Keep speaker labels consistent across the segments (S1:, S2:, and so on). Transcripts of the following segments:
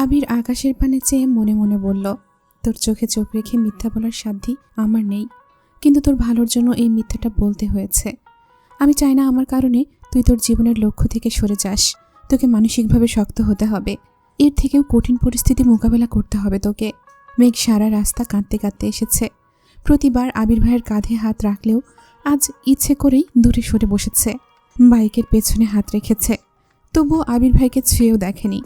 S1: আবির আকাশের পানে চেয়ে মনে মনে বলল, তোর চোখে চোখ রেখে মিথ্যা বলার সাধ্যি আমার নেই, কিন্তু তোর ভালোর জন্য এই মিথ্যাটা বলতে হয়েছে। আমি চাই না আমার কারণে তুই তোর জীবনের লক্ষ্য থেকে সরে যাস। তোকে মানসিকভাবে শক্ত হতে হবে, এর থেকেও কঠিন পরিস্থিতি মোকাবেলা করতে হবে তোকে। মেঘ সারা রাস্তা কাঁদতে কাঁদতে এসেছে। প্রতিবার আবির ভাইয়ের কাঁধে হাত রাখলেও আজ ইচ্ছে করেই দূরে সরে বসেছে, বাইকের পেছনে হাত রেখেছে। তবুও আবির ভাইকে ছুঁয়েও দেখেনি।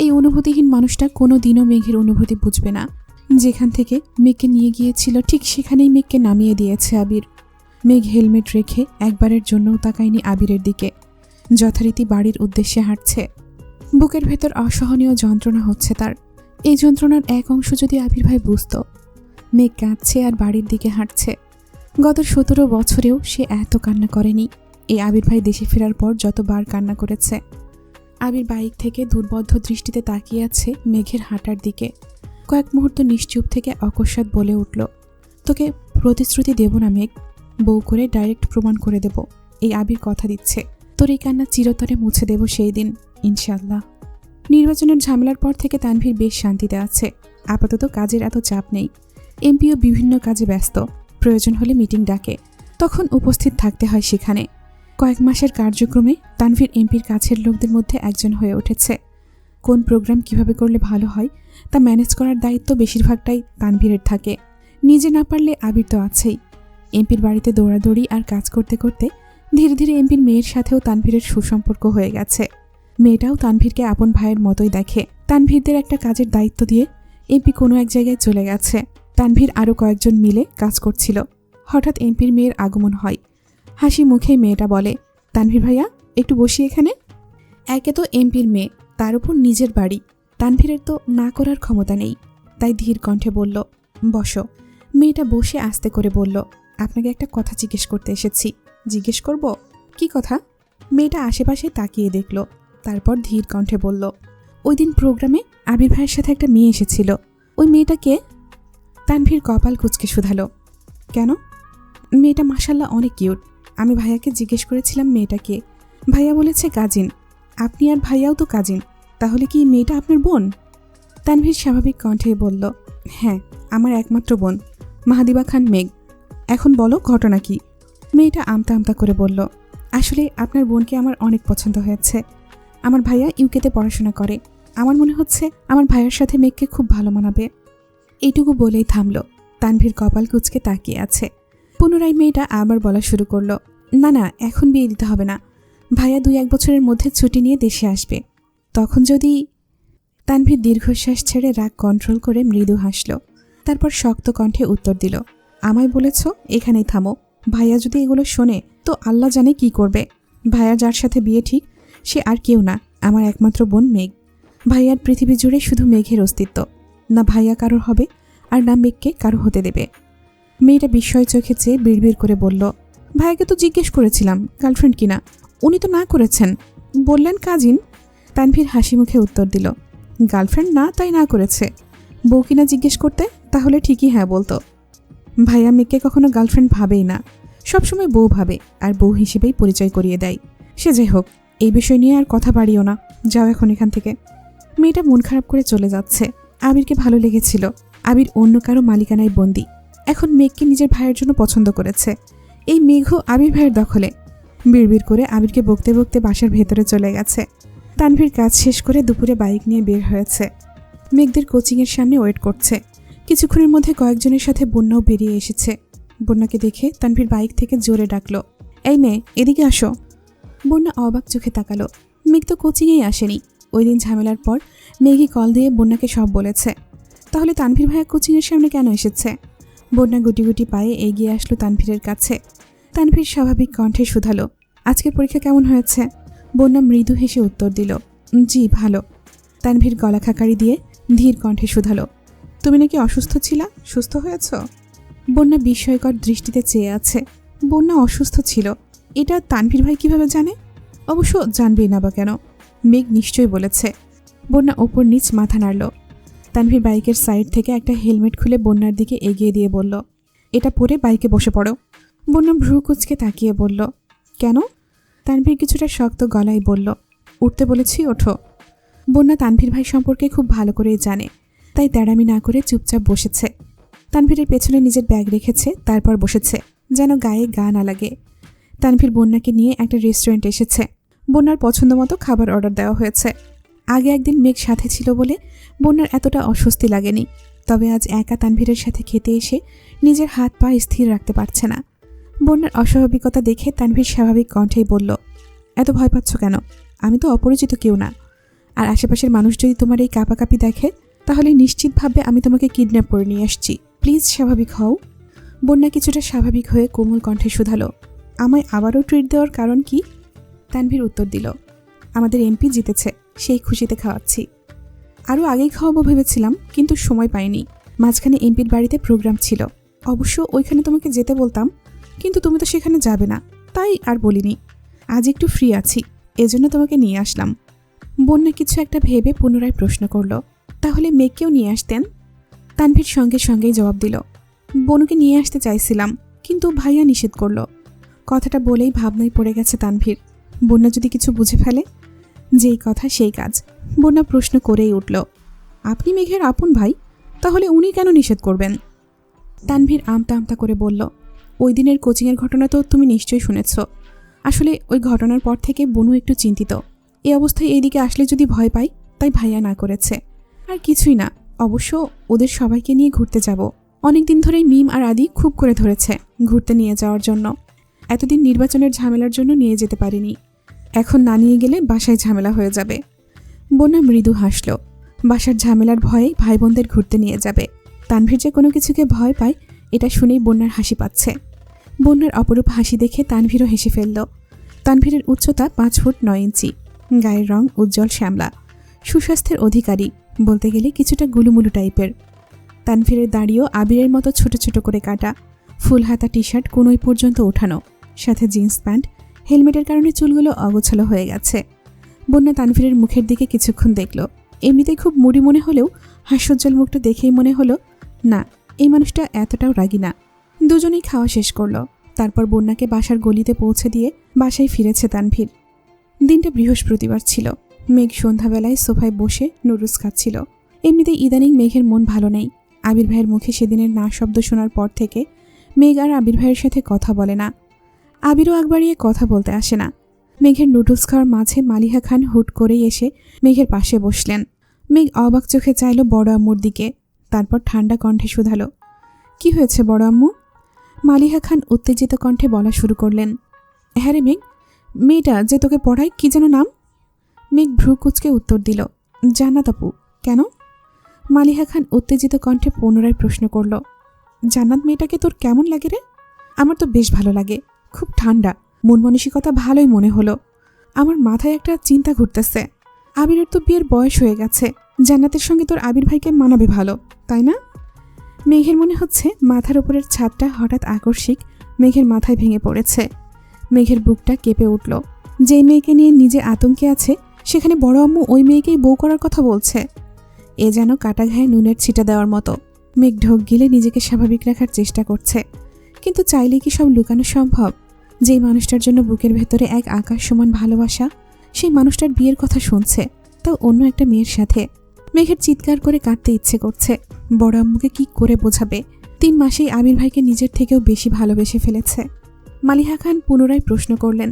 S1: এই অনুভূতিহীন মানুষটা কোনো দিনও মেঘের অনুভূতি বুঝবে না। যেখান থেকে মেঘকে নিয়ে গিয়েছিল ঠিক সেখানেই মেঘকে নামিয়ে দিয়েছে আবির। মেঘ হেলমেট রেখে একবারের জন্যও তাকায়নি আবিরের দিকে, যথারীতি বাড়ির উদ্দেশ্যে হাঁটছে। বুকের ভেতর অসহনীয় যন্ত্রণা হচ্ছে তার। এই যন্ত্রণার এক অংশ যদি আবির ভাই বুঝত। মেঘ কাঁদছে আর বাড়ির দিকে হাঁটছে। গত 17 বছরেও সে এত কান্না করেনি। এই আবির ভাই দেশে ফেরার পর যতবার কান্না করেছে। আবির বাইক থেকে দুর্বদ্ধ দৃষ্টিতে তাকিয়ে আছে মেঘের হাঁটার দিকে। কয়েক মুহূর্ত নিশ্চুপ থেকে অকস্মাৎ বলে উঠল, তোকে প্রতিশ্রুতি দেব না মেঘ, বউ করে ডাইরেক্ট প্রমাণ করে দেব। এই আবির কথা দিচ্ছে, তোর এই কান্না চিরতরে মুছে দেব সেই দিন, ইনশাল্লাহ। নির্বাচনের ঝামেলার পর থেকে তানভীর বেশ শান্তিতে আছে। আপাতত কাজের এত চাপ নেই। এমপিও বিভিন্ন কাজে ব্যস্ত, প্রয়োজন হলে মিটিং ডাকে, তখন উপস্থিত থাকতে হয় সেখানে। কয়েক মাসের কার্যক্রমে তানভীর এমপির কাছের লোকদের মধ্যে একজন হয়ে উঠেছে। কোন প্রোগ্রাম কিভাবে করলে ভালো হয় তা ম্যানেজ করার দায়িত্ব বেশিরভাগটাই তানভীরের থাকে। নিজে না পারলে আবির তো আছেই। এমপির বাড়িতে দৌড়াদৌড়ি আর কাজ করতে করতে ধীরে ধীরে এমপির মেয়ের সাথেও তানভীরের সুসম্পর্ক হয়ে গেছে। মেয়েটাও তানভীরকে আপন ভাইয়ের মতোই দেখে। তানভীরদের একটা কাজের দায়িত্ব দিয়ে এমপি কোনো এক জায়গায় চলে গেছে। তানভীর আরও কয়েকজন মিলে কাজ করছিল। হঠাৎ এমপির মেয়ের আগমন হয়। হাসি মুখেই মেয়েটা বলে, তানভীর ভাইয়া একটু বসি এখানে। একে তো এমপির মেয়ে, তার উপর নিজের বাড়ি। তানভীরের তো না করার ক্ষমতা নেই, তাই ধীর কণ্ঠে বলল, বসো। মেয়েটা বসে আস্তে করে বলল, আপনাকে একটা কথা জিজ্ঞেস করতে এসেছি। জিজ্ঞেস করব? কি কথা? মেয়েটা আশেপাশে তাকিয়ে দেখল, তারপর ধীর কণ্ঠে বলল, ওই দিন প্রোগ্রামে আবির ভাইয়ের সাথে একটা মেয়ে এসেছিল, ওই মেয়েটাকে? তানভীর কপাল কুঁচকে শুধালো, কেন? মেয়েটা মাশাল্লাহ অনেক কিউট। আমি ভাইয়াকে জিজ্ঞেস করেছিলাম মেয়েটাকে, ভাইয়া বলেছে কাজিন। আপনি আর ভাইয়াও তো কাজিন, তাহলে কি মেয়েটা আপনার বোন? তানভীর স্বাভাবিক কণ্ঠে বলল, হ্যাঁ, আমার একমাত্র বোন, মাহাদিবা খান মেঘ। এখন বলো ঘটনা কি? মেয়েটা আমতা আমতা করে বলল, আসলে আপনার বোনকে আমার অনেক পছন্দ হয়েছে। আমার ভাইয়া ইউকেতে পড়াশোনা করে। আমার মনে হচ্ছে আমার ভাইয়ার সাথে মেঘকে খুব ভালো মানাবে। এইটুকু বলেই থামল। তানভীর কপাল কুঁচকে তাকিয়ে আছে। পুনরায় মেয়েটা আবার বলা শুরু করলো, না না, এখন বিয়ে দিতে হবে না। ভাইয়া 2-1 বছরের মধ্যে ছুটি নিয়ে দেশে আসবে, তখন যদি। তানভীর দীর্ঘশ্বাস ছেড়ে রাগ কন্ট্রোল করে মৃদু হাসল। তারপর শক্ত কণ্ঠে উত্তর দিল, আমায় বলেছ এখানেই থামো। ভাইয়া যদি এগুলো শোনে তো আল্লাহ জানে কি করবে। ভাইয়া যার সাথে বিয়ে ঠিক, সে আর কেউ না, আমার একমাত্র বোন মেঘ। ভাইয়ার পৃথিবী জুড়ে শুধু মেঘের অস্তিত্ব। না ভাইয়া কারোর হবে, আর না মেঘকে কারো হতে দেবে। মেয়েটা বিস্ময় চোখে চেয়ে বিড়বিড় করে বলল, ভাইয়াকে তো জিজ্ঞেস করেছিলাম গার্লফ্রেন্ড কিনা, উনি তো না করেছেন, বললেন কাজিন। তানভীর হাসি মুখে উত্তর দিল, গার্লফ্রেন্ড না তাই না করেছে। বউ কিনা জিজ্ঞেস করতে তাহলে ঠিকই হ্যাঁ বলতো। ভাইয়া মেয়েকে কখনো গার্লফ্রেন্ড ভাবেই না, সবসময় বউ ভাবে, আর বউ হিসেবেই পরিচয় করিয়ে দেয়। সে যাই হোক, এই বিষয় নিয়ে আর কথা বাড়িও না, যাও এখন এখান থেকে। মেয়েটা মন খারাপ করে চলে যাচ্ছে। আবিরকে ভালো লেগেছিল। আবির অন্য কারো মালিকানায় বন্দী। এখন মেঘকে নিজের ভাইয়ের জন্য পছন্দ করেছে। এই মেঘও আবির ভাইয়ের দখলে। বিড়বিড় করে আবিরকে বকতে বকতে বাসার ভেতরে চলে গেছে। তানভীর কাজ শেষ করে দুপুরে বাইক নিয়ে বের হয়েছে। মেঘদের কোচিংয়ের সামনে ওয়েট করছে। কিছুক্ষণের মধ্যে কয়েকজনের সাথে বন্যাও বেরিয়ে এসেছে। বন্যাকে দেখে তানভীর বাইক থেকে জোরে ডাকলো, এই মেয়ে এদিকে আসো। বন্যা অবাক চোখে তাকালো। মেঘ তো কোচিংয়েই আসেনি। ওই দিন ঝামেলার পর মেঘই কল দিয়ে বন্যাকে সব বলেছে। তাহলে তানভীর ভাইয়া কোচিংয়ের সামনে কেন এসেছে? বন্যা গুটি গুটি পায়ে এগিয়ে আসলো তানভীরের কাছে। তানভীর স্বাভাবিক কণ্ঠে শুধালো, আজকের পরীক্ষা কেমন হয়েছে? বন্যা মৃদু হেসে উত্তর দিল, জি ভালো। তানভীর গলা খাকারি দিয়ে ধীর কণ্ঠে শুধালো, তুমি নাকি অসুস্থ ছিলা, সুস্থ হয়েছ? বন্যা বিস্ময়কর দৃষ্টিতে চেয়ে আছে। বন্যা অসুস্থ ছিল, এটা তানভীর ভাই কিভাবে জানে? অবশ্য জানবেই না বা কেন, মেঘ নিশ্চয়ই বলেছে। বন্যা ওপর নিচ মাথা নাড়ল। তানভীর বাইকের সাইড থেকে একটা হেলমেট খুলে বন্যার দিকে এগিয়ে দিয়ে বলল, এটা পরে বাইকে বসে পড়ো। বন্যা ভ্রু কুঁচকে তাকিয়ে বলল, কেন? তানভীর কিছুটা শক্ত গলায় বলল, উঠতে বলেছি ওঠো। বন্যা তানভীর ভাই সম্পর্কে খুব ভালো করেই জানে, তাই তেড়ামি না করে চুপচাপ বসেছে। তানভীরের পেছনে নিজের ব্যাগ রেখেছে, তারপর বসেছে, যেন গায়ে গা না লাগে। তানভীর বন্যাকে নিয়ে একটা রেস্টুরেন্টে এসেছে। বন্যার পছন্দ মতো খাবার অর্ডার দেওয়া হয়েছে। আগে একদিন মেঘ সাথে ছিল বলে বন্যার এতটা অস্বস্তি লাগেনি, তবে আজ একা তানভীরের সাথে খেতে এসে নিজের হাত পা স্থির রাখতে পারছে না। বন্যার অস্বাভাবিকতা দেখে তানভীর স্বাভাবিক কণ্ঠেই বলল, এত ভয় পাচ্ছ কেন? আমি তো অপরিচিত কেউ না, আর আশেপাশের মানুষ যদি তোমার এই কাঁপাকাঁপি দেখে তাহলে নিশ্চিত ভাববে আমি তোমাকে কিডন্যাপ করে নিয়ে আসছি। প্লিজ স্বাভাবিক হও। বন্যা কিছুটা স্বাভাবিক হয়ে কোমল কণ্ঠে শুধালো, আমায় আবারও ট্রিট দেওয়ার কারণ কি? তানভীর উত্তর দিল, আমাদের এমপি জিতেছে, সেই খুশিতে খাওয়াচ্ছি। আরও আগেই খাওয়াবো ভেবেছিলাম, কিন্তু সময় পাইনি। মাঝখানে এমপির বাড়িতে প্রোগ্রাম ছিল, অবশ্য ওইখানে তোমাকে যেতে বলতাম, কিন্তু তুমি তো সেখানে যাবে না, তাই আর বলিনি। আজ একটু ফ্রি আছি, এজন্য তোমাকে নিয়ে আসলাম। বন্যা কিছু একটা ভেবে পুনরায় প্রশ্ন করল, তাহলে মেঘকেও নিয়ে আসতেন? তানভীর সঙ্গে সঙ্গেই জবাব দিল, বনুকে নিয়ে আসতে চাইছিলাম, কিন্তু ভাইয়া নিষেধ করল। কথাটা বলেই ভাবনায় পড়ে গেছে তানভীর। বন্যা যদি কিছু বুঝে ফেলে? যেই কথা সেই কাজ। বন্যা প্রশ্ন করেই উঠল, আপনি মেঘের আপন ভাই, তাহলে উনি কেন নিষেধ করবেন? তানভীর আমতা আমতা করে বলল, ওই দিনের কোচিংয়ের ঘটনা তো তুমি নিশ্চয়ই শুনেছ। আসলে ওই ঘটনার পর থেকে বনু একটু চিন্তিত। এই অবস্থায় এইদিকে আসলে যদি ভয় পাই, তাই ভাইয়া না করেছে। আর কিছুই না, অবশ্য ওদের সবাইকে নিয়ে ঘুরতে যাব। অনেক দিন ধরেই মিম আর আদি খুব করে ধরেছে ঘুরতে নিয়ে যাওয়ার জন্য। এতদিন নির্বাচনের ঝামেলার জন্য নিয়ে যেতে পারিনি, এখন না নিয়ে গেলে বাসায় ঝামেলা হয়ে যাবে। বন্যা মৃদু হাসল, বাসার ঝামেলার ভয়ে ভাই বোনদের ঘুরতে নিয়ে যাবে। তানভীর যে কোনো কিছুকে ভয় পায়, এটা শুনেই বন্যার হাসি পাচ্ছে। বন্যার অপরূপ হাসি দেখে তানভীরও হেসে ফেলল। তানভীরের উচ্চতা 5 ফুট 9 ইঞ্চি, গায়ের রং উজ্জ্বল শ্যামলা, সুস্বাস্থ্যের অধিকারী, বলতে গেলে কিছুটা গুলুমুলু টাইপের। তানভীরের দাড়িও আবিরের মতো ছোট ছোট করে কাটা, ফুল হাতা টি শার্ট কোনোই পর্যন্ত ওঠানো, সাথে জিন্স প্যান্ট। হেলমেটের কারণে চুলগুলো অগোছালো হয়ে গেছে। বন্যা তানভীরের মুখের দিকে কিছুক্ষণ দেখল। এমনিতেই খুব মুড়ি মনে হলেও হাস্যোজ্জ্বল মুখটা দেখেই মনে হলো, না, এই মানুষটা এতটাও রাগী না। দুজনেই খাওয়া শেষ করল। তারপর বন্যাকে বাসার গলিতে পৌঁছে দিয়ে বাসায় ফিরেছে তানভীর। দিনটা বৃহস্পতিবার ছিল। মেঘ সন্ধ্যাবেলায় সোফায় বসে নুডলস খাচ্ছিল। এমনিতেই ইদানিং মেঘের মন ভালো নেই। আবির ভাইয়ের মুখে সেদিনের না শব্দ শোনার পর থেকে মেঘ আর আবির ভাইয়ের সাথে কথা বলে না। আবিরও আগ বাড়িয়ে কথা বলতে আসে না। মেঘের নুডলস খাওয়ার মাঝে মালিহা খান হুট করেই এসে মেঘের পাশে বসলেন। মেঘ অবাক চোখে চাইল বড় আম্মুর দিকে, তারপর ঠান্ডা কণ্ঠে শুধালো, কি হয়েছে বড় আম্মু? মালিহা খান উত্তেজিত কণ্ঠে বলা শুরু করলেন, হ্যাঁ রে মেঘ, মেয়েটা যে তোকে পড়ায় কি যেন নাম? মেঘ ভ্রু কুচকে উত্তর দিল, জান্নাত আপু। কেন? মালিহা খান উত্তেজিত কণ্ঠে পুনরায় প্রশ্ন করল, জান্নাত মেয়েটাকে তোর কেমন লাগে রে? আমার তো বেশ ভালো লাগে, খুব ঠান্ডা, মন মানসিকতা ভালোই মনে হলো। আমার মাথায় একটা চিন্তা ঘুরতেছে, আবিরের তো বিয়ের বয়স হয়ে গেছে, জান্নাতের সঙ্গে তোর আবির ভাইকে মানাবে ভালো, তাই না? মেঘের মনে হচ্ছে মাথার উপরের ছাদটা হঠাৎ আকস্মিক মেঘের মাথায় ভেঙে পড়েছে। মেঘের বুকটা কেঁপে উঠল। যেই মেয়েকে নিয়ে নিজে আতঙ্কে আছে, সেখানে বড় আম্মু ওই মেয়েকেই বউ করার কথা বলছে। এ যেন কাটা ঘায়ে নুনের ছিটা দেওয়ার মতো। মেঘ ঢোক গিলে নিজেকে স্বাভাবিক রাখার চেষ্টা করছে, কিন্তু চাইলে কি সব লুকানো সম্ভব? যেই মানুষটার জন্য বুকের ভেতরে এক আকাশ সমান ভালোবাসা, সেই মানুষটার বিয়ের কথা শুনছে, তাও অন্য একটা মেয়ের সাথে। মেঘের চিৎকার করে কাঁদতে ইচ্ছে করছে। বড় আম্মুকে কি করে বোঝাবে? 3 মাসেই আমির ভাইকে নিজের থেকেও বেশি ভালোবেসে ফেলেছে। মালিহা খান পুনরায় প্রশ্ন করলেন,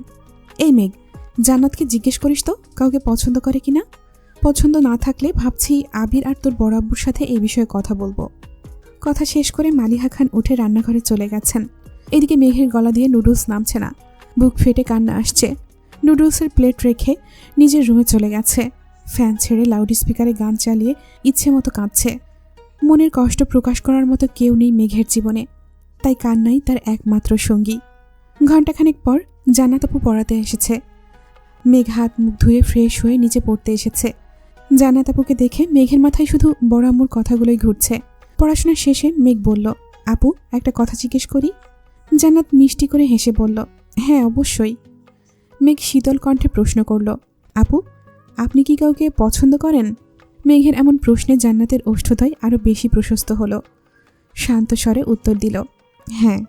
S1: এই মেঘ, জান্নাতকে জিজ্ঞেস করিস তো কাউকে পছন্দ করে কিনা? পছন্দ না থাকলে ভাবছি আবির আর তোর বড় আব্বুর সাথে এই বিষয়ে কথা বলবো। কথা শেষ করে মালিহা খান উঠে রান্নাঘরে চলে গেছেন। এদিকে মেঘের গলা দিয়ে নুডলস নামছে না, বুক ফেটে কান্না আসছে। নুডলসের প্লেট রেখে নিজের রুমে চলে গেছে। ফ্যান ছেড়ে লাউড স্পিকারে গান চালিয়ে ইচ্ছে মতো কাঁদছে। মনের কষ্ট প্রকাশ করার মতো কেউ নেই মেঘের জীবনে, তাই কান্নাই তার একমাত্র সঙ্গী। ঘণ্টাখানেক পর জান্নাত আপু পড়াতে এসেছে। মেঘ হাত মুখ ধুয়ে ফ্রেশ হয়ে নিচে পড়তে এসেছে। জান্নাত আপুকে দেখে মেঘের মাথায় শুধু বড় আম্মুর কথাগুলোই ঘুরছে। পড়াশোনা শেষে মেঘ বলল, আপু একটা কথা জিজ্ঞেস করি? জান্নাত মিষ্টি করে হেসে বলল, হ্যাঁ অবশ্যই। মেঘ শীতল কণ্ঠে প্রশ্ন করল, আপু আপনি কি কাউকে পছন্দ করেন? মেঘের এমন প্রশ্নে জান্নাতের ওষ্ঠদ্বয় আরও বেশি প্রশস্ত হলো। শান্ত স্বরে উত্তর দিল, হ্যাঁ।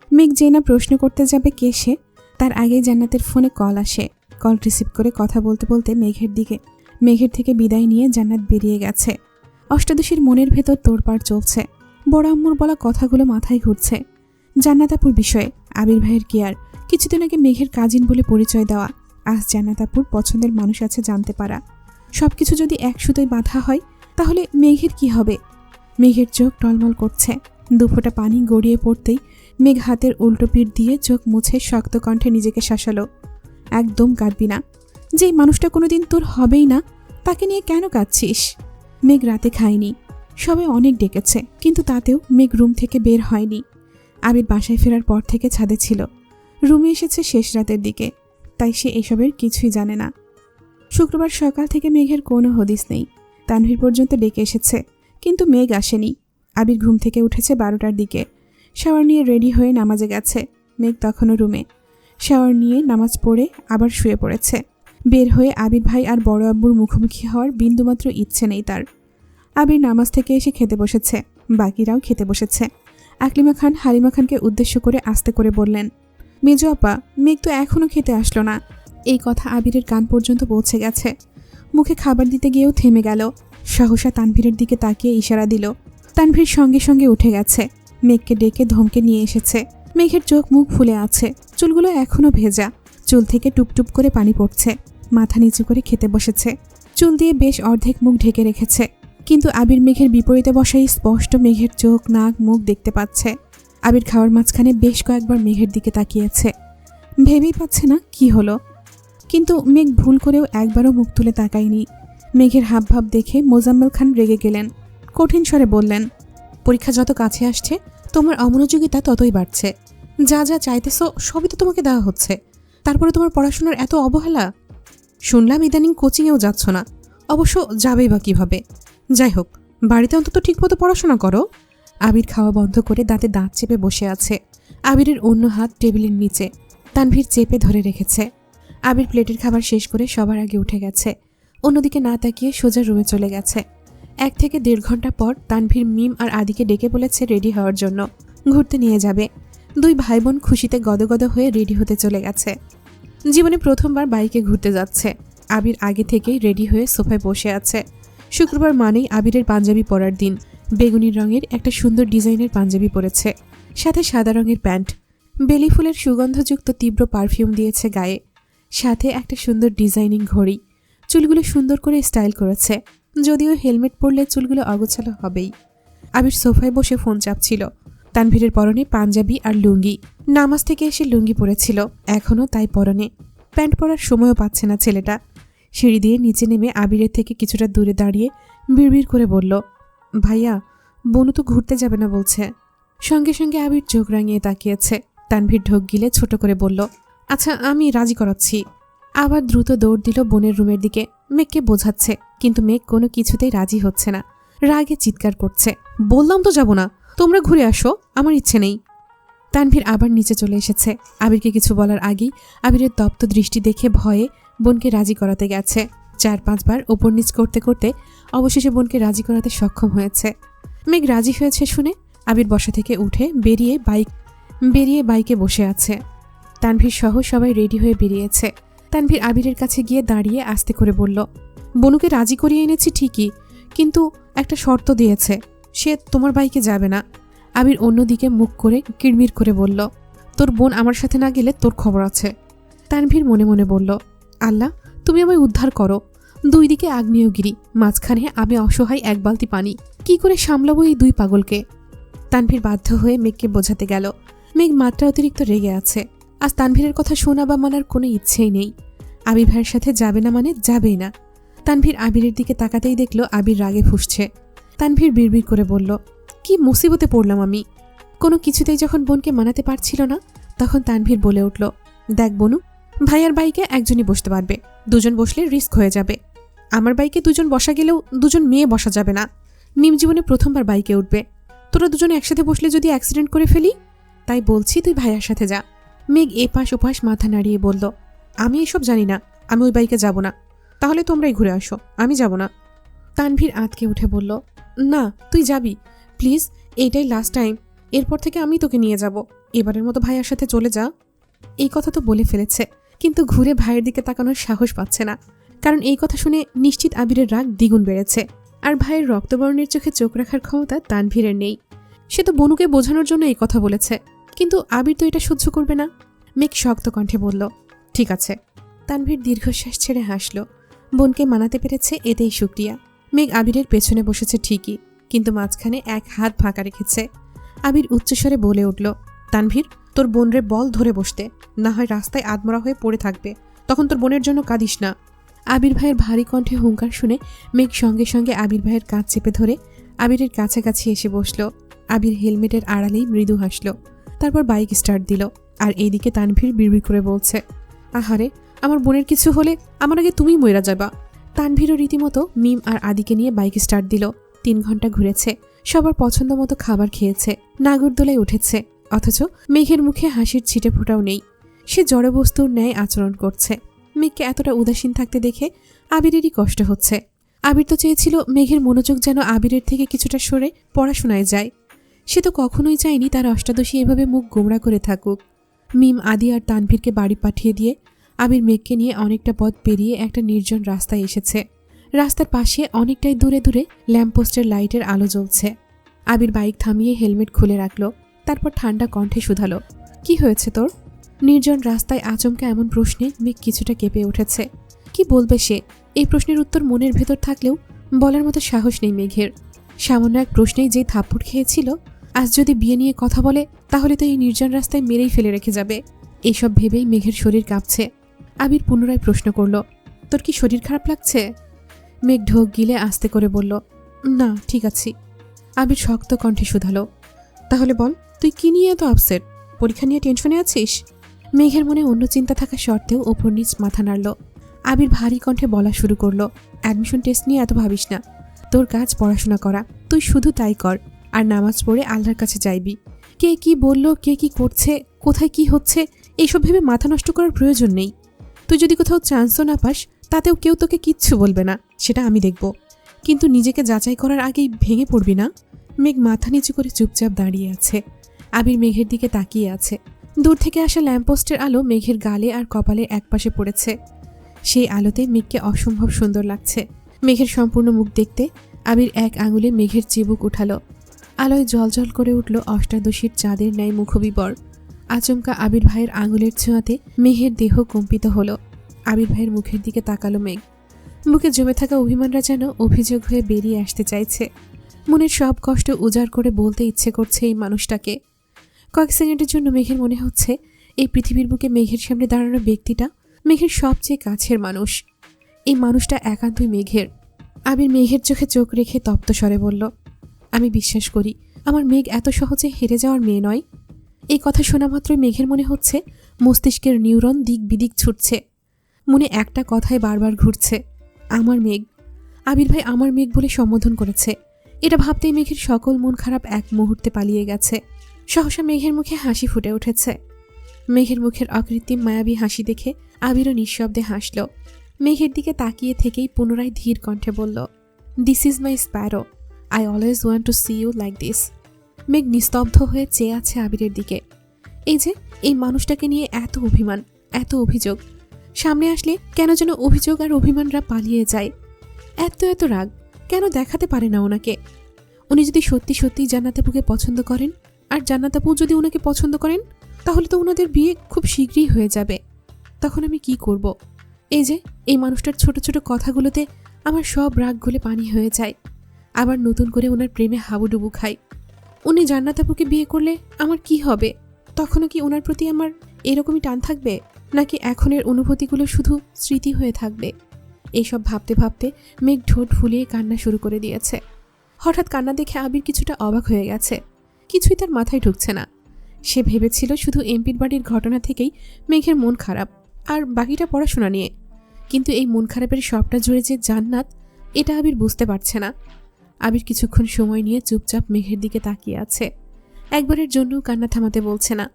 S1: মেঘ যে না প্রশ্ন করতে যাবে কে সে, তার আগেই জান্নাতের ফোনে কল আসে। কল রিসিভ করে কথা বলতে বলতে মেঘের থেকে বিদায় নিয়ে জান্নাত বেরিয়ে গেছে। অষ্টাদশীর মনের ভেতর তোড়পাড় চলছে। বড় আম্মুর বলা কথাগুলো মাথায় ঘুরছে। জান্নাত আপুর বিষয়ে আবির ভাইয়ের কেয়ার, কিছুদিন আগে মেঘের কাজিন বলে পরিচয় দেওয়া, আজ জান্নাত আপুর পছন্দের মানুষ আছে জানতে পারা। সবকিছু যদি এক সুতোয় বাঁধা হয় তাহলে মেঘের কি হবে? মেঘের চোখ টলমল করছে। দুফোঁটা পানি গড়িয়ে পড়তেই মেঘ হাতের উল্টো পিঠ দিয়ে চোখ মুছে শক্ত কণ্ঠে নিজেকে শাসালো, একদম কাঁদবি না। যেই মানুষটা কোনোদিন তোর হবেই না তাকে নিয়ে কেন কাঁদছিস? মেঘ রাতে খায়নি। সবাই অনেক ডেকেছে, কিন্তু তাতেও মেঘ রুম থেকে বের হয়নি। আবির বাসায় ফেরার পর থেকে ছাদে ছিল। রুমে এসেছে শেষ রাতের দিকে, তাই সে এসবের কিছুই জানে না। শুক্রবার সকাল থেকে মেঘের কোনো হদিস নেই। তানভীর পর্যন্ত ডেকে এসেছে, কিন্তু মেঘ আসেনি। আবির ঘুম থেকে উঠেছে 12টার দিকে। শাওয়ার নিয়ে রেডি হয়ে নামাজে গেছে। মেঘ তখনও রুমে। শাওয়ার নিয়ে নামাজ পড়ে আবার শুয়ে পড়েছে। বের হয়ে আবির ভাই আর বড় আব্বুর মুখোমুখি হওয়ার বিন্দুমাত্র ইচ্ছে নেই তার। আবির নামাজ থেকে এসে খেতে বসেছে, বাকিরাও খেতে বসেছে। আকলিমা খান হালিমা খানকে উদ্দেশ্য করে আস্তে করে বললেন, মেজো আপা, মেঘ তো এখনও খেতে আসলো না। এই কথা আবিরের কান পর্যন্ত পৌঁছে গেছে। মুখে খাবার দিতে গিয়েও থেমে গেল। সহসা তানভীরের দিকে তাকিয়ে ইশারা দিল। তানভীর সঙ্গে সঙ্গে উঠে গেছে। মেঘকে ডেকে ধমকে নিয়ে এসেছে। মেঘের চোখ মুখ ফুলে আছে, চুলগুলো এখনও ভেজা। চুল থেকে টুপটুপ করে পানি পড়ছে। মাথা নিচু করে খেতে বসেছে। চুল দিয়ে বেশ অর্ধেক মুখ ঢেকে রেখেছে, কিন্তু আবির মেঘের বিপরীতে বসাই স্পষ্ট মেঘের চোখ, নাক, মুখ দেখতে পাচ্ছে। আবির খাওয়ার মাঝখানে বেশ কয়েকবার মেঘের দিকে তাকিয়েছে। ভেবেই পাচ্ছে না কি হলো, কিন্তু মেঘ ভুল করেও একবারও মুখ তুলে তাকায়নি। মেঘের হাবভাব দেখে মোজাম্মেল খান রেগে গেলেন। কঠিন স্বরে বললেন, পরীক্ষা যত কাছে আসছে তোমার অমনোযোগিতা ততই বাড়ছে। যা যা চাইতেছ সবই তো তোমাকে দেওয়া হচ্ছে, তারপরে তোমার পড়াশোনার এত অবহেলা। শুনলাম ইদানিং কোচিংয়েও যাচ্ছ না, অবশ্য যাবেই বা কীভাবে? যাই হোক, বাড়িতে অন্তত ঠিকমতো পড়াশোনা করো। আবির খাওয়া বন্ধ করে দাঁতে দাঁত চেপে বসে আছে। আবিরের অন্য হাত টেবিলের নিচে, তানভীর চেপে ধরে রেখেছে। আবির প্লেটের খাবার শেষ করে সবার আগে উঠে গেছে। অন্যদিকে না তাকিয়ে সোজা রুমে চলে গেছে। 1 থেকে 1.5 ঘন্টা পর তানভীর মিম আর আদিকে ডেকে বলেছে রেডি হওয়ার জন্য, ঘুরতে নিয়ে যাবে। 2 ভাই বোন খুশিতে গদগদ হয়ে রেডি হতে চলে গেছে। জীবনে প্রথমবার বাইকে ঘুরতে যাচ্ছে। আবির আগে থেকেই রেডি হয়ে সোফায় বসে আছে। শুক্রবার মানেই আবিরের পাঞ্জাবি পরার দিন। বেগুনি রঙের একটা সুন্দর ডিজাইনের পাঞ্জাবি পরেছে, সাথে সাদা রঙের প্যান্ট। বেলি ফুলের সুগন্ধযুক্ত তীব্র পারফিউম দিয়েছে গায়ে, সাথে একটা সুন্দর ডিজাইনিং ঘড়ি। চুলগুলো সুন্দর করে স্টাইল করেছে, যদিও হেলমেট পরলে চুলগুলো অগোছালো হবেই। আবির সোফায় বসে ফোন চাপছিল। তানভীরের পরনে পাঞ্জাবি আর লুঙ্গি। নামাজ থেকে এসে লুঙ্গি পরেছিল, এখনও তাই পরনে। প্যান্ট পরার সময়ও পাচ্ছে না ছেলেটা। সিঁড়ি দিয়ে নিচে নেমে আবিরের থেকে কিছুটা দূরে দাঁড়িয়ে বিড়বিড় করে বলল, ভাইয়া, বনু তো ঘুরতে যাবে না বলছে। সঙ্গে সঙ্গে আবির চোখ রাঙিয়ে তাকিয়েছে। তানভীর ঢোক গিলে ছোট করে বলল, আচ্ছা আমি রাজি করাচ্ছি। আবার দ্রুত দৌড় দিল বোনের রুমের দিকে। মেঘকে বোঝাচ্ছে, কিন্তু মেঘ কোনো কিছুতেই রাজি হচ্ছে না। রাগে চিৎকার করছে, বললাম তো যাব না, তোমরা ঘুরে আসো, আমার ইচ্ছে নেই। তানভীর আবার নিচে চলে এসেছে। আবিরকে কিছু বলার আগেই আবিরের তপ্ত দৃষ্টি দেখে ভয়ে বোনকে রাজি করাতে গেছে। 4-5 বার ওপর নিচ করতে করতে অবশেষে বোনকে রাজি করাতে সক্ষম হয়েছে। মেঘ রাজি হয়েছে শুনে আবির বসা থেকে উঠে বেরিয়ে বাইকে বসে আছে। তানভীর সহ সবাই রেডি হয়ে বেরিয়েছে। তানভীর আবিরের কাছে গিয়ে দাঁড়িয়ে আস্তে করে বলল, বনুকে রাজি করিয়ে এনেছি ঠিকই, কিন্তু একটা শর্ত দিয়েছে, সে তোমার বাইকে যাবে না। আবির অন্যদিকে মুখ করে কিড়মির করে বলল, তোর বোন আমার সাথে না গেলে তোর খবর আছে। তানভীর মনে মনে বলল, আল্লাহ তুমি আমায় উদ্ধার করো। 2 দিকে আগ্নেয়গিরি, মাঝখানে আমি অসহায় 1 বালতি পানি, কি করে সামলাবো এই 2 পাগলকে? তানভীর বাধ্য হয়ে মেঘকে বোঝাতে গেল। মেঘ মাত্রা অতিরিক্ত রেগে আছে। আজ তানভীরের কথা শোনা বা মানার কোনো ইচ্ছেই নেই। আবির ভাইয়ের সাথে যাবে না মানে যাবেই না। তানভীর আবিরের দিকে তাকাতেই দেখল আবির রাগে ফুঁসছে। তানভীর বিড়বিড় করে বলল, কি মুসিবতে পড়লাম আমি। কোনো কিছুতেই যখন বোনকে মানাতে পারছিল না, তখন তানভীর বলে উঠল, দেখ বনু, ভাইয়ার বাইকে একজনই বসতে পারবে, 2 জন বসলে রিস্ক হয়ে যাবে। আমার বাইকে 2 জন বসা গেলেও 2 জন মেয়ে বসা যাবে না। মিম জীবনে প্রথমবার বাইকে উঠবে, তোরা 2 জন একসাথে বসলে যদি অ্যাক্সিডেন্ট করে ফেলি, তাই বলছি তুই ভাইয়ার সাথে যা। মেঘ এপাশ ওপাশ মাথা নাড়িয়ে বলল, আমি এসব জানি না, আমি ওই বাইকে যাব না। তাহলে তোমরাই ঘুরে আসো, আমি যাব না। তানভীর আঁতকে উঠে বলল, না তুই যাবি প্লিজ, এইটাই লাস্ট টাইম, এরপর থেকে আমি তোকে নিয়ে যাব, এবারের মতো ভাইয়ার সাথে চলে যা। এই কথা তো বলে ফেলেছে, কিন্তু ঘুরে ভাইয়ের দিকে তাকানোর সাহস পাচ্ছে না। কারণ এই কথা শুনে নিশ্চিত আবিরের রাগ দ্বিগুণ বেড়েছে। আর ভাইয়ের রক্তবর্ণের চোখে চোখ রাখার ক্ষমতা তানভীরের নেই। সে তো বনুকে বোঝানোর জন্য এই কথা বলেছে, কিন্তু আবির তো এটা সহ্য করবে না। মেঘ শক্ত কণ্ঠে বলল, ঠিক আছে। তানভীর দীর্ঘশ্বাস ছেড়ে হাসল। বোনকে মানাতে পেরেছে, এতেই শুকরিয়া। মেঘ আবিরের পেছনে বসেছে ঠিকই, কিন্তু মাঝখানে এক হাত ফাঁকা রেখেছে। আবির উচ্চস্বরে বলে উঠল, তানভীর, তোর বোনরে বল ধরে বসতে, না হয় রাস্তায় আদমরা হয়ে পড়ে থাকবে, তখন তোর বোনের জন্য কাঁদিস না। আবির ভাইয়ের ভারী কণ্ঠে হুঙ্কার শুনে মেঘ সঙ্গে সঙ্গে আবির ভাইয়ের কাঁধ চেপে ধরে আবিরের কাছাকাছি এসে বসল। আবির হেলমেটের আড়ালেই মৃদু হাসল, তারপর বাইক স্টার্ট দিল। আর এইদিকে তানভীর বিড়বিড় করে বলছে, আহারে, আমার বোনের কিছু হলে আমার আগে তুমিই মইরা যাবা। তানভীরও রীতিমতো মিম আর আদিকে নিয়ে বাইক স্টার্ট দিল। 3 ঘন্টা ঘুরেছে, সবার পছন্দ মতো খাবার খেয়েছে, নাগরদোলায় উঠেছে, অথচ মেঘের মুখে হাসির ছিটে ফোটাও নেই। সে জড়বস্তুর ন্যায় আচরণ করছে। মেঘকে এতটা উদাসীন থাকতে দেখে আবিরেরই কষ্ট হচ্ছে। আবির তো চেয়েছিল মেঘের মনোযোগ যেন আবিরের থেকে কিছুটা সরে পড়াশোনায় যায়। সে তো কখনোই চায়নি তার অষ্টাদশী এভাবে মুখ গোমড়া করে থাকুক। মিম, আদি আর তানভীরকে বাড়ি পাঠিয়ে দিয়ে আবির মেঘকে নিয়ে অনেকটা পথ পেরিয়ে একটা নির্জন রাস্তায় এসেছে। রাস্তার পাশে অনেকটাই দূরে দূরে ল্যাম্পপোস্টের লাইটের আলো জ্বলছে। আবির বাইক থামিয়ে হেলমেট খুলে রাখল, তারপর ঠান্ডা কণ্ঠে শুধালো, কি হয়েছে তোর? নির্জন রাস্তায় আচমকা এমন প্রশ্নে মেঘ কিছুটা কেঁপে উঠেছে। কি বলবে সে? এই প্রশ্নের উত্তর মনের ভেতর থাকলেও বলার মতো সাহস নেই মেঘের। সামান্য এক প্রশ্নেই যে থাপ্পড় খেয়েছিল, আজ যদি বিয়ে নিয়ে কথা বলে তাহলে তো এই নির্জন রাস্তায় মেরেই ফেলে রেখে যাবে। এইসব ভেবেই মেঘের শরীর কাঁপছে। আবির পুনরায় প্রশ্ন করল, তোর কি শরীর খারাপ লাগছে? মেঘ ঢোক গিলে আস্তে করে বলল, না, ঠিক আছি। আবির শক্ত কণ্ঠে শুধালো, তাহলে বল, তুই কি নিয়ে এত আপসেট? পরীক্ষা নিয়ে টেনশনে আছিস? মেঘের মনে অন্য চিন্তা থাকা সত্ত্বেও ওপর নিচ মাথা নাড়ল। আবির ভারী কণ্ঠে বলা শুরু করলো, অ্যাডমিশন টেস্ট নিয়ে এত ভাবিস না। তোর কাজ পড়াশোনা করা, তুই শুধু তাই কর, আর নামাজ পড়ে আল্লাহর কাছে যাইবি। কে কি বলল, কে কি করছে, কোথায় কি হচ্ছে, এইসব ভেবে মাথা নষ্ট করার প্রয়োজন নেই। তুই যদি কোথাও চান্সও না পাস, তাতেও কেউ তোকে কিচ্ছু বলবে না, সেটা আমি দেখব। কিন্তু নিজেকে যাচাই করার আগেই ভেঙে পড়বি না। মেঘ মাথা নিচু করে চুপচাপ দাঁড়িয়ে আছে। আবির মেঘের দিকে তাকিয়ে আছে। দূর থেকে আসা ল্যাম্পপোস্টের আলো মেঘের গালে আর কপালের একপাশে পড়েছে। সেই আলোতে মেঘকে অসম্ভব সুন্দর লাগছে। মেঘের সম্পূর্ণ মুখ দেখতে আবির এক আঙুলে মেঘের চিবুক উঠালো। আলোয় জলজল করে উঠল অষ্টাদশীর চাঁদের ন্যায় মুখবিবর। আচমকা আবির ভাইয়ের আঙুলের ছোঁয়াতে মেঘের দেহ কম্পিত হলো। আবির ভাইয়ের মুখের দিকে তাকালো মেঘ। বুকে জমে থাকা অভিমানরা যেন অভিযোগ হয়ে বেরিয়ে আসতে চাইছে। মনের সব কষ্ট উজাড় করে বলতে ইচ্ছে করছে এই মানুষটাকে। কয়েক সেকেন্ডের জন্য মেঘের মনে হচ্ছে এই পৃথিবীর বুকে মেঘের সামনে দাঁড়ানো ব্যক্তিটা মেঘের সবচেয়ে কাছের মানুষ। এই মানুষটা একান্তই মেঘের। আবির মেঘের চোখে চোখ রেখে তপ্ত স্বরে বলল, আমি বিশ্বাস করি আমার মেঘ এত সহজে হেরে যাওয়ার মেয়ে নয়। এই কথা শোনা মাত্রই মেঘের মনে হচ্ছে মস্তিষ্কের নিউরন দিক বিদিক ছুটছে। মনে একটা কথাই বারবার ঘুরছে, আমার মেঘ। আবির ভাই আমার মেঘ বলে সম্বোধন করেছে। এটা ভাবতেই মেঘের সকল মন খারাপ এক মুহূর্তে পালিয়ে গেছে। সহসা মেঘের মুখে হাসি ফুটে উঠেছে। মেঘের মুখের অকৃত্রিম মায়াবী হাসি দেখে আবিরও নিঃশব্দে হাসল। মেঘের দিকে তাকিয়ে থেকেই পুনরায় ধীর কণ্ঠে বলল, this is my sparrow, I always want to see you like this. Megh নিস্তব্ধ হয়ে চেয়ে আছে আবিরের দিকে। এই যে এই মানুষটাকে নিয়ে এত অভিমান, এত অভিযোগ, সামনে আসলে কেন যেন অভিযোগ আর অভিমানরা পালিয়ে যায়। এত এত রাগ কেন দেখাতে পারে না ওনাকে? উনি যদি সত্যি সত্যি জান্নাত আপুকে পছন্দ করেন, আর জান্নাত আপু যদি ওনাকে পছন্দ করেন, তাহলে তো ওনাদের বিয়ে খুব শীঘ্রই হয়ে যাবে। তখন আমি কি করব? এই যে এই মানুষটার ছোট ছোট কথাগুলোতে আমার সব রাগ গলে পানি হয়ে যায়। আবার নতুন করে ওনার প্রেমে হাবুডুবু খাই। উনি জান্নাত আপুকে বিয়ে করলে আমার কি হবে? তখনও কি ওনার প্রতি আমার এরকমই টান থাকবে, নাকি এখনের অনুভূতিগুলো শুধু স্মৃতি হয়ে থাকবে? এইসব ভাবতে ভাবতে মেঘ ঠোঁট ফুলিয়ে কান্না শুরু করে দিয়েছে। হঠাৎ কান্না দেখে আবির কিছুটা অবাক হয়ে গেছে। কিছুই তার মাথায় ঢুকছে না। সে ভেবেছিল শুধু এমপির বাড়ির ঘটনা থেকেই মেঘের মন খারাপ, আর বাকিটা পড়াশোনা নিয়ে। কিন্তু এই মন খারাপের সবটা জুড়ে যে জান্নাত, এটা আবির বুঝতে পারছে না। আবির কিছুক্ষণ সময় নিয়ে চুপচাপ মেঘের দিকে তাকিয়ে আছে। একবারের জন্যও কান্না থামাতে বলছে না।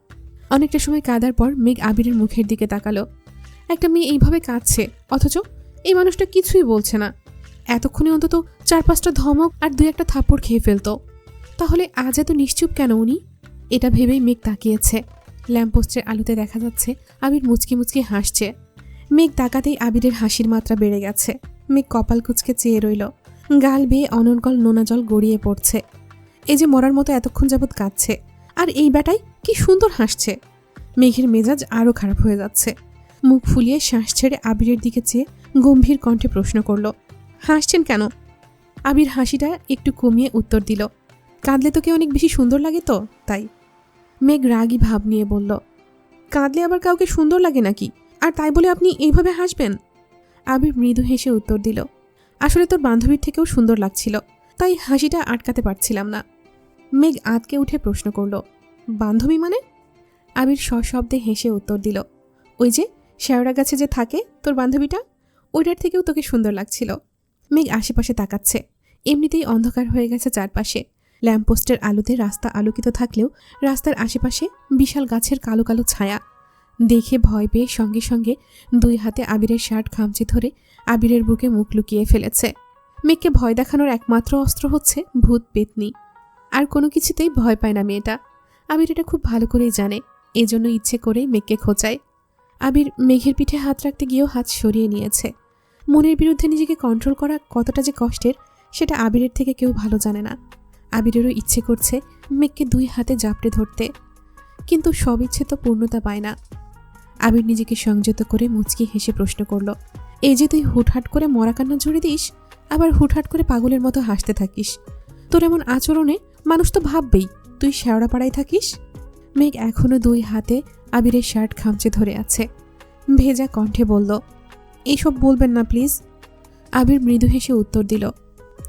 S1: অনেকটা সময় কাঁদার পর মেঘ আবিরের মুখের দিকে তাকালো। একটা মেয়ে এইভাবে কাঁদছে, অথচ এই মানুষটা কিছুই বলছে না। এতক্ষণে অন্তত 4-5টা ধমক আর 2-1টা থাপ্পড় খেয়ে ফেলতো। তাহলে আজ এত নিশ্চুপ কেন উনি? এটা ভেবেই মেঘ তাকিয়েছে। ল্যাম্পপোস্টের আলোতে দেখা যাচ্ছে আবির মুচকি মুচকি হাসছে। মেঘ তাকাতেই আবিরের হাসির মাত্রা বেড়ে গেছে। মেঘ কপাল কুঁচকে চেয়ে রইল। গাল বেয়ে অনর্গল নোনা জল গড়িয়ে পড়ছে। এই যে মরার মতো এতক্ষণ যাবৎ কাঁদছে, আর এই বেটাই কি সুন্দর হাসছে। মেঘের মেজাজ আরও খারাপ হয়ে যাচ্ছে। মুখ ফুলিয়ে শ্বাস ছেড়ে আবিরের দিকে চেয়ে গম্ভীর কণ্ঠে প্রশ্ন করল, হাসছেন কেন? আবির হাসিটা একটু কমিয়ে উত্তর দিল, কাঁদলে তোকে অনেক বেশি সুন্দর লাগে তো, তাই। মেঘ রাগী ভাব নিয়ে বলল, কাঁদলে আবার কাউকে সুন্দর লাগে নাকি? আর তাই বলে আপনি এইভাবে হাসবেন? আবির মৃদু হেসে উত্তর দিল, আসলে তোর বান্ধবীর থেকেও সুন্দর লাগছিল, তাই হাসিটা আটকাতে পারছিলাম না। মেঘ আঁতকে উঠে প্রশ্ন করল, বান্ধবী মানে? আবির সশব্দে হেসে উত্তর দিল, ওই যে শেওড়া গাছে যে থাকে তোর বান্ধবীটা, ওইটার থেকেও তোকে সুন্দর লাগছিল। মেঘ আশেপাশে তাকাচ্ছে। এমনিতেই অন্ধকার হয়ে গেছে চারপাশে। ল্যাম্পপোস্টের আলোতে রাস্তা আলোকিত থাকলেও রাস্তার আশেপাশে বিশাল গাছের কালো কালো ছায়া। দেখে ভয় পেয়ে সঙ্গে সঙ্গে দুই হাতে আবিরের শার্ট খামচে ধরে আবিরের বুকে মুখ লুকিয়ে ফেলেছে। মেঘকে ভয় দেখানোর একমাত্র অস্ত্র হচ্ছে ভূত পেতনি। আর কোনো কিছুতেই ভয় পায় না মেয়েটা। আবির এটা খুব ভালো করেই জানে, এজন্য ইচ্ছে করে মেঘকে খোঁচায়। আবির মেঘের পিঠে হাত রাখতে গিয়েও হাত সরিয়ে নিয়েছে। মনের বিরুদ্ধে নিজেকে কন্ট্রোল করা কতটা যে কষ্টের সেটা আবিরের থেকে কেউ ভালো জানে না। আবিরেরও ইচ্ছে করছে মেঘকে দুই হাতে জাপটে ধরতে, কিন্তু সব ইচ্ছে তো পূর্ণতা পায় না। আবির নিজেকে সংযত করে মুচকি হেসে প্রশ্ন করল, এই যে তুই হুটহাট করে মরা কান্না জুড়ে দিস, আবার হুটহাট করে পাগলের মতো হাসতে থাকিস, তোর এমন আচরণে মানুষ তো ভাববেই তুই শেওড়াপাড়ায় থাকিস। মেঘ এখনো দুই হাতে আবিরের শার্ট খামচে ধরে আছে। ভেজা কণ্ঠে বলল, এইসব বলবেন না প্লিজ। আবির মৃদু হেসে উত্তর দিল,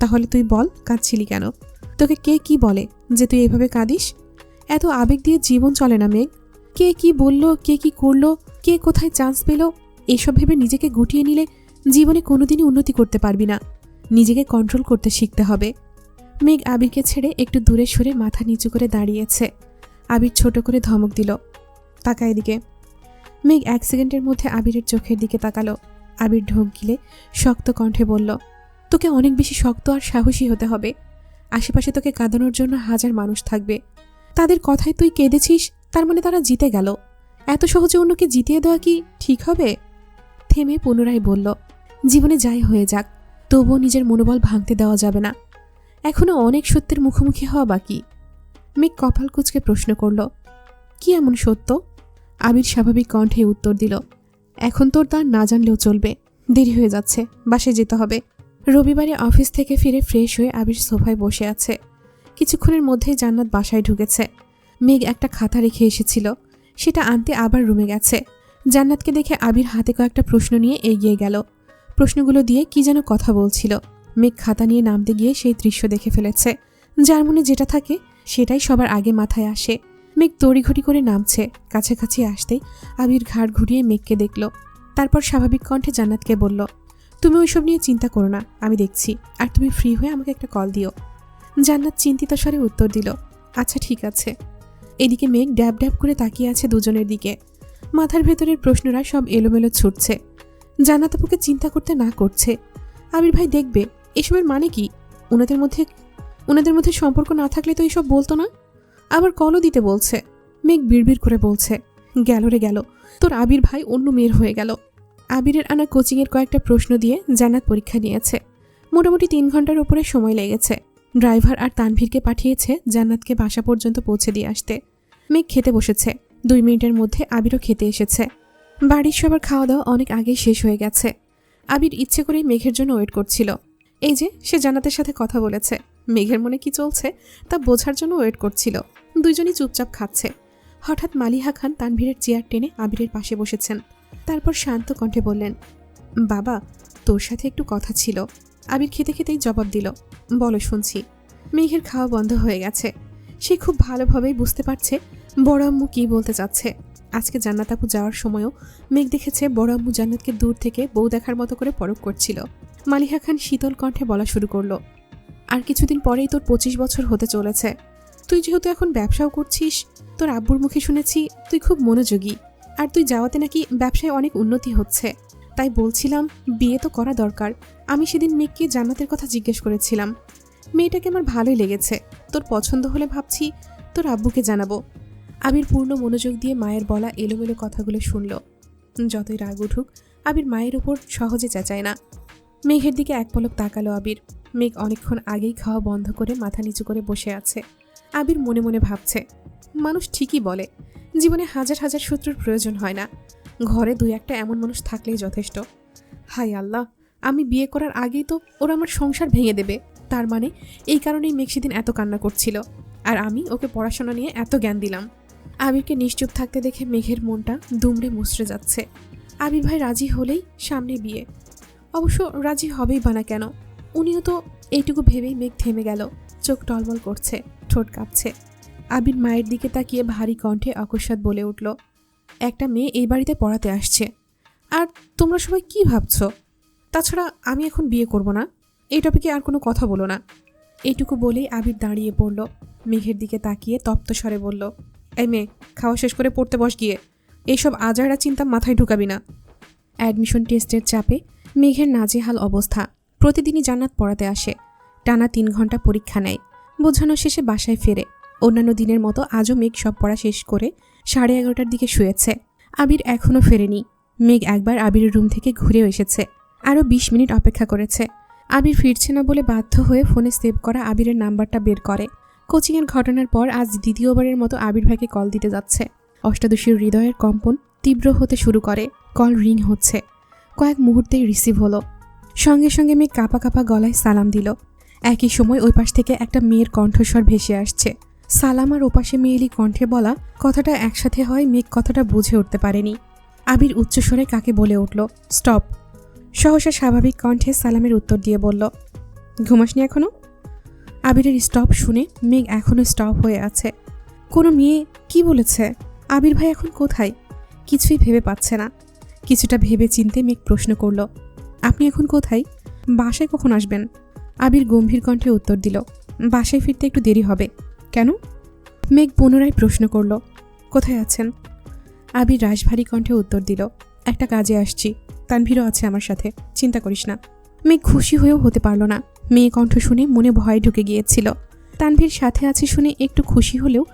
S1: তাহলে তুই বল কাঁদছিলি কেন? তোকে কে কি বলে যে তুই এভাবে কাঁদিস? এত আবেগ দিয়ে জীবন চলে না মেঘ। কে কি বলল, কে কি করলো, কে কোথায় চান্স পেল, এসব ভেবে নিজেকে গুটিয়ে নিলে জীবনে কোনোদিনই উন্নতি করতে পারবি না। নিজেকে কন্ট্রোল করতে শিখতে হবে। মেঘ আবিরকে ছেড়ে একটু দূরে সরে মাথা নিচু করে দাঁড়িয়েছে। আবির ছোট করে ধমক দিল, তাকা এদিকে। মেঘ 1 সেকেন্ডের মধ্যে আবিরের চোখের দিকে তাকালো। আবির ঢোক গিলে শক্ত কণ্ঠে বলল, তোকে অনেক বেশি শক্ত আর সাহসী হতে হবে। আশেপাশে তোকে কাঁদানোর জন্য হাজার মানুষ থাকবে। তাদের কথায় তুই কেঁদেছিস, তার মানে তারা জিতে গেল। এত সহজে অন্যকে জিতিয়ে দেওয়া কি ঠিক হবে? থেমে পুনরায় বলল, জীবনে যাই হয়ে যাক, তবুও নিজের মনোবল ভাঙতে দেওয়া যাবে না। এখনো অনেক সত্যের মুখোমুখি হওয়া বাকি। মেঘ কপাল কুঁচকে প্রশ্ন করল, কি এমন সত্য? আবির স্বাভাবিক কণ্ঠে উত্তর দিল, এখন তোর তা না জানলেও চলবে। দেরি হয়ে যাচ্ছে, বাসায় যেতে হবে। রবিবারে অফিস থেকে ফিরে ফ্রেশ হয়ে আবির সোফায় বসে আছে। কিছুক্ষণের মধ্যেই জান্নাত বাসায় ঢুকেছে। মেঘ একটা খাতা রেখে এসেছিল, সেটা আনতে আবার রুমে গেছে। জান্নাতকে দেখে আবির হাতে কয়েকটা প্রশ্ন নিয়ে এগিয়ে গেল। প্রশ্নগুলো দিয়ে কি যেন কথা বলছিল। মেঘ খাতা নিয়ে নামতে গিয়ে সেই দৃশ্য দেখে ফেলেছে। যার মনে যেটা থাকে সেটাই সবার আগে মাথায় আসে। মেঘ তড়িঘড়ি করে নামছে। কাছাকাছি আসতেই আবির ঘাড় ঘুরিয়ে মেঘকে দেখল। তারপর স্বাভাবিক কণ্ঠে জান্নাতকে বলল, তুমি ওইসব নিয়ে চিন্তা করো না, আমি দেখছি। আর তুমি ফ্রি হয়ে আমাকে একটা কল দিও। জান্নাত চিন্তিত স্বরে উত্তর দিল, আচ্ছা ঠিক আছে। এদিকে মেঘ ড্যাব ড্যাব করে তাকিয়ে আছে দুজনের দিকে। মাথার ভেতরের প্রশ্নরা সব এলোমেলো ছুটছে। জান্নাত আপুকে চিন্তা করতে না করছে। আবির ভাই দেখবে এসবের মানে কি? ওনাদের মধ্যে সম্পর্ক না থাকলে তো এসব বলতো না। আবার কলও দিতে বলছে। মেঘ বিড়বিড় করে বলছে, গেল রে গেল, তোর আবির ভাই অন্য মেয়ের হয়ে গেল। আবিরের আনা কোচিংয়ের কয়েকটা প্রশ্ন দিয়ে জান্নাত পরীক্ষা নিয়েছে। মোটামুটি 3 ঘন্টার উপরে সময় লেগেছে। ড্রাইভার আর তানভীরকে পাঠিয়েছে জান্নাতকে বাসা পর্যন্ত পৌঁছে দিয়ে আসতে। মেঘ খেতে বসেছে। 2 মিনিটের মধ্যে আবিরও খেতে এসেছে। বাড়ির সবার খাওয়া দাওয়া অনেক আগেই শেষ হয়ে গেছে। আবির ইচ্ছে করেই মেঘের জন্য ওয়েট করছিল। এই যে সে জান্নাতের সাথে কথা বলেছে, মেঘের মনে কি চলছে তা বোঝার জন্য ওয়েট করছিল। দুইজনই চুপচাপ খাচ্ছে। হঠাৎ মালিহা খান তানভীরের চেয়ার টেনে আবিরের পাশে বসেছেন। তারপর শান্ত কণ্ঠে বললেন, বাবা তোর সাথে একটু কথা ছিল। আবির খেতে খেতেই জবাব দিল, বলো শুনছি। মেঘের খাওয়া বন্ধ হয়ে গেছে। সে খুব ভালোভাবেই বুঝতে পারছে বড় আম্মু কী বলতে চাচ্ছে। আজকে জান্নাত আপু যাওয়ার সময়ও মেঘ দেখেছে বড় আম্মু জান্নাতকে দূর থেকে বউ দেখার মতো করে পরখ করছিল। মালিহা খান শীতল কণ্ঠে বলা শুরু করলো, আর কিছুদিন পরেই তোর 25 বছর হতে চলেছে। তুই যেহেতু এখন ব্যবসাও করছিস, তোর আব্বুর মুখে শুনেছি তুই খুব মনোযোগী, আর তুই যাওয়াতে নাকি ব্যবসায় অনেক উন্নতি হচ্ছে। তাই বলছিলাম বিয়ে তো করা দরকার। আমি সেদিন মেঘকে জান্নাতের কথা জিজ্ঞেস করেছিলাম। মেয়েটাকে আমার ভালোই লেগেছে। তোর পছন্দ হলে ভাবছি তোর আব্বুকে জানাবো। আবির পূর্ণ মনোযোগ দিয়ে মায়ের বলা এলোমেলো কথাগুলো শুনল। যতই রাগ উঠুক আবির মায়ের উপর সহজে চেঁচায় না। মেঘের দিকে এক পলক তাকালো আবির। মেঘ অনেকক্ষণ আগেই খাওয়া বন্ধ করে মাথা নিচু করে বসে আছে। আবির মনে মনে ভাবছে, মানুষ ঠিকই বলে জীবনে হাজার হাজার শত্রুর প্রয়োজন হয় না, ঘরে দুই একটা এমন মানুষ থাকলেই যথেষ্ট। হায় আল্লাহ, আমি বিয়ে করার আগেই তো ওরা আমার সংসার ভেঙে দেবে। তার মানে এই কারণেই মেঘ সেদিন এত কান্না করছিল, আর আমি ওকে পড়াশোনা নিয়ে এত জ্ঞান দিলাম। আবিরকে নিশ্চুপ থাকতে দেখে মেঘের মনটা দুমড়ে মুচড়ে যাচ্ছে। আবির ভাই রাজি হলেই সামনে বিয়ে। অবশ্য রাজি হবেই বা না কেন, উনিও তো। এইটুকু ভেবেই মেঘ থেমে গেল। চোখ টলমল করছে, ঠোঁট কাঁপছে। আবির মায়ের দিকে তাকিয়ে ভারী কণ্ঠে অকস্মাৎ বলে উঠল, একটা মেয়ে এই বাড়িতে পড়াতে আসছে, আর তোমরা সবাই কি ভাবছো? তাছাড়া আমি এখন বিয়ে করব না, এই টপিকে আর কোনো কথা বলো না। এইটুকু বলেই আবির দাঁড়িয়ে পড়ল। মেঘের দিকে তাকিয়ে তপ্ত স্বরে বলল, এই মেয়ে, খাওয়া শেষ করে পড়তে বস গিয়ে। এইসব আজাইরা চিন্তা মাথায় ঢুকাবি না। অ্যাডমিশন টেস্টের চাপে মেঘের নাজেহাল অবস্থা। প্রতিদিনই জান্নাত পড়াতে আসে, টানা 3 ঘন্টা পরীক্ষা নেয়, বোঝানো শেষে বাসায় ফেরে। অন্যান্য দিনের মতো আজও মেঘ সব পড়া শেষ করে 11:30টার দিকে শুয়েছে। আবির এখনও ফেরেনি। মেঘ একবার আবিরের রুম থেকে ঘুরেও এসেছে, আরও 20 মিনিট অপেক্ষা করেছে। আবির ফিরছে না বলে বাধ্য হয়ে ফোনে সেভ করা আবিরের নাম্বারটা বের করে। কোচিংয়ের ঘটনার পর আজ দ্বিতীয়বারের মতো আবির ভাইকে কল দিতে যাচ্ছে। অষ্টাদশীর হৃদয়ের কম্পন তীব্র হতে শুরু করে। কল রিং হচ্ছে, কয়েক মুহূর্তেই রিসিভ হলো। সঙ্গে সঙ্গে মেঘ কাঁপা কাঁপা গলায় সালাম দিল। একই সময় ওই পাশ থেকে একটা মেয়ের কণ্ঠস্বর ভেসে আসছে। সালাম আর ওপাশে মেয়েলি কণ্ঠে বলা কথাটা একসাথে হয় মেঘ কথাটা বুঝে উঠতে পারেনি। আবির উচ্চস্বরে কাকে বলে উঠল, স্টপ। সহসা স্বাভাবিক কণ্ঠে সালামের উত্তর দিয়ে বলল, ঘুমাসনি এখনো? আবিরের স্টপ শুনে মেঘ এখনও স্টপ হয়ে আছে। কোনো মেয়ে কি বলেছে? আবির ভাই এখন কোথায়? কিছুই ভেবে পাচ্ছে না। কিছুটা ভেবে চিনতে মেঘ প্রশ্ন করল, আপনি এখন কোথায়? বাসায় কখন আসবেন? আবির গম্ভীর কণ্ঠে উত্তর দিল, বাসায় ফিরতে একটু দেরি হবে। কেন? মেঘ পুনরায় প্রশ্ন করল, কোথায় আছেন? আবির রাশভারী কণ্ঠে উত্তর দিল, একটা কাজে আসছি, তানভীরও আছে আমার সাথে, চিন্তা করিস না। মেঘ খুশি হয়েও হতে পারল না। মেয়ে কণ্ঠ শুনে মনে ভয় ঢুকে গিয়েছিল। তানভীর সাথে আছে শুনে একটু খুশি হলেও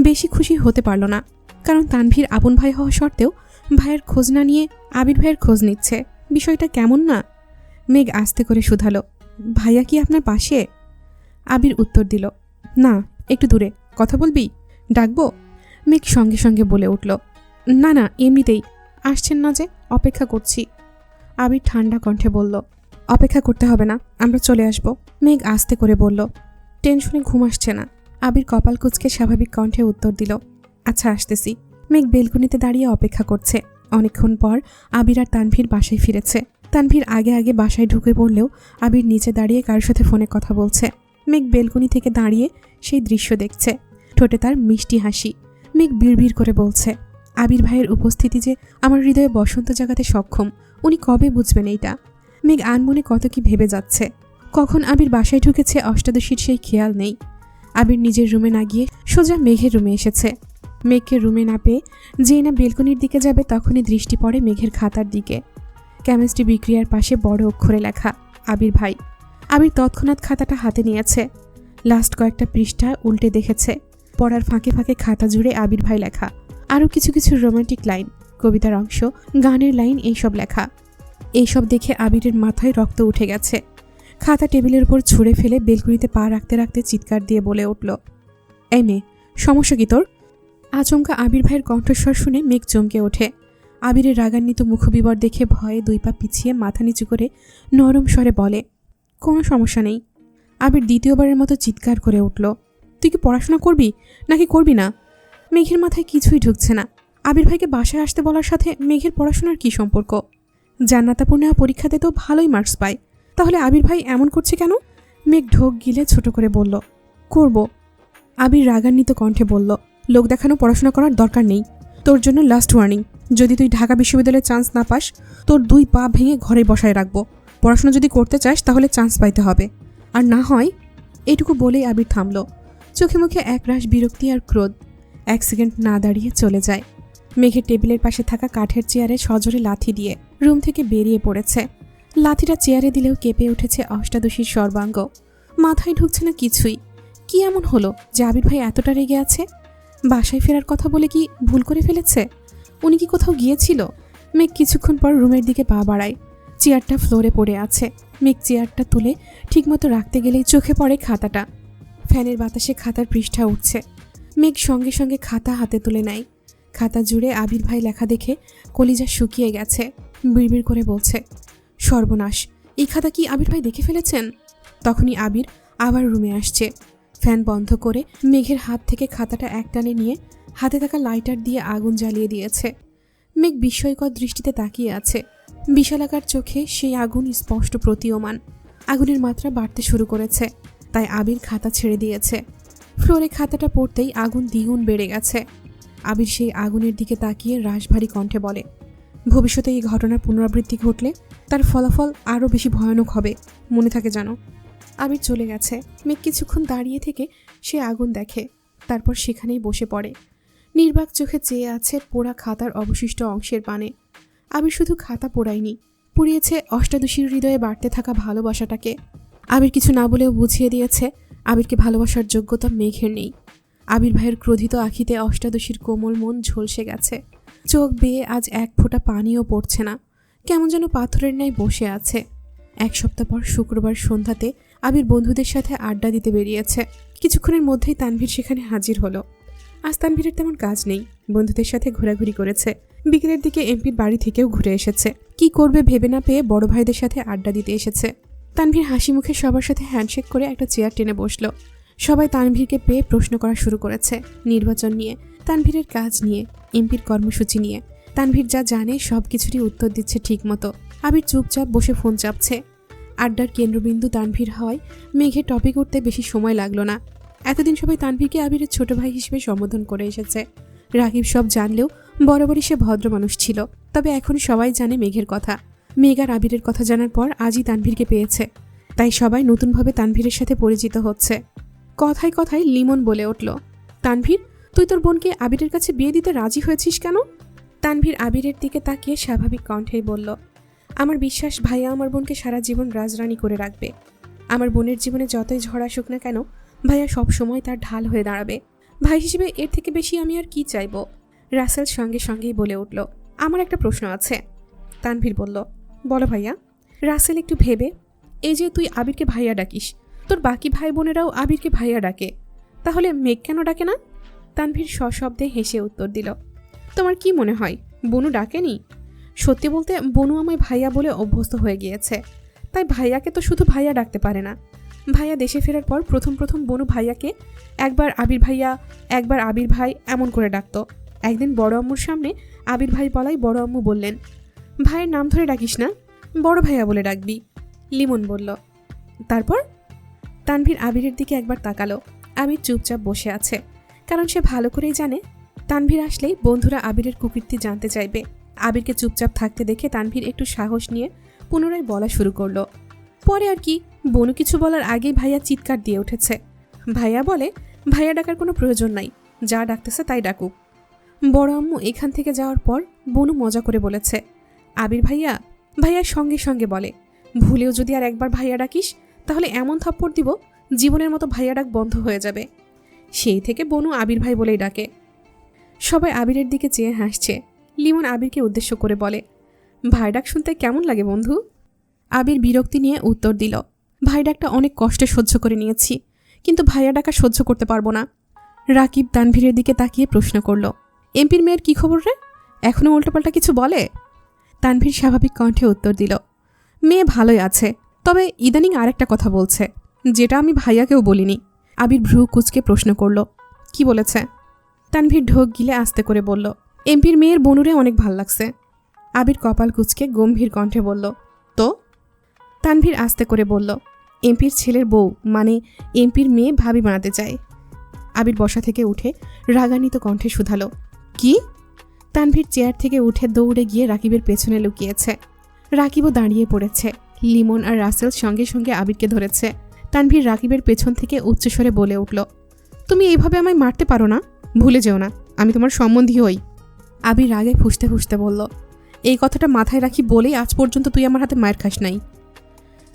S1: বেশি খুশি হতে পারল না, কারণ তানভীর আপন ভাই হওয়া সত্ত্বেও ভাইয়ের খোঁজ না নিয়ে আবির ভাইয়ের খোঁজ নিচ্ছে। বিষয়টা কেমন না? মেঘ আস্তে করে শুধালো, ভাইয়া কি আপনার পাশে? আবির উত্তর দিল, না, একটু দূরে। কথা বলবি? ডাকবো? মেঘ সঙ্গে সঙ্গে বলে উঠল, না না, এমনিতেই। আসছেন না যে, অপেক্ষা করছি। আবির ঠান্ডা কণ্ঠে বলল, অপেক্ষা করতে হবে না, আমরা চলে আসব। মেঘ আস্তে করে বলল, টেনশনে ঘুম আসছে না। আবির কপাল কুঁচকে স্বাভাবিক কণ্ঠে উত্তর দিল, আচ্ছা আসতেছি। মেঘ বেলকনিতে দাঁড়িয়ে অপেক্ষা করছে। অনেকক্ষণ পর আবির আর তানভীর বাসায় ফিরেছে। তানভীর আগে আগে বাসায় ঢুকে পড়লেও আবির নিচে দাঁড়িয়ে কারোর সাথে ফোনে কথা বলছে। মেঘ বেলকনি থেকে দাঁড়িয়ে সেই দৃশ্য দেখছে, ঠোঁটে তার মিষ্টি হাসি। মেঘ বিড়বিড় করে বলছে, আবির ভাইয়ের উপস্থিতি যে আমার হৃদয়ে বসন্ত জাগাতে সক্ষম, উনি কবে বুঝবেন এইটা? মেঘ আনমনে কত কি ভেবে যাচ্ছে। কখন আবির বাসায় ঢুকেছে অষ্টাদশীর সেই খেয়াল নেই। আবির নিজের রুমে না গিয়ে সোজা মেঘের রুমে এসেছে। মেঘকে রুমে না পেয়ে যেই না বেলকনির দিকে যাবে তখনই দৃষ্টি পড়ে মেঘের খাতার দিকে। কেমিস্ট্রি বিক্রিয়ার পাশে বড় অক্ষরে লেখা আবির ভাই। আবির তৎক্ষণাৎ খাতাটা হাতে নিয়েছে। লাস্ট কয়েকটা পৃষ্ঠা উল্টে দেখেছে। পড়ার ফাঁকে ফাঁকে খাতা জুড়ে আবির ভাই লেখা, আরও কিছু কিছু রোমান্টিক লাইন, কবিতার অংশ, গানের লাইন, এইসব লেখা। এইসব দেখে আবিরের মাথায় রক্ত উঠে গেছে। খাতা টেবিলের উপর ছুঁড়ে ফেলে বেলকনিতে পা রাখতে রাখতে চিৎকার দিয়ে বলে উঠল, এই মেয়ে, সমস্যা কি তোর? আচমকা আবির ভাইয়ের কণ্ঠস্বর শুনে মেঘ চমকে ওঠে। আবিরের রাগান্বিত মুখবিবর দেখে ভয়ে 2 পা পিছিয়ে মাথা নিচু করে নরম স্বরে বলে, কোনো সমস্যা নেই। আবির দ্বিতীয়বারের মতো চিৎকার করে উঠল, তুই কি পড়াশোনা করবি নাকি করবি না? মেঘের মাথায় কিছুই ঢুকছে না। আবির ভাইকে বাসায় আসতে বলার সাথে মেঘের পড়াশোনার কি সম্পর্ক? জান্নাতাপুর নেওয়া পরীক্ষাতে তো ভালোই মার্কস পায়, তাহলে আবির ভাই এমন করছে কেন? মেঘ ঢোক গিলে ছোট করে বলল, করব। আবির রাগান্বিত কণ্ঠে বলল, লোক দেখানো পড়াশোনা করার দরকার নেই। তোর জন্য লাস্ট ওয়ার্নিং, যদি তুই ঢাকা বিশ্ববিদ্যালয়ে চান্স না পাস, তোর 2 পা ভেঙে ঘরে বসায় রাখবো। পড়াশোনা যদি করতে চাস তাহলে চান্স পাইতে হবে, আর না হয়। এইটুকু বলেই আবির থামল। চোখে মুখে একরাশ বিরক্তি আর ক্রোধ। 1 সেকেন্ড না দাঁড়িয়ে চলে যায়। মেঘের টেবিলের পাশে থাকা কাঠের চেয়ারে সজোরে লাথি দিয়ে রুম থেকে বেরিয়ে পড়েছে। লাথিটা চেয়ারে দিলেও কেঁপে উঠেছে অষ্টাদশীর সর্বাঙ্গ। মাথায় ঢুকছে না কিছুই। কি এমন হলো যে আবির ভাই এতটা রেগে আছে? বাসায় ফেরার কথা বলে কি ভুল করে ফেলেছে? উনি কি কোথাও গিয়েছিল? মেঘ কিছুক্ষণ পর রুমের দিকে পা বাড়ায়। চেয়ারটা ফ্লোরে পড়ে আছে। মেঘ চেয়ারটা তুলে ঠিকমতো রাখতে গেলেই চোখে পড়ে খাতাটা। ফ্যানের বাতাসে খাতার পৃষ্ঠা উঠছে। মেঘ সঙ্গে সঙ্গে খাতা হাতে তুলে নেয়। খাতা জুড়ে আবির ভাই লেখা দেখে কলিজা শুকিয়ে গেছে। বিড়বিড় করে বলছে, সর্বনাশ, এই খাতা কি আবির ভাই দেখে ফেলেছেন? তখনই আবির আবার রুমে আসছে। ফ্যান বন্ধ করে মেঘের হাত থেকে খাতাটা একটানে নিয়ে হাতে থাকা লাইটার দিয়ে আগুন জ্বালিয়ে দিয়েছে। মেঘ বিস্ময়কর দৃষ্টিতে তাকিয়ে আছে। বিশালাকার চোখে সেই আগুন স্পষ্ট প্রতীয়মান। আগুনের মাত্রা বাড়তে শুরু করেছে, তাই আবির খাতা ছেড়ে দিয়েছে। ফ্লোরে খাতাটা পড়তেই আগুন দ্বিগুণ বেড়ে গেছে। আবির সেই আগুনের দিকে তাকিয়ে রাশভারী কণ্ঠে বলে, ভবিষ্যতে এই ঘটনার পুনরাবৃত্তি ঘটলে তার ফলাফল আরও বেশি ভয়ানক হবে, মনে থাকে জানো। আবির চলে গেছে। মেঘ কিছুক্ষণ দাঁড়িয়ে থেকে সে আগুন দেখে, তারপর সেখানেই বসে পড়ে। নির্বাক চোখে চেয়ে আছে পোড়া খাতার অবশিষ্ট অংশের পানে। আবির শুধু খাতা পোড়ায়নি, পুড়িয়েছে অষ্টাদশীর হৃদয়ে বাড়তে থাকা ভালোবাসাটাকে। আবির কিছু না বলেও বুঝিয়ে দিয়েছে আবিরকে ভালোবাসার যোগ্যতা মেঘের নেই। আবির ভাইয়ের ক্রোধিত আখিতে অষ্টাদশীর কোমল মন ঝলসে গেছে। চোখ বেয়ে আজ এক ফোঁটা পানিও পড়ছে না, কেমন যেন পাথরের ন্যায় বসে আছে। এক সপ্তাহ পর শুক্রবার সন্ধ্যাতে আবির বন্ধুদের সাথে আড্ডা দিতে বেরিয়েছে। কিছুক্ষণের মধ্যেই তানভীর সেখানে হাজির হলো। আজ তানভীরের তেমন কাজ নেই, বন্ধুদের সাথে ঘোরাঘুরি করেছে। বিকেলের দিকে এমপির বাড়ি থেকেও ঘুরে এসেছে। কি করবে ভেবে না পেয়ে বড় ভাইদের সাথে আড্ডা দিতে এসেছে। তানভীর হাসি মুখে সবার সাথে হ্যান্ডশেক করে একটা চেয়ার টেনে বসলো। সবাই তানভীরকে পেয়ে প্রশ্ন করা শুরু করেছে, নির্বাচন নিয়ে, তানভীরের কাজ নিয়ে, এমপির কর্মসূচি নিয়ে। তানভীর যা জানে সব কিছুরই উত্তর দিচ্ছে ঠিক মতো। আবির চুপচাপ বসে ফোন চাপছে। আড্ডার কেন্দ্রবিন্দু তানভীর হওয়ায় মেঘের টপিক উঠতে বেশি সময় লাগলো না। এতদিন সবাই তানভীরকে আবিরের ছোট ভাই হিসেবে সম্বোধন করে এসেছে। রাকিব সব জানলেও বরাবরই সে ভদ্র মানুষ ছিল। তবে এখন সবাই জানে মেঘের কথা। মেঘ আর আবিরের কথা জানার পর আজই তানভীরকে পেয়েছে, তাই সবাই নতুনভাবে তানভীরের সাথে পরিচিত হচ্ছে। কথায় কথায় লিমন বলে উঠল, তানভীর, তুই তোর বোনকে আবিরের কাছে বিয়ে দিতে রাজি হয়েছিস কেন? তানভীর আবিরের দিকে তাকিয়ে স্বাভাবিক কণ্ঠেই বলল, আমার বিশ্বাস ভাইয়া আমার বোনকে সারা জীবন রাজরানী করে রাখবে। আমার বোনের জীবনে যতই ঝড় আসুক না কেন, ভাইয়া সব সময় তার ঢাল হয়ে দাঁড়াবে। ভাই হিসেবে এর থেকে বেশি আমি আর কি চাইব? রাসেল সঙ্গে সঙ্গেই বলে উঠল, আমার একটা প্রশ্ন আছে। তানভীর বলল, বলো ভাইয়া। রাসেল একটু ভেবে, এই যে তুই আবিরকে ভাইয়া ডাকিস, তোর বাকি ভাই বোনেরাও আবিরকে ভাইয়া ডাকে, তাহলে মেঘ কেন ডাকে না? তানভীর সশব্দে হেসে উত্তর দিল, তোমার কি মনে হয় বনু ডাকেনি? সত্যি বলতে বনু আমায় ভাইয়া বলে অভ্যস্ত হয়ে গিয়েছে, তাই ভাইয়াকে তো শুধু ভাইয়া ডাকতে পারে না। ভাইয়া দেশে ফেরার পর প্রথম বনু ভাইয়াকে একবার আবির ভাইয়া, একবার আবির ভাই এমন করে ডাকতো। একদিন বড় আম্মুর সামনে আবির ভাই বলাই বড় আম্মু বললেন, ভাইয়ের নাম ধরে ডাকিস না, বড় ভাইয়া বলে ডাকবি। লিমন বলল, তারপর? তানভীর আবিরের দিকে একবার তাকালো। আবির চুপচাপ বসে আছে, কারণ সে ভালো করেই জানে তানভীর আসলেই বন্ধুরা আবিরের কুকীর্তি জানতে চাইবে। আবিরকে চুপচাপ থাকতে দেখে তানভীর একটু সাহস নিয়ে পুনরায় বলা শুরু করলো। পরে আর কি, বনু কিছু বলার আগেই ভাইয়া চিৎকার দিয়ে উঠেছে। ভাইয়া বলে, ভাইয়া ডাকার কোনো প্রয়োজন নাই, যা ডাকতেছে তাই ডাকুক। বড় আম্মু এখান থেকে যাওয়ার পর বনু মজা করে বলেছে, আবির ভাইয়া। ভাইয়ার সঙ্গে সঙ্গে বলে, ভুলেও যদি আর একবার ভাইয়া ডাকিস তাহলে এমন থাপ্পড় দিব জীবনের মতো ভাইয়া ডাক বন্ধ হয়ে যাবে। সেই থেকে বনু আবির ভাই বলেই ডাকে। সবাই আবিরের দিকে চেয়ে হাসছে। লিমন আবিরকে উদ্দেশ্য করে বলে, ভাই ডাক শুনতে কেমন লাগে বন্ধু? আবির বিরক্তি নিয়ে উত্তর দিল, ভাই ডাকটা অনেক কষ্টে সহ্য করে নিয়েছি, কিন্তু ভাইয়া ডাকা সহ্য করতে পারবো না। রাকিব তানভীরের দিকে তাকিয়ে প্রশ্ন করল, এমপির মেয়ের কি খবর রে? এখনও উল্টোপাল্টা কিছু বলে? তানভীর স্বাভাবিক কণ্ঠে উত্তর দিল, মেয়ে ভালোই আছে, তবে ইদানিং আরেকটা কথা বলছে, যেটা আমি ভাইয়াকেও বলিনি। আবির ভ্রু কুচকে প্রশ্ন করল, কি বলেছে? তানভীর ঢোক গিলে আস্তে করে বলল, এমপির মেয়ের বনুরে অনেক ভাল লাগছে। আবির কপাল কুচকে গম্ভীর কণ্ঠে বলল, তো? তানভীর আস্তে করে বলল, এমপির ছেলের বউ মানে এমপির মেয়ে ভাবি বানাতে চায়। আবির বসা থেকে উঠে রাগান্বিত কণ্ঠে শুধালো, কি? তানভীর চেয়ার থেকে উঠে দৌড়ে গিয়ে রাকিবের পেছনে লুকিয়েছে। রাকিবও দাঁড়িয়ে পড়েছে। লিমন আর রাসেল সঙ্গে সঙ্গে আবিরকে ধরেছে। তানভীর রাকিবের পেছন থেকে উচ্চস্বরে বলে উঠল, তুমি এইভাবে আমায় মারতে পারো না, ভুলে যেও না আমি তোমার সম্বন্ধী হই। আবির রাগে ফুঁসতে ফুঁসতে বলল, এই কথাটা মাথায় রাখি বলেই আজ পর্যন্ত তুই আমার হাতে মায়ের খাস নাই।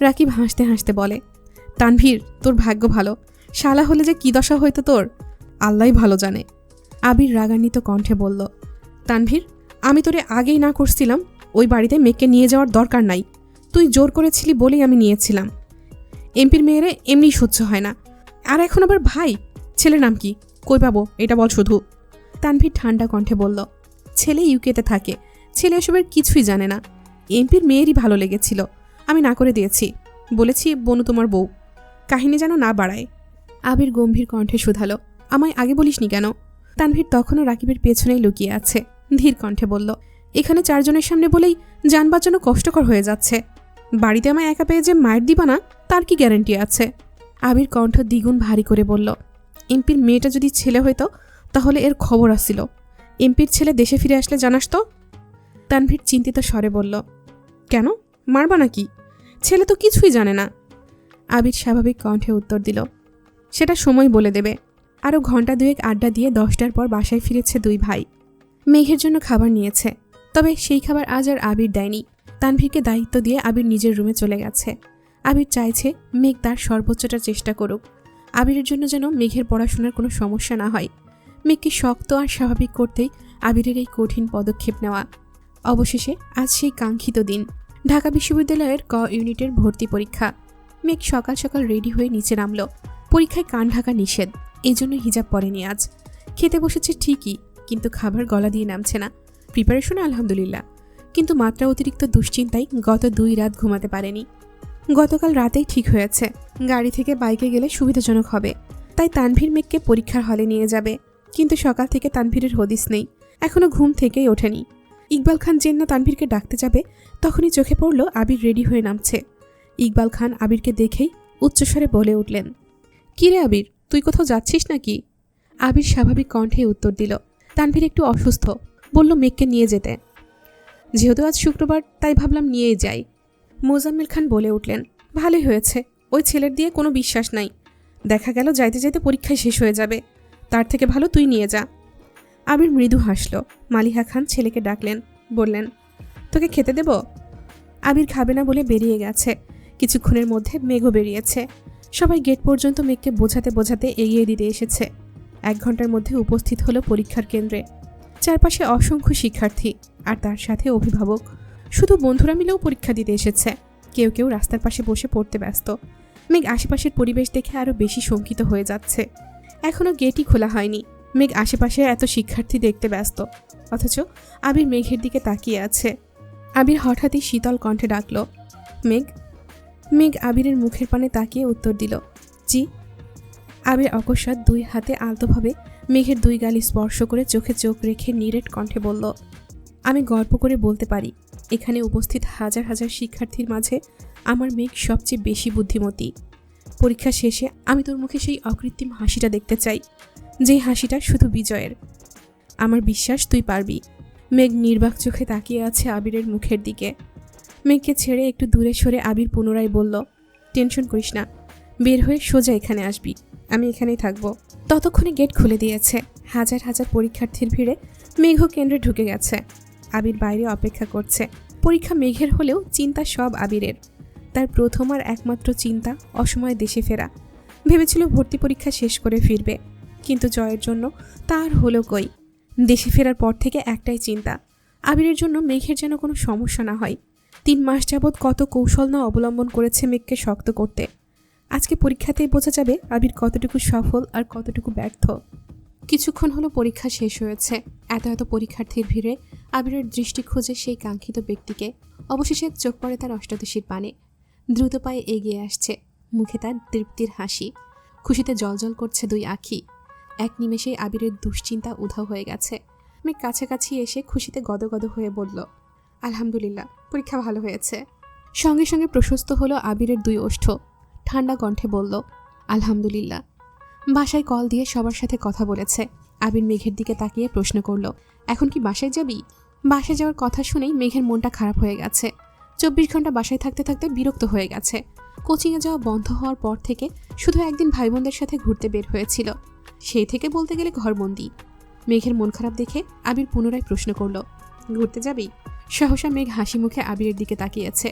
S1: রাকিব হাসতে হাসতে বলে, তানভীর, তোর ভাগ্য ভালো, শালা হলে যে কি দশা হইতো তোর আল্লাহই ভালো জানে। আবির রাগান্বিত কণ্ঠে বলল, তানভীর,
S2: আমি তোরে আগেই না করছিলাম ওই বাড়িতে মেয়েকে নিয়ে যাওয়ার দরকার নাই, তুই জোর করেছিলি বলেই আমি নিয়েছিলাম। এমপির মেয়েরে এমনি সহ্য হয় না, আর এখন আবার ভাই। ছেলের নাম কি, কই পাবো এটা বল শুধু।
S1: তানভীর ঠান্ডা কণ্ঠে বলল, ছেলে ইউকেতে থাকে, ছেলে এসবের কিছুই জানে না। এমপির মেয়েরই ভালো লেগেছিল, আমি না করে দিয়েছি, বলেছি বনু তোমার বউ, কাহিনী যেন না বাড়ায়। আবির গম্ভীর কণ্ঠে শুধালো, আমায় আগে বলিসনি কেন? তানভীর তখনও রাকিবের পেছনেই লুকিয়ে আছে, ধীর কণ্ঠে বলল, এখানে 4 জনের সামনে বলেই যান বাঁচানো কষ্টকর হয়ে যাচ্ছে, বাড়িতে আমায় একা পেয়ে যে মায়ের দিবা না তার কি গ্যারান্টি আছে? আবির কণ্ঠ দ্বিগুণ ভারী করে বলল, এমপির মেয়েটা যদি ছেলে হইতো তাহলে এর খবর আসছিল, এমপির ছেলে দেশে ফিরে আসলে জানাস তো? তানভীর চিন্তিত স্বরে বলল, কেন, মারবা নাকি? ছেলে তো কিছুই জানে না। আবির স্বাভাবিক কণ্ঠে উত্তর দিল, সেটা সময় বলে দেবে। আরও ঘন্টা 2 আড্ডা দিয়ে 10টার পর বাসায় ফিরেছে 2 ভাই। মেঘের জন্য খাবার নিয়েছে, তবে সেই খাবার আজ আর আবির দেয়নি। তানভীরকে দায়িত্ব দিয়ে আবির নিজের রুমে চলে গেছে। আবির চাইছে মেঘ তার সর্বোচ্চটা চেষ্টা করুক, আবিরের জন্য যেন মেঘের পড়াশোনার কোনো সমস্যা না হয়। মেঘকে শক্ত আর স্বাভাবিক করতেই আবিরের এই কঠিন পদক্ষেপ নেওয়া। অবশেষে আজ সেই কাঙ্ক্ষিত দিন, ঢাকা বিশ্ববিদ্যালয়ের ক ইউনিটের ভর্তি পরীক্ষা। মেঘ সকাল সকাল রেডি হয়ে নিচে নামল। পরীক্ষায় কান ঢাকা নিষেধ, এই জন্য হিজাব পরেনি আজ। খেতে বসেছে ঠিকই, কিন্তু খাবার গলা দিয়ে নামছে না। প্রিপারেশনে আলহামদুলিল্লাহ, কিন্তু মাত্রা অতিরিক্ত দুশ্চিন্তায় গত 2 রাত ঘুমাতে পারেনি। গতকাল রাতেই ঠিক হয়েছে গাড়ি থেকে বাইকে গেলে সুবিধাজনক হবে, তাই তানভীর মেঘকে পরীক্ষার হলে নিয়ে যাবে। কিন্তু সকাল থেকে তানভীরের হদিস নেই, এখনো ঘুম থেকেই ওঠেনি। ইকবাল খান জেন্না তানভীরকে ডাকতে যাবে, তখনই চোখে পড়ল আবির রেডি হয়ে নামছে। ইকবাল খান আবিরকে দেখেই উচ্চস্বরে বলে উঠলেন, কিরে আবির, তুই কোথাও যাচ্ছিস নাকি? আবির স্বাভাবিক কণ্ঠে উত্তর দিল, তানভীর একটু অসুস্থ, বলল মেঘকে নিয়ে যেতে। যেহেতু আজ শুক্রবার তাই ভাবলাম নিয়েই যাই। মোজাম্মেল খান বলে উঠলেন, ভালোই হয়েছে, ওই ছেলের দিয়ে কোনো বিশ্বাস নাই, দেখা গেল যাইতে যাইতে পরীক্ষায় শেষ হয়ে যাবে, তার থেকে ভালো তুই নিয়ে যা। আবির মৃদু হাসল। মালিহা খান ছেলেকে ডাকলেন, বললেন, তোকে খেতে দেব? আবির খাবে না বলে বেরিয়ে গেছে। কিছুক্ষণের মধ্যে মেঘও বেরিয়েছে। সবাই গেট পর্যন্ত মেঘকে বোঝাতে বোঝাতে এগিয়ে দিতে এসেছে। 1 ঘন্টার মধ্যে উপস্থিত হলো পরীক্ষার কেন্দ্রে। চারপাশে অসংখ্য শিক্ষার্থী আর তার সাথে অভিভাবক। শুধু বন্ধুরা মিলেও পরীক্ষা দিতে এসেছে। কেউ কেউ রাস্তার পাশে বসে পড়তে ব্যস্ত। মেঘ আশেপাশের পরিবেশ দেখে আরও বেশি শঙ্কিত হয়ে যাচ্ছে। এখনও গেটই খোলা হয়নি, মেঘ আশেপাশে এত শিক্ষার্থী দেখতে ব্যস্ত, অথচ আবির মেঘের দিকে তাকিয়ে আছে। আবির হঠাৎই শীতল কণ্ঠে ডাকল, মেঘ। মেঘ আবিরের মুখের পানে তাকিয়ে উত্তর দিল, জি। আবির অকস্মাৎ 2 হাতে আলতোভাবে মেঘের 2 গালি স্পর্শ করে চোখে চোখ রেখে নিরেট কণ্ঠে বলল, আমি গর্ব করে বলতে পারি এখানে উপস্থিত হাজার হাজার শিক্ষার্থীর মাঝে আমার মেঘ সবচেয়ে বেশি বুদ্ধিমতী। পরীক্ষা শেষে আমি তোর মুখে সেই অকৃত্রিম হাসিটা দেখতে চাই, যেই হাসিটা শুধু বিজয়ের। আমার বিশ্বাস তুই পারবি। মেঘ নির্বাক চোখে তাকিয়ে আছে আবিরের মুখের দিকে। মেঘকে ছেড়ে একটু দূরে সরে আবির পুনরায় বলল, টেনশন করিস না, বের হয়ে সোজা এখানে আসবি, আমি এখানেই থাকবো। ততক্ষণে গেট খুলে দিয়েছে। হাজার হাজার পরীক্ষার্থীর ভিড়ে মেঘ কেন্দ্রে ঢুকে গেছে। আবির বাইরে অপেক্ষা করছে। পরীক্ষা মেঘের হলেও চিন্তা সব আবিরের। তার প্রথম আর একমাত্র চিন্তা অসময়ে দেশে ফেরা। ভেবেছিল ভর্তি পরীক্ষা শেষ করে ফিরবে, কিন্তু জয়ের জন্য তার হলো কই। দেশে ফেরার পর থেকে একটাই চিন্তা, আবিরের জন্য মেঘের যেন কোনো সমস্যা না হয়। 3 মাস যাবৎ কত কৌশল না অবলম্বন করেছে মেঘকে শক্ত করতে। আজকে পরীক্ষাতেই বোঝা যাবে আবির কতটুকু সফল আর কতটুকু ব্যর্থ। কিছুক্ষণ হলো পরীক্ষা শেষ হয়েছে। এত এত পরীক্ষার্থীর ভিড়ে আবিরের দৃষ্টি খোঁজে সেই কাঙ্ক্ষিত ব্যক্তিকে। অবশেষে চোখ পড়ে তার অষ্টাদশীর পানে। দ্রুত পায়ে এগিয়ে আসছে, মুখে তার তৃপ্তির হাসি। খুশিতে জলজল করছে 2 আঁখি। এক নিমেষেই আবিরের দুশ্চিন্তা উধাও হয়ে গেছে। মেঘ কাছাকাছি এসে খুশিতে গদগদ হয়ে বলল, আলহামদুলিল্লাহ, পরীক্ষা ভালো হয়েছে। সঙ্গে সঙ্গে প্রশস্ত হলো আবিরের 2 ওষ্ঠ। ঠান্ডা কণ্ঠে বলল, আলহামদুলিল্লাহ। বাসায় কল দিয়ে সবার সাথে কথা বলেছে। আবির মেঘের দিকে তাকিয়ে প্রশ্ন করল, এখন কি বাসায় যাবি? বাসায় যাওয়ার কথা শুনেই মেঘের মনটা খারাপ হয়ে গেছে। 24 ঘন্টা বাসায় থাকতে থাকতে বিরক্ত হয়ে গেছে। কোচিংয়ে যাওয়া বন্ধ হওয়ার পর থেকে শুধু একদিন ভাই বোনদের সাথে ঘুরতে বের হয়েছিল, সেই থেকে বলতে গেলে ঘরবন্দি। মেঘের মন খারাপ দেখে আবির পুনরায় প্রশ্ন করল, ঘুরতে যাবি? সহসা মেঘ হাসি মুখে আবিরের দিকে তাকিয়েছে,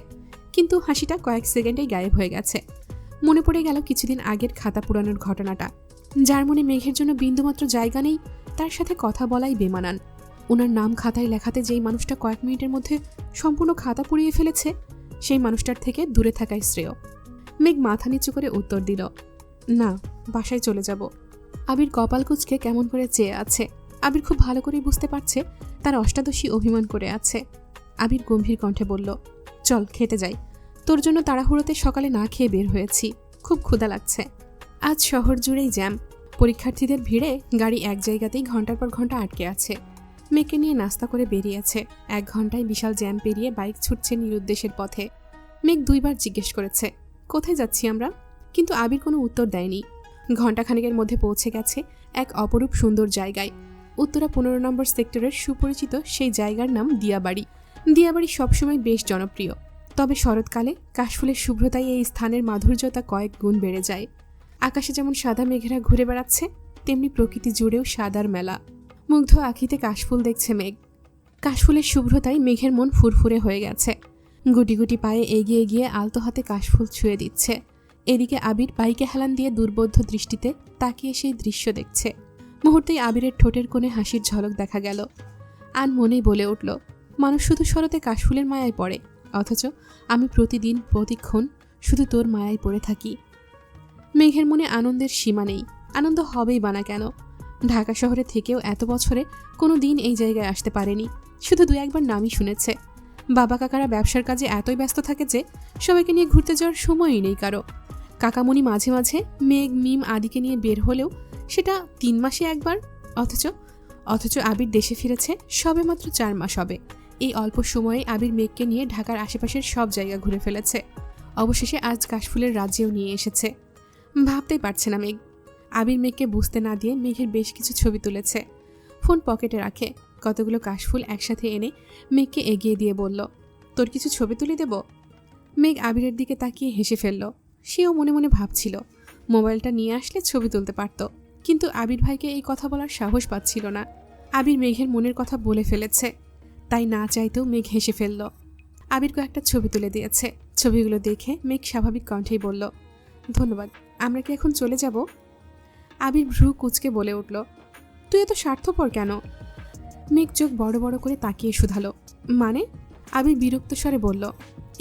S1: কিন্তু হাসিটা কয়েক সেকেন্ডেই গায়েব হয়ে গেছে। মনে পড়ে গেল কিছুদিন আগের খাতা পুরানোর ঘটনাটা। যার মনে মেঘের জন্য বিন্দুমাত্র জায়গা নেই, তার সাথে কথা বলাই বেমানান।
S2: ওনার নাম খাতায় লেখাতে যেই মানুষটা কয়েক মিনিটের মধ্যে সম্পূর্ণ খাতা পুড়িয়ে ফেলেছে সেই মানুষটার থেকে দূরে থাকাই শ্রেয়। মেঘ মাথা নিচু করে উত্তর দিল, না, বাসায় চলে যাব। আবির কপাল কুঁচকে কেমন করে চেয়ে আছে। আবির খুব ভালো করেই বুঝতে পারছে তার অষ্টাদশী অভিমান করে আছে। আবির গম্ভীর কণ্ঠে বলল, চল খেতে যাই, তোর জন্য তাড়াহুড়োতে সকালে না খেয়ে বের হয়েছি, খুব ক্ষুধা লাগছে। আজ শহর জুড়েই জ্যাম, পরীক্ষার্থীদের ভিড়ে গাড়ি এক জায়গাতেই ঘন্টার পর ঘন্টা আটকে আছে। মেয়েকে নিয়ে নাস্তা করে বেরিয়েছে। 1 ঘন্টায় বিশাল জ্যাম পেরিয়ে বাইক ছুটছে নিরুদ্দেশের পথে। মেঘ 2 বার জিজ্ঞেস করেছে, কোথায় যাচ্ছি আমরা, কিন্তু আবির কোনো উত্তর দেয়নি। ঘণ্টাখানেকের মধ্যে পৌঁছে গেছে এক অপরূপ সুন্দর জায়গায়। উত্তরা 15 নম্বর সেক্টরের সুপরিচিত সেই জায়গার নাম দিয়াবাড়ি। দিয়াবাড়ি সবসময় বেশ জনপ্রিয়, তবে শরৎকালে কাশফুলের শুভ্রতায় এই স্থানের মাধুর্যতা কয়েক গুণ বেড়ে যায়। আকাশে যেমন সাদা মেঘেরা ঘুরে বেড়াচ্ছে, তেমনি প্রকৃতি জুড়েও সাদার মেলা। মুগ্ধ আখিতে কাশফুল দেখছে মেঘ। কাশফুলের শুভ্রতায় মেঘের মন ফুরফুরে হয়ে গেছে। গুটি গুটি পায়ে এগিয়ে গিয়ে আলতো হাতে কাশফুল ছুঁয়ে দিচ্ছে। এদিকে আবির বাইকে হেলান দিয়ে দুর্বোধ্য দৃষ্টিতে তাকিয়ে সেই দৃশ্য দেখছে। মুহূর্তেই আবিরের ঠোঁটের কোণে হাসির ঝলক দেখা গেল। আন মনেই বলে উঠল, মানুষ শুধু শরতে কাশফুলের মায়ায় পড়ে, অথচ আমি প্রতিদিন প্রতিক্ষণ শুধু তোর মায়ায় পড়ে থাকি। মেঘের মনে আনন্দের সীমা নেই। আনন্দ হবেই বা না কেন, ঢাকা শহরে থেকেও এত বছরে কোনো দিন এই জায়গায় আসতে পারেনি। শুধু 2-1 বার নামই শুনেছে। বাবা কাকারা ব্যবসার কাজে এতই ব্যস্ত থাকে যে সবাইকে নিয়ে ঘুরতে যাওয়ার সময়ই নেই কারো। কাকামণি মাঝে মাঝে মেঘ মিম আদিকে নিয়ে বের হলেও সেটা 3 মাসে একবার। অথচ আবির দেশে ফিরেছে সবে মাত্র 4 মাস হবে। এই অল্প সময়ে আবির মেঘকে নিয়ে ঢাকার আশেপাশের সব জায়গা ঘুরে ফেলেছে। অবশেষে আজ কাশফুলের রাজ্যেও নিয়ে এসেছে। ভাবতেই পারছে না মেঘ। আবির মেঘকে বুঝতে না দিয়ে মেঘের বেশ কিছু ছবি তুলেছে। ফোন পকেটে রাখে কতগুলো কাশফুল একসাথে এনে মেঘকে এগিয়ে দিয়ে বলল, তোর কিছু ছবি তুলে দেব? মেঘ আবিরের দিকে তাকিয়ে হেসে ফেলল। সেও মনে মনে ভাবছিল মোবাইলটা নিয়ে আসলে ছবি তুলতে পারত, কিন্তু আবির ভাইকে এই কথা বলার সাহস পাচ্ছিল না। আবির মেঘের মনের কথা বলে ফেলেছে, তাই না চাইতেও মেঘ হেসে ফেলল। আবির কয়েকটা ছবি তুলে দিয়েছে। ছবিগুলো দেখে মেঘ স্বাভাবিক কণ্ঠেই বলল, ধন্যবাদ, আমরা কি এখন চলে যাব? আবির ভ্রু কুঁচকে বলে উঠল, তুই এত স্বার্থপর কেন? মেঘ চোখ বড় বড় করে তাকিয়ে শুধালো, মানে? আবির বিরক্ত স্বরে বলল,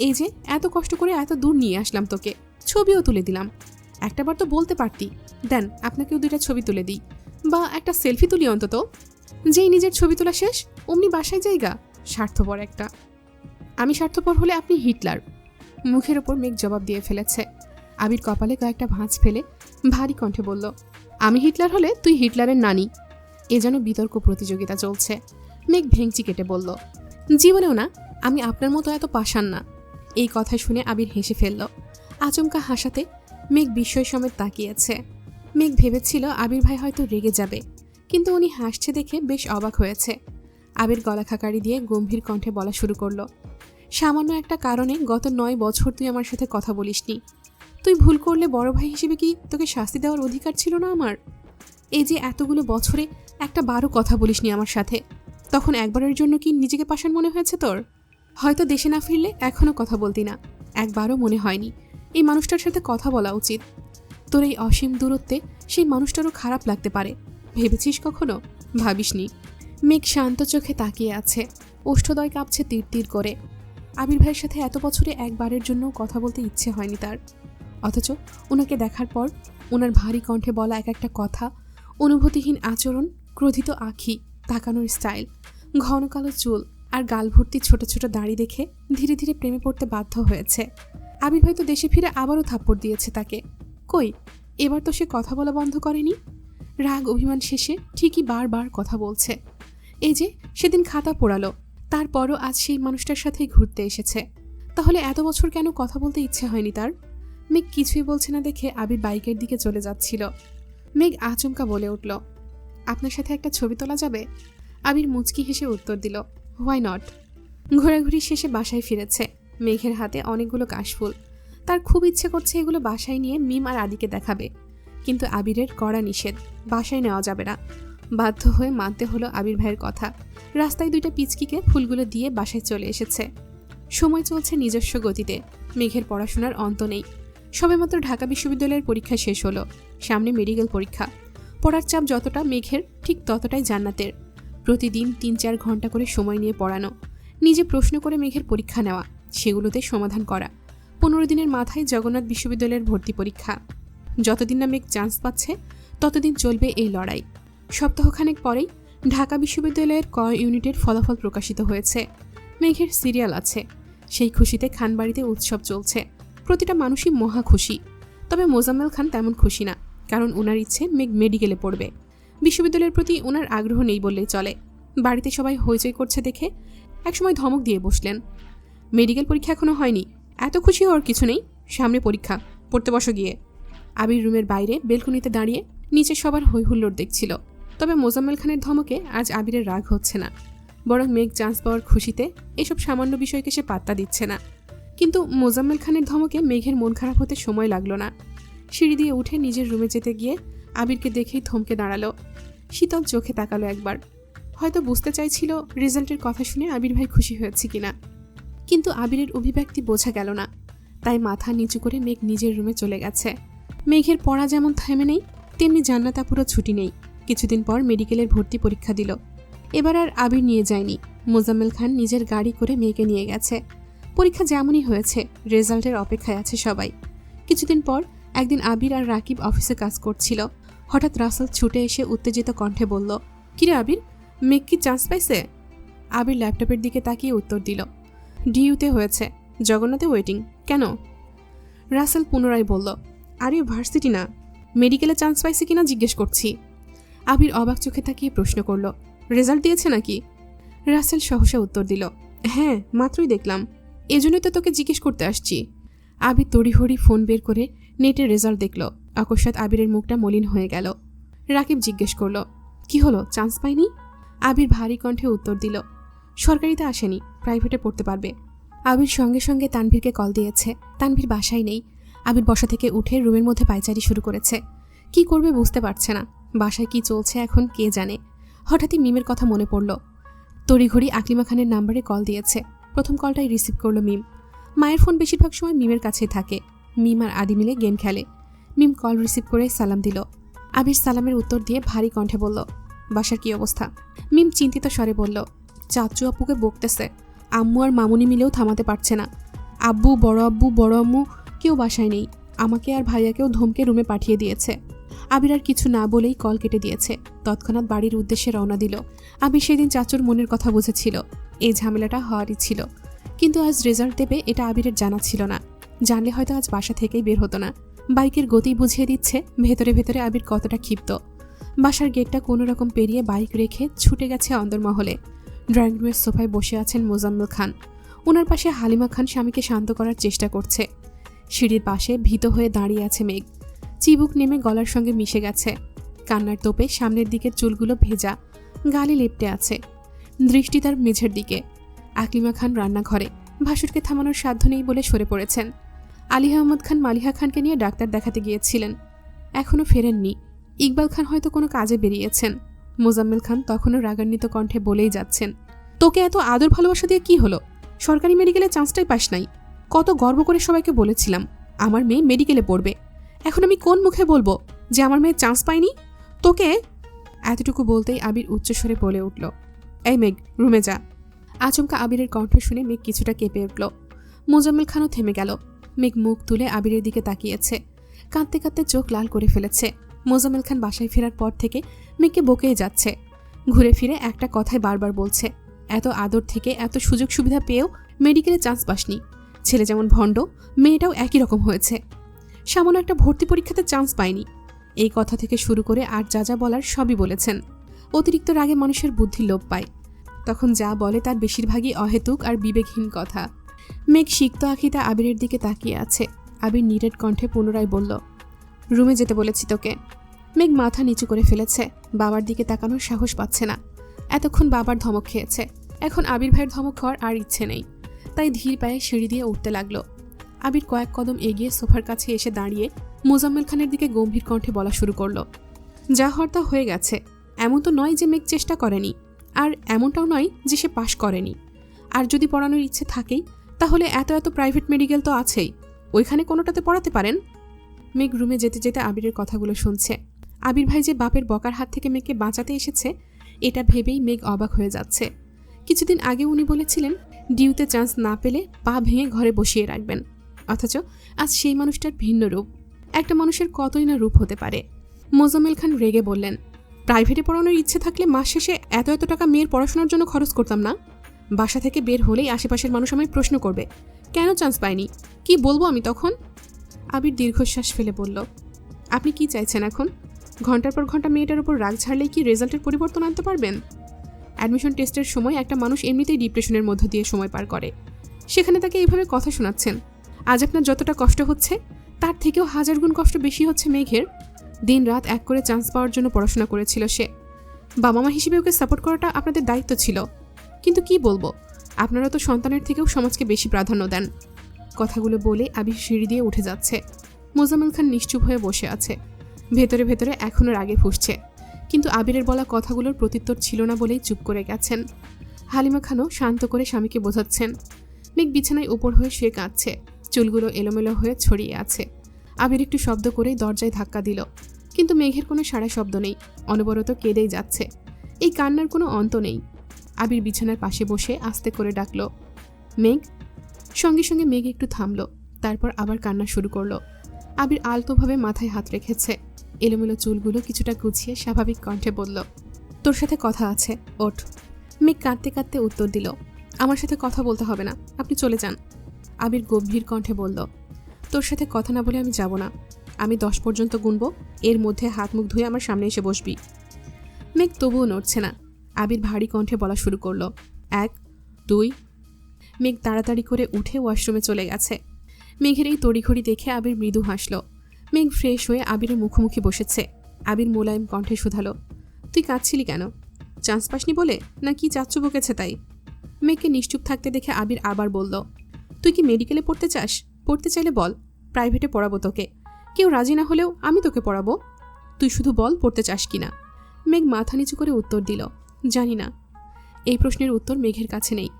S2: এই যে এত কষ্ট করে এত দূর নিয়ে আসলাম তোকে, ছবিও তুলে দিলাম, একটাবার তো বলতে পারতি, দেন আপনাকেও 2টা ছবি তুলে দিই, বা একটা সেলফি তুলি অন্তত। যেই নিজের ছবি তোলা শেষ অমনি বাসায় জায়গা, স্বার্থপর একটা। আমি স্বার্থপর হলে আপনি হিটলার। মুখের ওপর মেঘ জবাব দিয়ে ফেলেছে। আবির কপালে কয়েকটা ভাঁজ ফেলে ভারী কণ্ঠে বলল, আমি হিটলার হলে তুই হিটলারের নানি। এ যেন বিতর্ক প্রতিযোগিতা চলছে। মেঘ ভেংচি কেটে বলল, জীবনেও না, আমি আপনার মতো এত পাষাণ না। এই কথা শুনে আবির হেসে ফেলল। আচমকা হাসাতে মেঘ বিস্ময় সমেত তাকিয়েছে। মেঘ ভেবেছিল আবির ভাই হয়তো রেগে যাবে, কিন্তু উনি হাসছে দেখে বেশ অবাক হয়েছে। আবির গলা খাকারি দিয়ে গম্ভীর কণ্ঠে বলা শুরু করলো, সামান্য একটা কারণে গত 9 বছর তুই আমার সাথে কথা বলিসনি। তুই ভুল করলে বড় ভাই হিসেবে কি তোকে শাস্তি দেওয়ার অধিকার ছিল না আমার? এই যে এতগুলো বছরে একটা বারও কথা বলিসনি আমার সাথে, তখন একবারের জন্য কি নিজেকে পাষাণ মনে হয়েছে তোর? হয়তো দেশে না ফিরলে এখনও কথা বলতি না। একবারও মনে হয়নি এই মানুষটার সাথে কথা বলা উচিত। তোর এই অসীম দূরত্বে সেই মানুষটারও খারাপ লাগতে পারে, ভেবেছিস কখনো? ভাবিসনি। মেঘ শান্ত চোখে তাকিয়ে আছে, ওষ্ঠদয় কাঁপছে তীর তীর করে। আবির ভাইয়ের সাথে এত বছরে একবারের জন্য কথা বলতে ইচ্ছে হয়নি তার, অথচ ওনাকে দেখার পর ওনার ভারী কণ্ঠে বলা এক একটা কথা, অনুভূতিহীন আচরণ, ক্রোধিত আঁখি, তাকানোর স্টাইল, ঘন কালো চুল আর গাল ভর্তি ছোট ছোট দাড়ি দেখে ধীরে ধীরে প্রেমে পড়তে বাধ্য হয়েছে। আবির ভাই তো দেশে ফিরে আবারও থাপ্পড় দিয়েছে তাকে। কই, এবার তো সে কথা বলা বন্ধ করেনি। রাগ অভিমান শেষে ঠিকই বারবার কথা বলছে। এই যে সেদিন খাতা পোড়ালো, তারপরও আজ সেই মানুষটার সাথেই ঘুরতে এসেছে। তাহলে এত বছর কেন কথা বলতে ইচ্ছে হয়নি তার? মেঘ কিছুই বলছে না দেখে আবির বাইকের দিকে চলে যাচ্ছিল। মেঘ আচমকা বলে উঠল, আপনার সাথে একটা ছবি তোলা যাবে? আবির মুচকি হেসে উত্তর দিল, হোয়াই নট। ঘোরাঘুরি শেষে বাসায় ফিরেছে। মেঘের হাতে অনেকগুলো কাশফুল। তার খুব ইচ্ছে করছে এগুলো বাসায় নিয়ে মিম আর আদিকে দেখাবে, কিন্তু আবিরের কড়া নিষেধ, বাসায় নেওয়া যাবে না। বাধ্য হয়ে মানতে হলো আবির ভাইয়ের কথা। রাস্তায় 2টা পিচকিকে ফুলগুলো দিয়ে বাসায় চলে এসেছে। সময় চলছে নিজস্ব গতিতে। মেঘের পড়াশোনার অন্ত নেই। সবেমাত্র ঢাকা বিশ্ববিদ্যালয়ের পরীক্ষা শেষ হলো, সামনে মেডিকেল পরীক্ষা। পড়ার চাপ যতটা মেঘের, ঠিক ততটাই জান্নাতের। প্রতিদিন ৩-৪ ঘন্টা করে সময় নিয়ে পড়ানো, নিজে প্রশ্ন করে মেঘের পরীক্ষা নেওয়া, সেগুলোতে সমাধান করা। 15 দিনের মাথায় জগন্নাথ বিশ্ববিদ্যালয়ের ভর্তি পরীক্ষা। যতদিন না মেঘ চান্স পাচ্ছে ততদিন চলবে এই লড়াই। সপ্তাহখানেক পরেই ঢাকা বিশ্ববিদ্যালয়ের ক ইউনিটের ফলাফল প্রকাশিত হয়েছে। মেঘের সিরিয়াল আছে। সেই খুশিতে খানবাড়িতে উৎসব চলছে। প্রতিটা মানুষই মহা খুশি। তবে মোজাম্মেল খান তেমন খুশি না, কারণ ওনার ইচ্ছে মেঘ মেডিকেলে পড়বে। বিশ্ববিদ্যালয়ের প্রতি ওনার আগ্রহ নেই বললেই চলে। বাড়িতে সবাই হইচই করছে দেখে একসময় ধমক দিয়ে বসলেন, মেডিকেল পরীক্ষা এখনো হয়নি, এত খুশি হওয়ার কিছু নেই, সামনে পরীক্ষা, পড়তে বসো গিয়ে। আবির রুমের বাইরে বেলকনিতে দাঁড়িয়ে নিচে সবার হৈহুল্লোড় দেখছিল। তবে মোজাম্মেল খানের ধমকে আজ আবিরের রাগ হচ্ছে না, বরং মেঘ চান্স পাওয়ার খুশিতে এসব সামান্য বিষয়কে সে পাত্তা দিচ্ছে না। কিন্তু মোজাম্মেল খানের ধমকে মেঘের মন খারাপ হতে সময় লাগলো না। সিঁড়ি দিয়ে উঠে নিজের রুমে যেতে গিয়ে আবিরকে দেখেই থমকে দাঁড়ালো। শীতল চোখে তাকালো একবার। হয়তো বুঝতে চাইছিল রেজাল্টের কথা শুনে আবির ভাই খুশি হয়েছে কিনা, কিন্তু আবিরের অভিব্যক্তি বোঝা গেল না। তাই মাথা নিচু করে মেঘ নিজের রুমে চলে গেছে। মেঘের পড়া যেমন থেমে নেই, তেমনি জান্নাত আপুরও ছুটি নেই। কিছুদিন পর মেডিকেলের ভর্তি পরীক্ষা দিল। এবার আর আবির নিয়ে যায়নি, মোজাম্মেল খান নিজের গাড়ি করে মেয়েকে নিয়ে গেছে। পরীক্ষা যেমনই হয়েছে, রেজাল্টের অপেক্ষায় আছে সবাই। কিছুদিন পর একদিন আবির আর রাকিব অফিসে কাজ করছিল। হঠাৎ রাসেল ছুটে এসে উত্তেজিত কণ্ঠে বলল, কিরে আবির, মেঘ কি চান্স পাইছে? আবির ল্যাপটপের দিকে তাকিয়ে উত্তর দিল, ডিইউতে হয়েছে, জগন্নাথে ওয়েটিং। কেন? রাসেল পুনরায় বলল, আরে ভার্সিটি না, মেডিকেলে চান্স পাইছে কিনা জিজ্ঞেস করছি। আবির অবাক চোখে তাকিয়ে প্রশ্ন করল, রেজাল্ট দিয়েছে নাকি? রাসেল সহসা উত্তর দিল, হ্যাঁ, মাত্রই দেখলাম, এজন্যই তো তোকে জিজ্ঞেস করতে আসছি। আবির তড়িহড়ি ফোন বের করে নেটের রেজাল্ট দেখল। অকস্মাৎ আবিরের মুখটা মলিন হয়ে গেল। রাকিব জিজ্ঞেস করল, কি হলো, চান্স পাইনি? আবির ভারী কণ্ঠে উত্তর দিল, সরকারিতে আসেনি, প্রাইভেটে পড়তে পারবে। আবির সঙ্গে সঙ্গে তানভীরকে কল দিয়েছে। তানভীর বাসায় নেই। আবির বসা থেকে উঠে রুমের মধ্যে পায়চারি শুরু করেছে। কি করবে বুঝতে পারছে না। বাসায় কি চলছে এখন কে জানে। হঠাৎই মিমের কথা মনে পড়ল। তড়িঘড়ি আকলিমা খানের নাম্বারে কল দিয়েছে। প্রথম কলটাই রিসিভ করলো মিম। মায়ের ফোন বেশিরভাগ সময় মিমের কাছেই থাকে। মিম আর আদি মিলে গেম খেলে। মিম কল রিসিভ করে সালাম দিল। আবির সালামের উত্তর দিয়ে ভারী কণ্ঠে বলল, বাসার কি অবস্থা? মিম চিন্তিত স্বরে বলল, চাচু আপুকে বকতেছে, আম্মু আর মামুনি মিলেও থামাতে পারছে না। আব্বু, বড় আম্মু কেউ বাসায় নেই। আমাকে আর ভাইয়াকেও ধমকে রুমে পাঠিয়ে দিয়েছে। আবির আর কিছু না বলেই কল কেটে দিয়েছে। তৎক্ষণাৎ বাড়ির উদ্দেশ্যে রওনা দিল। আবির সেদিন চাচুর মনের কথা বুঝেছিল। এই ঝামেলাটা হওয়ারই ছিল, কিন্তু আজ রেজাল্ট দেবে এটা আবিরের জানা ছিল না। জানলে হয়তো আজ বাসা থেকেই বের হতো না। বাইকের গতি বুঝিয়ে দিচ্ছে ভেতরে ভেতরে আবির কতটা ক্ষিপ্ত। বাসার গেটটা কোনো রকম পেরিয়ে বাইক রেখে ছুটে গেছে অন্দরমহলে। ড্রয়িং রুমের সোফায় বসে আছেন মোজাম্মেল খান। ওনার পাশে হালিমা খান স্বামীকে শান্ত করার চেষ্টা করছে। সিঁড়ির পাশে ভীত হয়ে দাঁড়িয়ে আছে মেঘ। চিবুক নেমে গলার সঙ্গে মিশে গেছে। কান্নার তোপে সামনের দিকের চুলগুলো ভেজা, গালে লেপ্টে আছে। দৃষ্টি তার মেঝের দিকে। আকলিমা খান রান্নাঘরে। ভাসুরকে থামানোর সাধ্য নেই বলে সরে পড়েছেন। আলী আহমদ খান মালিহা খানকে নিয়ে ডাক্তার দেখাতে গিয়েছিলেন, এখনও ফেরেননি। ইকবাল খান হয়তো কোনো কাজে বেরিয়েছেন। মোজাম্মেল খান তখনও রাগান্বিত কণ্ঠে বলেই যাচ্ছেন, তোকে এত আদর ভালোবাসা দিয়ে কি হলো? সরকারি মেডিকেলে চান্সটাই পাস নাই। কত গর্ব করে সবাইকে বলেছিলাম আমার মেয়ে মেডিকেলে পড়বে। এখন আমি কোন মুখে বলবো যে আমার মেয়ে চান্স পায়নি? তোকে। এতটুকু বলতেই আবির উচ্চস্বরে বলে উঠল, এই মেঘ, রুমে যা। আচমকা আবিরের কণ্ঠ শুনে মেঘ কিছুটা কেঁপে উঠল। মোজাম্মেল খানও থেমে গেল। মেঘ মুখ তুলে আবিরের দিকে তাকিয়েছে। কাঁদতে কাঁদতে চোখ লাল করে ফেলেছে। মোজাম্মেল খান বাসায় ফেরার পর থেকে মেঘকে বকেই যাচ্ছে। ঘুরে ফিরে একটা কথাই বারবার বলছে, এত আদর থেকে এত সুযোগ সুবিধা পেয়েও মেডিকেলে চান্স পাসনি। ছেলে যেমন ভণ্ড, মেয়েটাও একই রকম হয়েছে। সামান্য একটা ভর্তি পরীক্ষাতে চান্স পায়নি। এই কথা থেকে শুরু করে আর যা যা বলার সবই বলেছেন। অতিরিক্ত রাগে মানুষের বুদ্ধি লোপ পায়। তখন যা বলে তার বেশিরভাগই অহেতুক আর বিবেকহীন কথা। মেঘ সিক্ত আখিতে আবিরের দিকে তাকিয়ে আছে। আবির নিরেট কণ্ঠে পুনরায় বলল, রুমে যেতে বলেছি তোকে। মেঘ মাথা নিচু করে ফেলেছে। বাবার দিকে তাকানোর সাহস পাচ্ছে না। এতক্ষণ বাবার ধমক খেয়েছে, এখন আবির ভাইয়ের ধমক খাওয়ার আর ইচ্ছে নেই। তাই ধীর পায়ে সিঁড়ি দিয়ে উঠতে লাগলো। আবির কয়েক কদম এগিয়ে সোফার কাছে এসে দাঁড়িয়ে মোজাম্মেল খানের দিকে গম্ভীর কণ্ঠে বলা শুরু করলো, যা হওয়ার তা হয়ে গেছে। এমন তো নয় যে মেঘ চেষ্টা করেনি, আর এমনটাও নয় যে সে পাশ করেনি। আর যদি পড়ানোর ইচ্ছে থাকেই তাহলে এত এত প্রাইভেট মেডিকেল তো আছেই, ওইখানে কোনোটাতে পড়াতে পারেন। মেঘ রুমে যেতে যেতে আবিরের কথাগুলো শুনছে। আবির ভাই যে বাপের বকার হাত থেকে মেঘকে বাঁচাতে এসেছে এটা ভেবেই মেঘ অবাক হয়ে যাচ্ছে। কিছুদিন আগে উনি বলেছিলেন ডিউতে চান্স না পেলে পা ভেঙে ঘরে বসিয়ে রাখবেন, অথচ আজ সেই মানুষটার ভিন্ন রূপ। একটা মানুষের কতই না রূপ হতে পারে। মোজাম্মেল খান রেগে বললেন, প্রাইভেটে পড়ানোর ইচ্ছে থাকলে মাস শেষে এত এত টাকা মেয়ের পড়াশোনার জন্য খরচ করতাম না? বাসা থেকে বের হলেই আশেপাশের মানুষ আমায় প্রশ্ন করবে কেন চান্স পাইনি, কি বলবো আমি তখন? আবির দীর্ঘশ্বাস ফেলে বলল, আপনি কি চাইছেন এখন? ঘন্টার পর ঘন্টা মেয়েটার উপর রাগ ঝাড়লেই কি রেজাল্টের পরিবর্তন আনতে পারবেন? অ্যাডমিশন টেস্টের সময় একটা মানুষ এমনিতেই ডিপ্রেশনের মধ্য দিয়ে সময় পার করে, সেখানে তাকে এইভাবে কথা শোনাচ্ছেন। আজ আপনার যতটা কষ্ট হচ্ছে তার থেকেও 1000 গুণ কষ্ট বেশি হচ্ছে মেঘের। দিন রাত এক করে চান্স পাওয়ার জন্য পড়াশোনা করেছিল সে। বাবা মা হিসেবে ওকে সাপোর্ট করাটা আপনাদের দায়িত্ব ছিল, কিন্তু কি বলবো, আপনারা তো সন্তানের থেকেও সমাজকে বেশি প্রাধান্য দেন। কথাগুলো বলে আবির সিঁড়ি দিয়ে উঠে যাচ্ছে। মোজাম্মেল খান নিশ্চুপ হয়ে বসে আছে। ভেতরে ভেতরে এখনও রাগে ফুঁসছে, কিন্তু আবিরের বলা কথাগুলোর প্রত্যুত্তর ছিল না বলেই চুপ করে গেছেন। হালিমা খানও শান্ত করে স্বামীকে বোঝাচ্ছেন। মেঘ বিছানায় উপর হয়ে শুয়ে কাঁদছে, চুলগুলো এলোমেলো হয়ে ছড়িয়ে আছে। আবির একটু শব্দ করেই দরজায় ধাক্কা দিল, কিন্তু মেঘের কোনো সাড়া শব্দ নেই, অনবরত কেঁদেই যাচ্ছে। এই কান্নার কোনো অন্ত নেই। আবির বিছানার পাশে বসে আস্তে করে ডাকল, মেঘ। সঙ্গে সঙ্গে মেঘ একটু থামল, তারপর আবার কান্না শুরু করলো। আবির আলতোভাবে মাথায় হাত রেখেছে, এলোমেলো চুলগুলো কিছুটা গুছিয়ে স্বাভাবিক কণ্ঠে বলল, তোর সাথে কথা আছে, ওঠ। মেঘ কাঁদতে কাঁদতে উত্তর দিল, আমার সাথে কথা বলতে হবে না, আপনি চলে যান। আবির গম্ভীর কণ্ঠে বলল, তোর সাথে কথা না বলে আমি যাব না। আমি 10 পর্যন্ত গুনবো, এর মধ্যে হাত মুখ ধুয়ে আমার সামনে এসে বসবি। মেঘ তবুও নড়ছে না। আবির ভারী কণ্ঠে বলা শুরু করলো, 1, 2। মেঘ তাড়াতাড়ি করে উঠে ওয়াশরুমে চলে গেছে। মেঘের এই তড়িঘড়ি দেখে আবির মৃদু হাসল। মেঘ ফ্রেশ হয়ে আবিরের মুখোমুখি বসেছে। আবির মোলায়েম কণ্ঠে শুধালো, তুই কাঁদছিলি কেন? চান্স পাসনি বলে, না কি চাচ্চু বকেছে তাই? মেঘকে নিশ্চুপ থাকতে দেখে আবির আবার বলল, তুই কি মেডিকেলে পড়তে চাস? পড়তে চাইলে বল, প্রাইভেটে পড়াবো তোকে। কেউ রাজি না হলেও আমি তোকে পড়াবো। তুই শুধু বল পড়তে চাস কিনা। মেঘ মাথা নিচু করে উত্তর দিল, জানি না। এই প্রশ্নের উত্তর মেঘের কাছে নেই,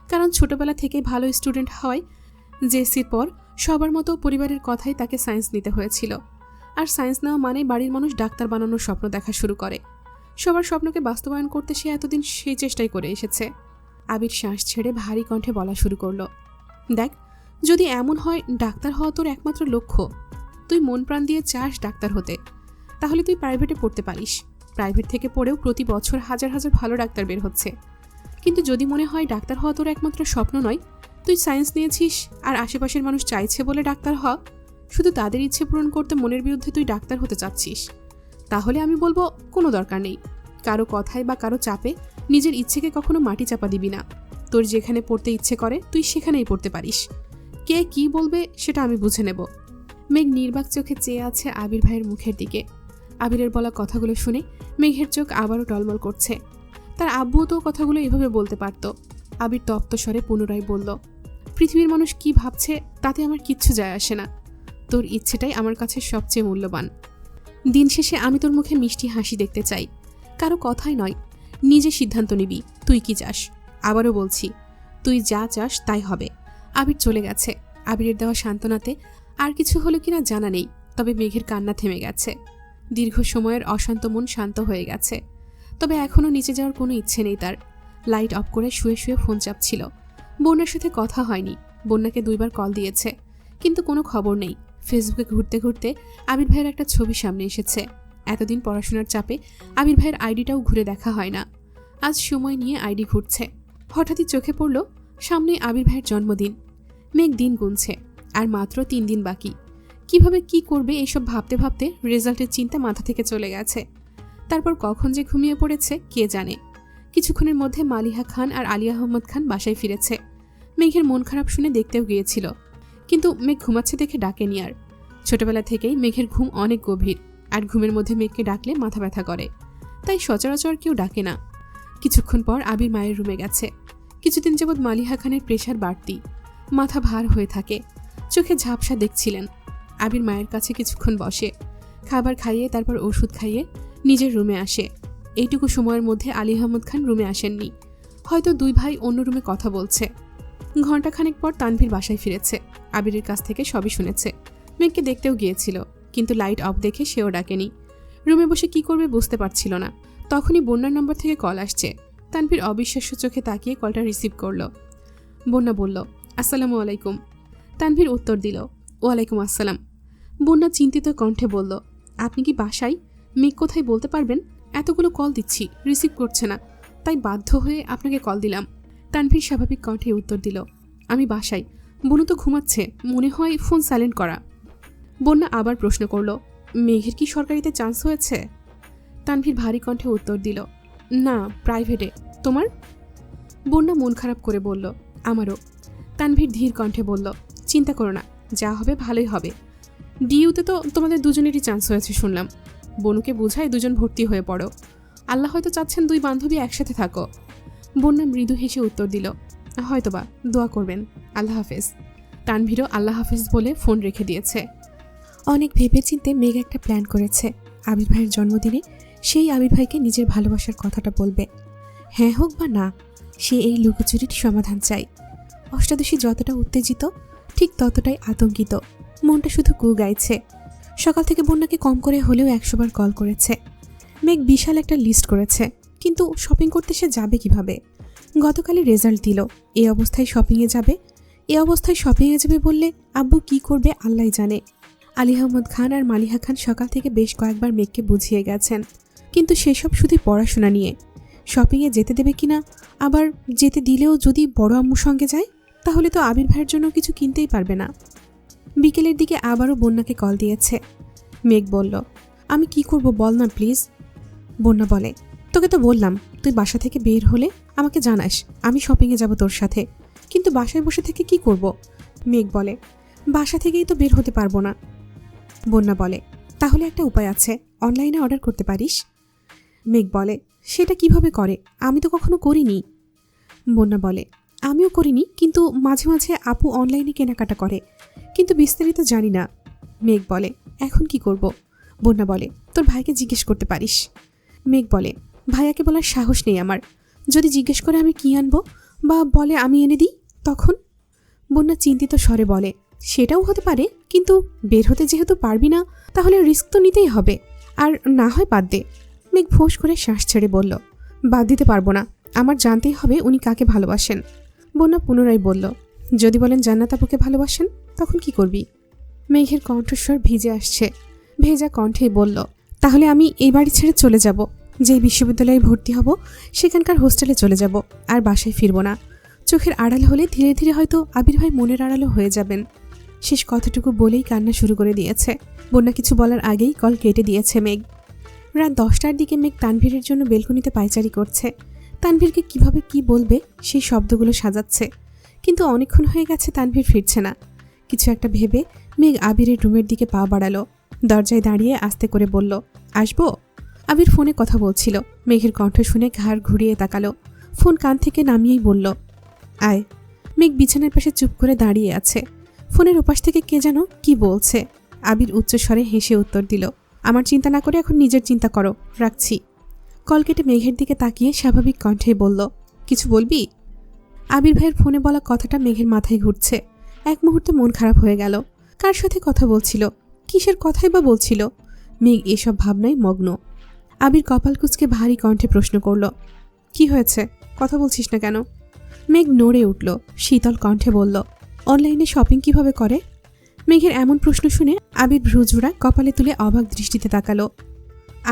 S2: কারণ ছোটবেলা থেকে ভালো স্টুডেন্ট হয় জেএসসির পর সবার মতো পরিবারের কথাই তাকে সায়েন্স নিতে হয়েছিল। আর সায়েন্স নেওয়া মানে বাড়ির মানুষ ডাক্তার বানানোর স্বপ্ন দেখা শুরু করে। সবার স্বপ্নকে বাস্তবায়ন করতে সে এতদিন সেই চেষ্টাই করে এসেছে। আবির শ্বাস ছেড়ে ভারী কণ্ঠে বলা শুরু করলো, দেখ, যদি এমন হয় ডাক্তার হওয়া তোর একমাত্র লক্ষ্য, তুই মন প্রাণ দিয়ে চাস ডাক্তার হতে, তাহলে তুই প্রাইভেটে পড়তে পারিস। প্রাইভেট থেকে পড়েও প্রতি বছর হাজার হাজার ভালো ডাক্তার বের হচ্ছে। কিন্তু যদি মনে হয় ডাক্তার হওয়া তোর একমাত্র স্বপ্ন নয়, তুই সায়েন্স নিয়েছিস আর আশেপাশের মানুষ চাইছে বলে ডাক্তার হ, শুধু তাদের ইচ্ছে পূরণ করতে মনের বিরুদ্ধে তুই ডাক্তার হতে চাচ্ছিস, তাহলে আমি বলবো কোনো দরকার নেই। কারো কথায় বা কারো চাপে নিজের ইচ্ছেকে কখনো মাটি চাপা দিবি না। তোর যেখানে পড়তে ইচ্ছে করে তুই সেখানেই পড়তে পারিস। কে কি বলবে সেটা আমি বুঝে নেব। মেঘ নির্বাক চোখে চেয়ে আছে আবির ভাইয়ের মুখের দিকে। আবিরের বলা কথাগুলো শুনে মেঘের চোখ আবারও টলমল করছে। তার আব্বুও তো কথাগুলো এভাবে বলতে পারত। আবির তপ্ত স্বরে পুনরায় বলল, পৃথিবীর মানুষ কি ভাবছে তাতে আমার কিচ্ছু যায় আসে না। তোর ইচ্ছেটাই আমার কাছে সবচেয়ে মূল্যবান। দিন শেষে আমি তোর মুখে মিষ্টি হাসি দেখতে চাই, কারো কথাই নয়। নিজে সিদ্ধান্ত নিবি তুই কি চাস। আবারও বলছি, তুই যা চাস তাই হবে। আবির চলে গেছে। আবিরের দেওয়া সান্ত্বনাতে আর কিছু হলো কিনা জানা নেই, তবে মেঘের কান্না থেমে গেছে। দীর্ঘ সময়ের অশান্ত মন শান্ত হয়ে গেছে। তবে এখনও নিচে যাওয়ার কোনো ইচ্ছে নেই তার। লাইট অফ করে শুয়ে শুয়ে ফোন চাপছিল। বন্যার সাথে কথা হয়নি। বন্যাকে 2 বার কল দিয়েছে, কিন্তু কোনো খবর নেই। ফেসবুকে ঘুরতে ঘুরতে আবির ভাইয়ের একটা ছবি সামনে এসেছে। এতদিন পড়াশোনার চাপে আবির ভাইয়ের আইডিটাও ঘুরে দেখা হয় না। আজ সময় নিয়ে আইডি ঘুরছে। হঠাৎই চোখে পড়ল সামনে আবির ভাইয়ের জন্মদিন। মেঘ দিন গুনছে, আর মাত্র 3 দিন বাকি। কিভাবে কি করবে এসব ভাবতে ভাবতে রেজাল্টের চিন্তা মাথা থেকে চলে গেছে। তারপর কখন যে ঘুমিয়ে পড়েছে কে জানে। কিছুক্ষণের মধ্যে মালিহা খান আর আলিয়া আহমদ খান বাসায় ফিরেছে। মেঘের মন খারাপ শুনে দেখতেও গিয়েছিল, কিন্তু মেঘ ঘুমাচ্ছে দেখে ডাকেনি আর। ছোটবেলা থেকেই মেঘের ঘুম অনেক গভীর, আর ঘুমের মধ্যে মেঘকে ডাকলে মাথা ব্যথা করে, তাই সচরাচর কেউ ডাকে না। কিছুক্ষণ পর আবির মায়ের রুমে গেছে। কিছুদিন যাবৎ মালিহা খানের প্রেশার বাড়তি, মাথা ভার হয়ে থাকে, চোখে ঝাপসা দেখছিলেন। আবির মায়ের কাছে কিছুক্ষণ বসে, খাবার খাইয়ে তারপর ওষুধ খাইয়ে নিজের রুমে আসে। এইটুকু সময়ের মধ্যে আলী আহমদ খান রুমে আসেননি, হয়তো 2 ভাই অন্য রুমে কথা বলছে। ঘণ্টাখানেক পর তানভীর বাসায় ফিরেছে। আবিরের কাছ থেকে সবই শুনেছে। মেঘকে দেখতেও গিয়েছিল, কিন্তু লাইট অফ দেখে সেও ডাকেনি। রুমে বসে কি করবে বুঝতে পারছিল না। তখনই বন্যার নম্বর থেকে কল আসছে। তানভীর অবিশ্বাস্য চোখে তাকিয়ে কলটা রিসিভ করলো। বন্যা বলল, আসসালামু আলাইকুম। তানভীর উত্তর দিল, ওয়ালাইকুম আসসালাম। বন্যা চিন্তিত কণ্ঠে বলল, আপনি কি বাসায়? মেঘ কোথায় বলতে পারবেন? এতগুলো কল দিচ্ছি, রিসিভ করছে না, তাই বাধ্য হয়ে আপনাকে কল দিলাম। তানভীর স্বাভাবিক কণ্ঠে উত্তর দিল, আমি বাসায়। বনু তো ঘুমাচ্ছে, মনে হয় ফোন সাইলেন্ট করা। বন্যা আবার প্রশ্ন করল, মেঘের কি সরকারিতে চান্স হয়েছে? তানভীর ভারী কণ্ঠে উত্তর দিল, না, প্রাইভেটে। তোমার? বন্যা মন খারাপ করে বলল, আমারও। তানভীর ধীর কণ্ঠে বলল, চিন্তা করো না, যা হবে ভালোই হবে। ডিইউতে তো তোমাদের দুজনেরই চান্স হয়েছে শুনলাম। বনুকে বুঝায় দুজন ভর্তি হয়ে পড়ো। আল্লাহ হয়তো চাচ্ছেন দুই বান্ধবী একসাথে থাকো। বন্যা মৃদু হেসে উত্তর দিল, হয়তোবা, দোয়া করবেন। আল্লাহ হাফেজ। তানভীরও আল্লাহ হাফেজ বলে ফোন রেখে দিয়েছে।
S1: অনেক ভেবেচিন্তে মেঘ একটা প্ল্যান করেছে। আবির ভাইয়ের জন্মদিনে সেই আবির ভাইকে নিজের ভালোবাসার কথাটা বলবে। হ্যাঁ হোক বা না, সে এই লুকোচুরির সমাধান চাই। অষ্টাদশী যতটা উত্তেজিত, ঠিক ততটাই আতঙ্কিত। মনটা শুধু কু গাইছে। সকাল থেকে বন্যাকে কম করে হলেও 100 বার কল করেছে। মেঘ বিশাল একটা লিস্ট করেছে, কিন্তু শপিং করতে সে যাবে কিভাবে? গতকালই রেজাল্ট দিল, এই অবস্থায় শপিংয়ে যাবে বললে আব্বু কি করবে আল্লাহ জানে। আলী আহমদ খান আর মালিহা খান সকাল থেকে বেশ কয়েকবার মেঘকে বুঝিয়ে গেছেন, কিন্তু সেসব শুধুই পড়াশোনা নিয়ে। শপিংয়ে যেতে দেবে কিনা, আবার যেতে দিলেও যদি বড় আম্মুর সঙ্গে যায়, তাহলে তো আবির ভাইয়ের জন্য কিছু কিনতেই পারবে না। বিকেলের দিকে আবারও বন্যাকে কল দিয়েছে। মেঘ বলল, আমি কি করব বল না প্লিজ। বন্যা বলে, তোকে তো বললাম তুই বাসা থেকে বের হলে আমাকে জানাস, আমি শপিংয়ে যাব তোর সাথে। কিন্তু বাসায় বসে থেকে কি করব? মেঘ বলে, বাসা থেকেই তো বের হতে পারবো না। বন্যা বলে, তাহলে একটা উপায় আছে, অনলাইনে অর্ডার করতে পারিস। মেঘ বলে, সেটা কিভাবে করে? আমি তো কখনো করিনি। বন্যা বলে, আমিও করিনি, কিন্তু মাঝে মাঝে আপু অনলাইনে কেনাকাটা করে, কিন্তু বিস্তারিত জানি না। মেঘ বলে, এখন কি করব? বন্যা বলে, তোর ভাইকে জিজ্ঞেস করতে পারিস। মেঘ বলে, ভাইয়াকে বলার সাহস নেই আমার। যদি জিজ্ঞেস করে আমি কি আনবো, বা বলে আমি এনে দিই, তখন? বন্যা চিন্তিত স্বরে বলে, সেটাও হতে পারে, কিন্তু বের হতে যেহেতু পারবি না, তাহলে রিস্ক তো নিতেই হবে। আর না হয় বাদ দে। মেঘ ফোঁস করে শ্বাস ছেড়ে বলল, বাদ দিতে পারবো না, আমার জানতেই হবে উনি কাকে ভালোবাসেন। বন্যা পুনরায় বলল, যদি বলেন জান্নাত আপুকে ভালোবাসেন, তখন কি করবি? মেঘের কণ্ঠস্বর ভিজে আসছে। ভেজা কণ্ঠেই বলল, তাহলে আমি এই বাড়ি ছেড়ে চলে যাব। যেই বিশ্ববিদ্যালয়ে ভর্তি হব সেখানকার হোস্টেলে চলে যাব, আর বাসায় ফিরব না। চোখের আড়াল হলে ধীরে ধীরে হয়তো আবির ভাই মনের আড়ালও হয়ে যাবেন। শেষ কথাটুকু বলেই কান্না শুরু করে দিয়েছে। বন্যা কিছু বলার আগেই কল কেটে দিয়েছে মেঘ। রাত 10টার দিকে মেঘ তানভীরের জন্য বেলকনিতে পায়চারি করছে। তানভীরকে কিভাবে কি বলবে সেই শব্দগুলো সাজাচ্ছে, কিন্তু অনেকক্ষণ হয়ে গেছে তানভীর ফিরছে না। কিছু একটা ভেবে মেঘ আবিরের রুমের দিকে পা বাড়ালো। দরজায় দাঁড়িয়ে আস্তে করে বলল, আসবো? আবির ফোনে কথা বলছিল। মেঘের কণ্ঠ শুনে ঘাড় ঘুরিয়ে তাকালো। ফোন কান থেকে নামিয়েই বলল, আয়। মেঘ বিছানার পাশে চুপ করে দাঁড়িয়ে আছে। ফোনের ওপাশ থেকে কে যেন কি বলছে। আবির উচ্চস্বরে হেসে উত্তর দিল, আমার চিন্তা না করে এখন নিজের চিন্তা করো, রাখছি। কল কেটে মেঘের দিকে তাকিয়ে স্বাভাবিক কণ্ঠে বলল, কিছু বলবি? আবির ভাইয়ের ফোনে বলা কথাটা মেঘের মাথায় ঘুরছে। এক মুহূর্তে মন খারাপ হয়ে গেল। কার সাথে কথা বলছিল? কিসের কথাই বা বলছিল? মেঘ এসব ভাবনায় মগ্ন। আবির কপাল কুঁচকে ভারী কণ্ঠে প্রশ্ন করল, কি হয়েছে? কথা বলছিস না কেন? মেঘ নড়ে উঠল, শীতল কণ্ঠে বলল, অনলাইনে শপিং কিভাবে করে? মেঘের এমন প্রশ্ন শুনে আবির ভ্রুজোড়া কপালে তুলে অবাক দৃষ্টিতে তাকালো।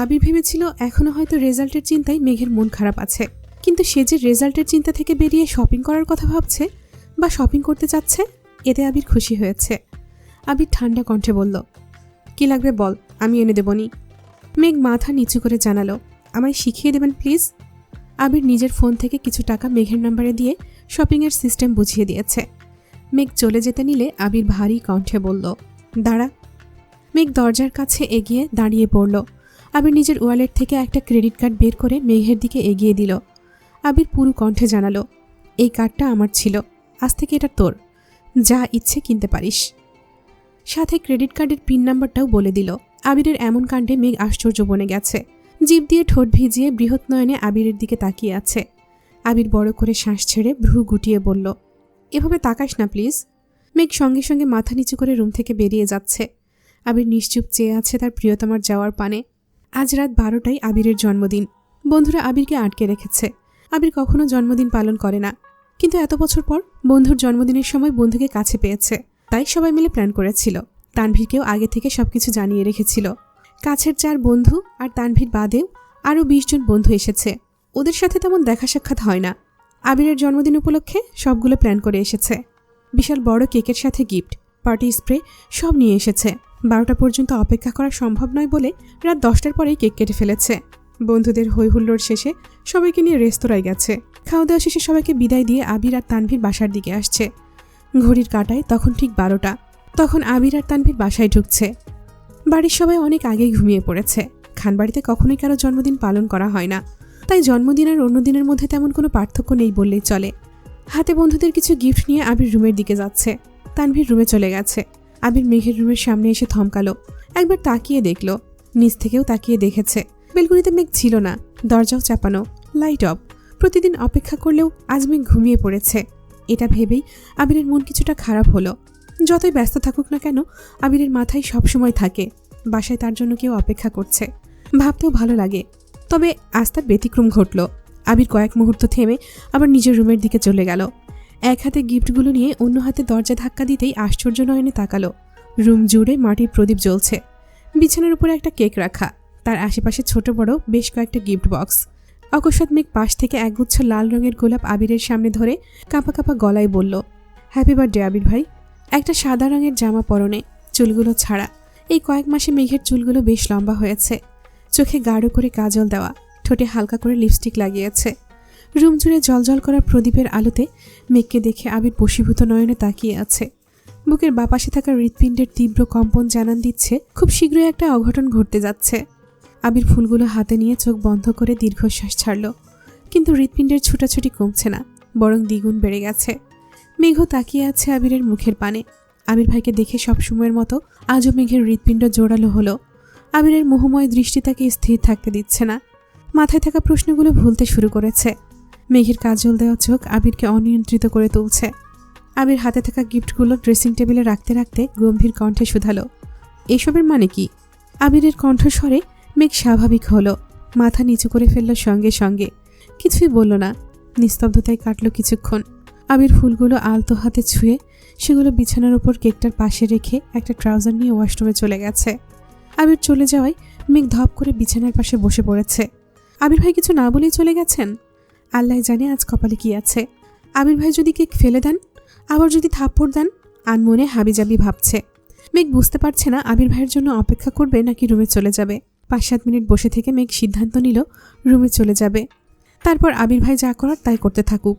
S1: আবির ভেবেছিল এখনো হয়তো রেজাল্টের চিন্তায় মেঘের মন খারাপ আছে, কিন্তু সে যে রেজাল্টের চিন্তা থেকে বেরিয়ে শপিং করার কথা ভাবছে বা শপিং করতে চাচ্ছে, এতে আবির খুশি হয়েছে। আবির ঠান্ডা কণ্ঠে বলল, কি লাগবে বল, আমি এনে দেবনি। মেঘ মাথা নিচু করে জানালো, আমায় শিখিয়ে দেবেন প্লিজ। আবির নিজের ফোন থেকে কিছু টাকা মেঘের নাম্বারে দিয়ে শপিংয়ের সিস্টেম বুঝিয়ে দিয়েছে। মেঘ চলে যেতে নিলে আবির ভারী কণ্ঠে বলল, দাঁড়া। মেঘ দরজার কাছে এগিয়ে দাঁড়িয়ে পড়ল। আবির নিজের ওয়ালেট থেকে একটা ক্রেডিট কার্ড বের করে মেঘের দিকে এগিয়ে দিল। আবির পুরো কণ্ঠে জানালো, এই কার্ডটা আমার ছিল, আজ থেকে এটা তোর, যা ইচ্ছে কিনতে পারিস। সাথে ক্রেডিট কার্ডের পিন নাম্বারটাও বলে দিল। আবিরের এমন কাণ্ডে মেঘ আশ্চর্য বনে গেছে। জিভ দিয়ে ঠোঁট ভিজিয়ে বৃহৎ নয়নে আবিরের দিকে তাকিয়ে আছে। আবির বড় করে শ্বাস ছেড়ে ভ্রু গুটিয়ে বলল, এভাবে তাকাস না প্লিজ। মেঘ সঙ্গে সঙ্গে মাথা নিচু করে রুম থেকে বেরিয়ে যাচ্ছে। আবির নিশ্চুপ চেয়ে আছে তার প্রিয়তমার যাওয়ার পানে। আজ রাত 12টায় আবিরের জন্মদিন।
S2: বন্ধুরা আবিরকে আটকে রেখেছে। আবির কখনো জন্মদিন পালন করে না, কিন্তু এত বছর পর বন্ধুর জন্মদিনের সময় বন্ধুকে কাছে পেয়েছে, তাই সবাই মিলে প্ল্যান করেছিল। তানভীরকেও আগে থেকে সবকিছু জানিয়ে রেখেছিল। কাছের 4 বন্ধু আর তানভীর বাদেও আরও 20 জন বন্ধু এসেছে। ওদের সাথে তেমন দেখা সাক্ষাৎ হয় না। আবিরের জন্মদিন উপলক্ষে সবগুলো প্ল্যান করে এসেছে। বিশাল বড় কেকের সাথে গিফট, পার্টি স্প্রে সব নিয়ে এসেছে। 12টা পর্যন্ত অপেক্ষা করা সম্ভব নয় বলে রাত 10টার পরেই কেক কেটে ফেলেছে। বন্ধুদের হৈহুল্লোড় শেষে সবাইকে নিয়ে রেস্তোরাঁয় গেছে। খাওয়া দাওয়া শেষে সবাইকে বিদায় দিয়ে আবির আর তানভীর বাসার দিকে আসছে। ঘড়ির কাঁটায় তখন ঠিক 12টা। তখন আবির আর তানভীর বাসায় ঢুকছে। বাড়ির সবাই অনেক আগেই ঘুমিয়ে পড়েছে। খানবাড়িতে কখনোই কারো জন্মদিন পালন করা হয় না, তাই জন্মদিন আর অন্য দিনের মধ্যে তেমন কোনো পার্থক্য নেই বললেই চলে। হাতে বন্ধুদের কিছু গিফট নিয়ে আবির রুমের দিকে যাচ্ছে। তানভীর রুমে চলে গেছে। আবির মেঘের রুমের সামনে এসে থমকালো। একবার তাকিয়ে দেখলো, নিচ থেকেও তাকিয়ে দেখেছে। বেলকুনিতে মেঘ ছিল না, দরজাও চাপানো, লাইট অফ। প্রতিদিন অপেক্ষা করলেও আজ মেঘ ঘুমিয়ে পড়েছে। এটা ভেবেই আবিরের মন কিছুটা খারাপ হলো। যতই ব্যস্ত থাকুক না কেন, আবিরের মাথায় সবসময় থাকে বাসায় তার জন্য কেউ অপেক্ষা করছে। ভাবতেও ভালো লাগে। তবে আজ তার ব্যতিক্রম ঘটল। আবির কয়েক মুহূর্ত থেমে আবার নিজের রুমের দিকে চলে গেল। এক হাতে গিফটগুলো নিয়ে অন্য হাতে দরজা ধাক্কা দিতেই আশ্চর্য নয়নে তাকালো। রুম জুড়ে মাটির প্রদীপ জ্বলছে। বিছানার উপরে একটা কেক রাখা, তার আশেপাশে ছোট বড় বেশ কয়েকটা গিফট বক্স। অকস্মাৎ মেঘ পাশ থেকে একগুচ্ছ লাল রঙের গোলাপ আবিরের সামনে ধরে কাঁপা কাঁপা গলায় বলল, হ্যাপি বার্থডে আবির ভাই। একটা সাদা রঙের জামা পরনে, চুলগুলো ছাড়া। এই কয়েক মাসে মেঘের চুলগুলো বেশ লম্বা হয়েছে। চোখে গাঢ় করে কাজল দেওয়া, ঠোঁটে হালকা করে লিপস্টিক লাগিয়েছে। রুম জুড়ে জলজল করা প্রদীপের আলোতে মেঘকে দেখে আবির বশীভূত নয়নে তাকিয়ে আছে। বুকের বাপাশে থাকা হৃৎপিণ্ডের তীব্র কম্পন জানান দিচ্ছে খুব শীঘ্রই একটা অঘটন ঘটতে যাচ্ছে। আবির ফুলগুলো হাতে নিয়ে চোখ বন্ধ করে দীর্ঘশ্বাস ছাড়ল, কিন্তু হৃৎপিণ্ডের ছুটাছুটি কমছে না, বরং দ্বিগুণ বেড়ে গেছে। মেঘও তাকিয়ে আছে আবিরের মুখের পানে। আবির ভাইকে দেখে সবসময়ের মতো আজও মেঘের হৃৎপিণ্ড জোরালো হলো। আবিরের মোহময় দৃষ্টি তাকে স্থির থাকতে দিচ্ছে না। মাথায় থাকা প্রশ্নগুলো ভুলতে শুরু করেছে। মেঘের কাজল দেওয়া চোখ আবিরকে অনিয়ন্ত্রিত করে তুলছে। আবির হাতে থাকা গিফটগুলো ড্রেসিং টেবিলে রাখতে রাখতে গম্ভীর কণ্ঠে শুধালো, এসবের মানে কি? আবিরের কণ্ঠস্বরে মেঘ স্বাভাবিক হলো, মাথা নিচু করে ফেলল সঙ্গে সঙ্গে। কিছুই বলল না, নিস্তব্ধতায় কাটল কিছুক্ষণ। আবির ফুলগুলো আলতো হাতে ছুঁয়ে সেগুলো বিছানার ওপর কেকটার পাশে রেখে একটা ট্রাউজার নিয়ে ওয়াশরুমে চলে গেছে। আবির চলে যাওয়ায় মেঘ ধপ করে বিছানার পাশে বসে পড়েছে। আবির ভাই কিছু না বলেই চলে গেছেন। আল্লাহ জানে আজ কপালে কি আছে। আবির ভাই যদি কেক ফেলে দেন, আবার যদি থাপ্পড় দেন, আনমনে হাবিজাবি ভাবছে। মেঘ বুঝতে পারছে না আবির ভাইয়ের জন্য অপেক্ষা করবে নাকি রুমে চলে যাবে। 5-7 মিনিট বসে থেকে মেঘ সিদ্ধান্ত নিল রুমে চলে যাবে। তারপর আবির ভাই যা করার তাই করতে থাকুক।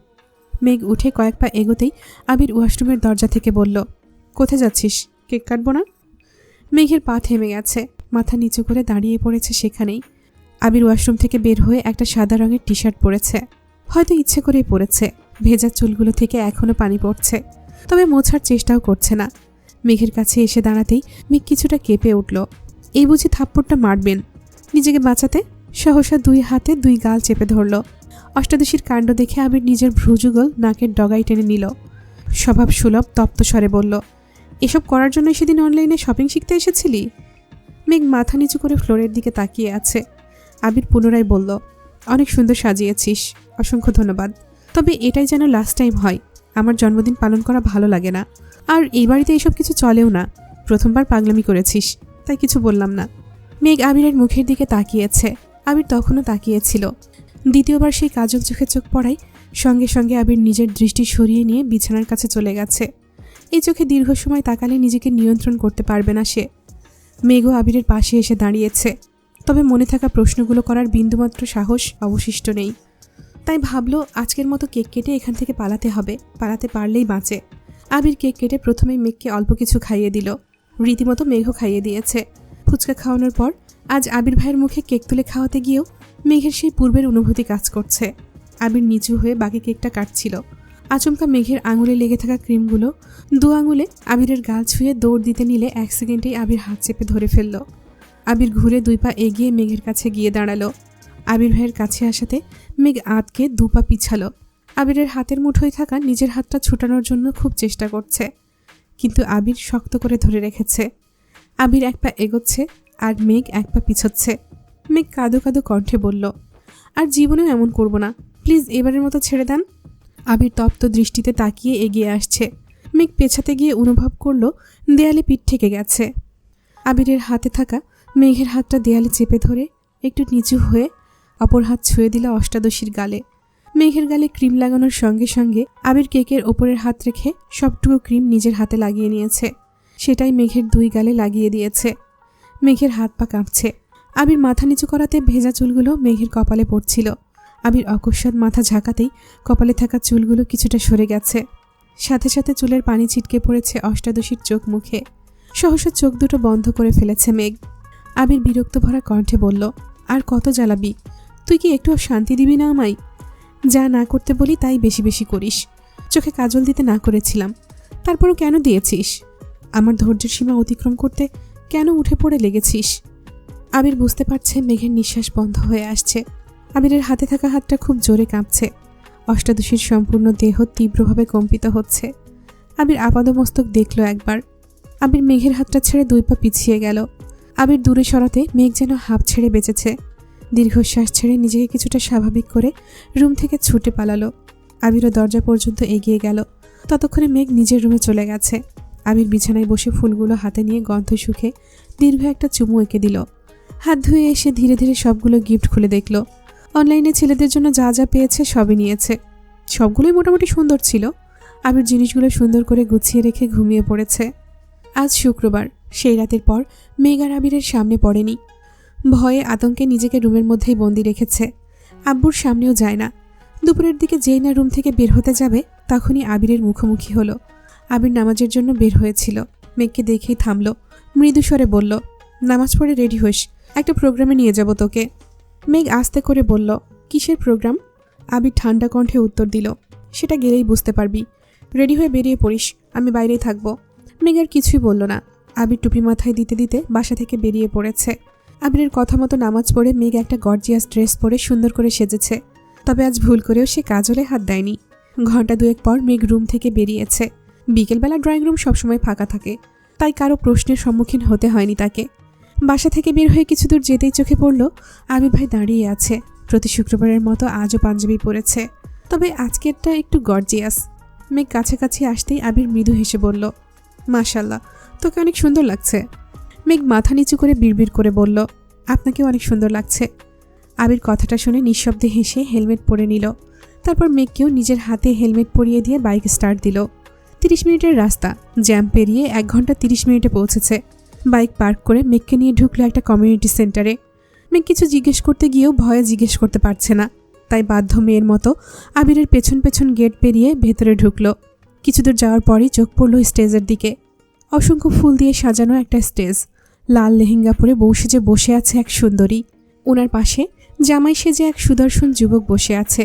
S2: মেঘ উঠে কয়েক পা এগোতেই আবির ওয়াশরুমের দরজা থেকে বলল, কোথায় যাচ্ছিস? কেক কাটবো না? মেঘের পা থেমে গেছে, মাথা নিচু করে দাঁড়িয়ে পড়েছে সেখানেই। আবির ওয়াশরুম থেকে বের হয়ে একটা সাদা রঙের টি শার্ট পরেছে। হয়তো ইচ্ছে করেই পরেছে। ভেজা চুলগুলো থেকে এখনো পানি পড়ছে, তবে মোছার চেষ্টাও করছে না। মেঘের কাছে এসে দাঁড়াতেই মেঘ কিছুটা কেঁপে উঠল। এই বুঝি থাপ্পড়টা মারবেন? নিজেকে বাঁচাতে সহসা 2 হাতে 2 গাল চেপে ধরল। অষ্টাদশীর কাণ্ড দেখে আবির নিজের ভ্রুযুগল নাকের ডগায় টেনে নিল। স্বভাব সুলভ তপ্ত স্বরে বলল, এসব করার জন্য সেদিন অনলাইনে শপিং শিখতে এসেছিলি? মেঘ মাথা নিচু করে ফ্লোরের দিকে তাকিয়ে আছে। আবির পুনরায় বলল, অনেক সুন্দর সাজিয়েছিস, অসংখ্য ধন্যবাদ। তবে এটাই যেন লাস্ট টাইম হয়। আমার জন্মদিন পালন করা ভালো লাগে না, আর এই বাড়িতে এইসব কিছু চলেও না। প্রথমবার পাগলামি করেছিস, তাই কিছু বললাম না। মেঘ আবিরের মুখের দিকে তাকিয়েছে। আবির তখনও তাকিয়েছিল। দ্বিতীয়বার সেই কাজল চোখে চোখ পড়ায় সঙ্গে সঙ্গে আবির নিজের দৃষ্টি সরিয়ে নিয়ে বিছানার কাছে চলে গেছে। এই চোখে দীর্ঘ সময় তাকালে নিজেকে নিয়ন্ত্রণ করতে পারবে না সে। মেঘও আবিরের পাশে এসে দাঁড়িয়েছে, তবে মনে থাকা প্রশ্নগুলো করার বিন্দুমাত্র সাহস অবশিষ্ট নেই। তাই ভাবলো আজকের মতো কেক কেটে এখান থেকে পালাতে হবে, পালাতে পারলেই বাঁচে। আবির কেক কেটে প্রথমেই মেঘকে অল্প কিছু খাইয়ে দিল। রীতিমতো মেঘও খাইয়ে দিয়েছে। ফুচকা খাওয়ানোর পর আজ আবির ভাইয়ের মুখে কেক তুলে খাওয়াতে গিয়েও মেঘের সেই পূর্বের অনুভূতি কাজ করছে। আবির নিচু হয়ে বাকি কেকটা কাটছিল। আচমকা মেঘের আঙুলে লেগে থাকা ক্রিমগুলো 2 আঙুলে আবিরের গাল ছুঁয়ে দৌড় দিতে নিলে 1 সেকেন্ডেই আবির হাত চেপে ধরে ফেলল। আবির ঘুরে 2 পা এগিয়ে মেঘের কাছে গিয়ে দাঁড়ালো। আবির ভাইয়ের কাছে আসাতে মেঘ আঁতকে 2 পা পিছালো। আবিরের হাতের মুঠোয় থাকা নিজের হাতটা ছুটানোর জন্য খুব চেষ্টা করছে, কিন্তু আবির শক্ত করে ধরে রেখেছে। আবির 1 পা এগোচ্ছে আর মেঘ 1 পা পিছোচ্ছে। মেঘ কাঁদো কাঁদো কণ্ঠে বলল, আর জীবনেও এমন করব না, প্লিজ এবারের মতো ছেড়ে দেন। আবির তপ্ত দৃষ্টিতে তাকিয়ে এগিয়ে আসছে। মেঘ পেছাতে গিয়ে অনুভব করলো দেয়ালে পিঠ ঠেকে গেছে। আবিরের হাতে থাকা মেঘের হাতটা দেয়ালে চেপে ধরে একটু নিচু হয়ে অপর হাত ছুঁয়ে দিল অষ্টাদশীর গালে। মেঘের গালে ক্রিম লাগানোর সঙ্গে সঙ্গে আবির কেকের ওপরের হাত রেখে সবটুকু ক্রিম নিজের হাতে লাগিয়ে নিয়েছে। সেটাই মেঘের 2 গালে লাগিয়ে দিয়েছে। মেঘের হাত পা কাঁপছে। আবির মাথা নিচু করাতে ভেজা চুলগুলো মেঘের কপালে পড়ছিল। আবির অকস্মাৎ মাথা ঝাঁকাতেই কপালে থাকা চুলগুলো কিছুটা সরে গেছে। সাথে সাথে চুলের পানি ছিটকে পড়েছে অষ্টাদশীর চোখ মুখে। সহসা চোখ দুটো বন্ধ করে ফেলেছে মেঘ। আবির বিরক্ত ভরা কণ্ঠে বলল, আর কত জ্বালাবি? তুই কি একটু শান্তি দিবি না আমায়? যা না করতে বলি তাই বেশি বেশি করিস। চোখে কাজল দিতে না করেছিলাম, তারপরও কেন দিয়েছিস? আমার ধৈর্যের সীমা অতিক্রম করতে কেন উঠে পড়ে লেগেছিস? আবির বুঝতে পারছে মেঘের নিঃশ্বাস বন্ধ হয়ে আসছে। আবিরের হাতে থাকা হাতটা খুব জোরে কাঁপছে। অষ্টাদশীর সম্পূর্ণ দেহ তীব্রভাবে কম্পিত হচ্ছে। আবির আপাদমস্তক দেখল একবার। আবির মেঘের হাতটা ছেড়ে 2 পা পিছিয়ে গেল। আবির দূরে সরাতে মেঘ যেন হাঁপ ছেড়ে বেঁচেছে। দীর্ঘশ্বাস ছেড়ে নিজেকে কিছুটা স্বাভাবিক করে রুম থেকে ছুটে পালালো। আবিরও দরজা পর্যন্ত এগিয়ে গেল। ততক্ষণে মেঘ নিজের রুমে চলে গেছে। আবির বিছানায় বসে ফুলগুলো হাতে নিয়ে গন্ধ শুকে দীর্ঘ একটা চুমু এঁকে দিল। হাত ধুয়ে এসে ধীরে ধীরে সবগুলো গিফট খুলে দেখল। অনলাইনে ছেলেদের জন্য যা যা পেয়েছে সবই নিয়েছে। সবগুলোই মোটামুটি সুন্দর ছিল। আবির জিনিসগুলো সুন্দর করে গুছিয়ে রেখে ঘুমিয়ে পড়েছে। আজ শুক্রবার। সেই রাতের পর মেঘ আর আবিরের সামনে পড়েনি। ভয়ে আতঙ্কে নিজেকে রুমের মধ্যেই বন্দি রেখেছে। আব্বুর সামনেও যায় না। দুপুরের দিকে যেই না রুম থেকে বের হতে যাবে তখনই আবিরের মুখোমুখি হলো। আবির নামাজের জন্য বের হয়েছিল। মেঘকে দেখেই থামল। মৃদু স্বরে বলল, নামাজ পড়ে রেডি হইস, একটা প্রোগ্রামে নিয়ে যাব তোকে। মেঘ আস্তে করে বলল, কিসের প্রোগ্রাম? আবির ঠান্ডা কণ্ঠে উত্তর দিল, সেটা গেলেই বুঝতে পারবি। রেডি হয়ে বেরিয়ে পড়িস, আমি বাইরেই থাকবো। মেঘ আর কিছুই বলল না। আবির টুপি মাথায় দিতে দিতে বাসা থেকে বেরিয়ে পড়েছে। আবিরের কথা মতো নামাজ পড়ে মেঘ একটা গর্জিয়াস ড্রেস পরে সুন্দর করে সেজেছে। তবে আজ ভুল করেও সে কাজলে হাত দেয়নি। ঘন্টা 2 পর মেঘ রুম থেকে বেরিয়েছে। বিকেলবেলা ড্রয়িং রুম সবসময় ফাঁকা থাকে, তাই কারো প্রশ্নের সম্মুখীন হতে হয়নি তাকে। বাসা থেকে বের হয়ে কিছু দূর যেতেই চোখে পড়ল আবির ভাই দাঁড়িয়ে আছে। প্রতি শুক্রবারের মতো আজও পাঞ্জাবি পরেছে, তবে আজকেরটা একটু গর্জিয়াস। মেঘ কাছাকাছি আসতেই আবির মৃদু হেসে বলল, মাশাল্লাহ, তোকে অনেক সুন্দর লাগছে। মেঘ মাথা নিচু করে বিড়বিড় করে বলল, আপনাকেও অনেক সুন্দর লাগছে। আবির কথাটা শুনে নিঃশব্দে হেসে হেলমেট পরে নিল। তারপর মেঘকেও নিজের হাতে হেলমেট পরিয়ে দিয়ে বাইক স্টার্ট দিল। 30 মিনিটের রাস্তা জ্যাম পেরিয়ে 1 ঘন্টা 30 মিনিটে পৌঁছেছে। বাইক পার্ক করে মেঘকে নিয়ে ঢুকলো একটা কমিউনিটি সেন্টারে। মেঘ কিছু জিজ্ঞেস করতে গিয়েও ভয়ে জিজ্ঞেস করতে পারছে না, তাই বাধ্য মেয়ের মতো আবিরের পেছন পেছন গেট পেরিয়ে ভেতরে ঢুকলো। কিছু দূর যাওয়ার পরই চোখ পড়ল স্টেজের দিকে। অসংখ্য ফুল দিয়ে সাজানো একটা স্টেজ। লাল লেহেঙ্গা পরে বউ সেজে বসে আছে এক সুন্দরী। ওনার পাশে জামাই সেজে এক সুদর্শন যুবক বসে আছে।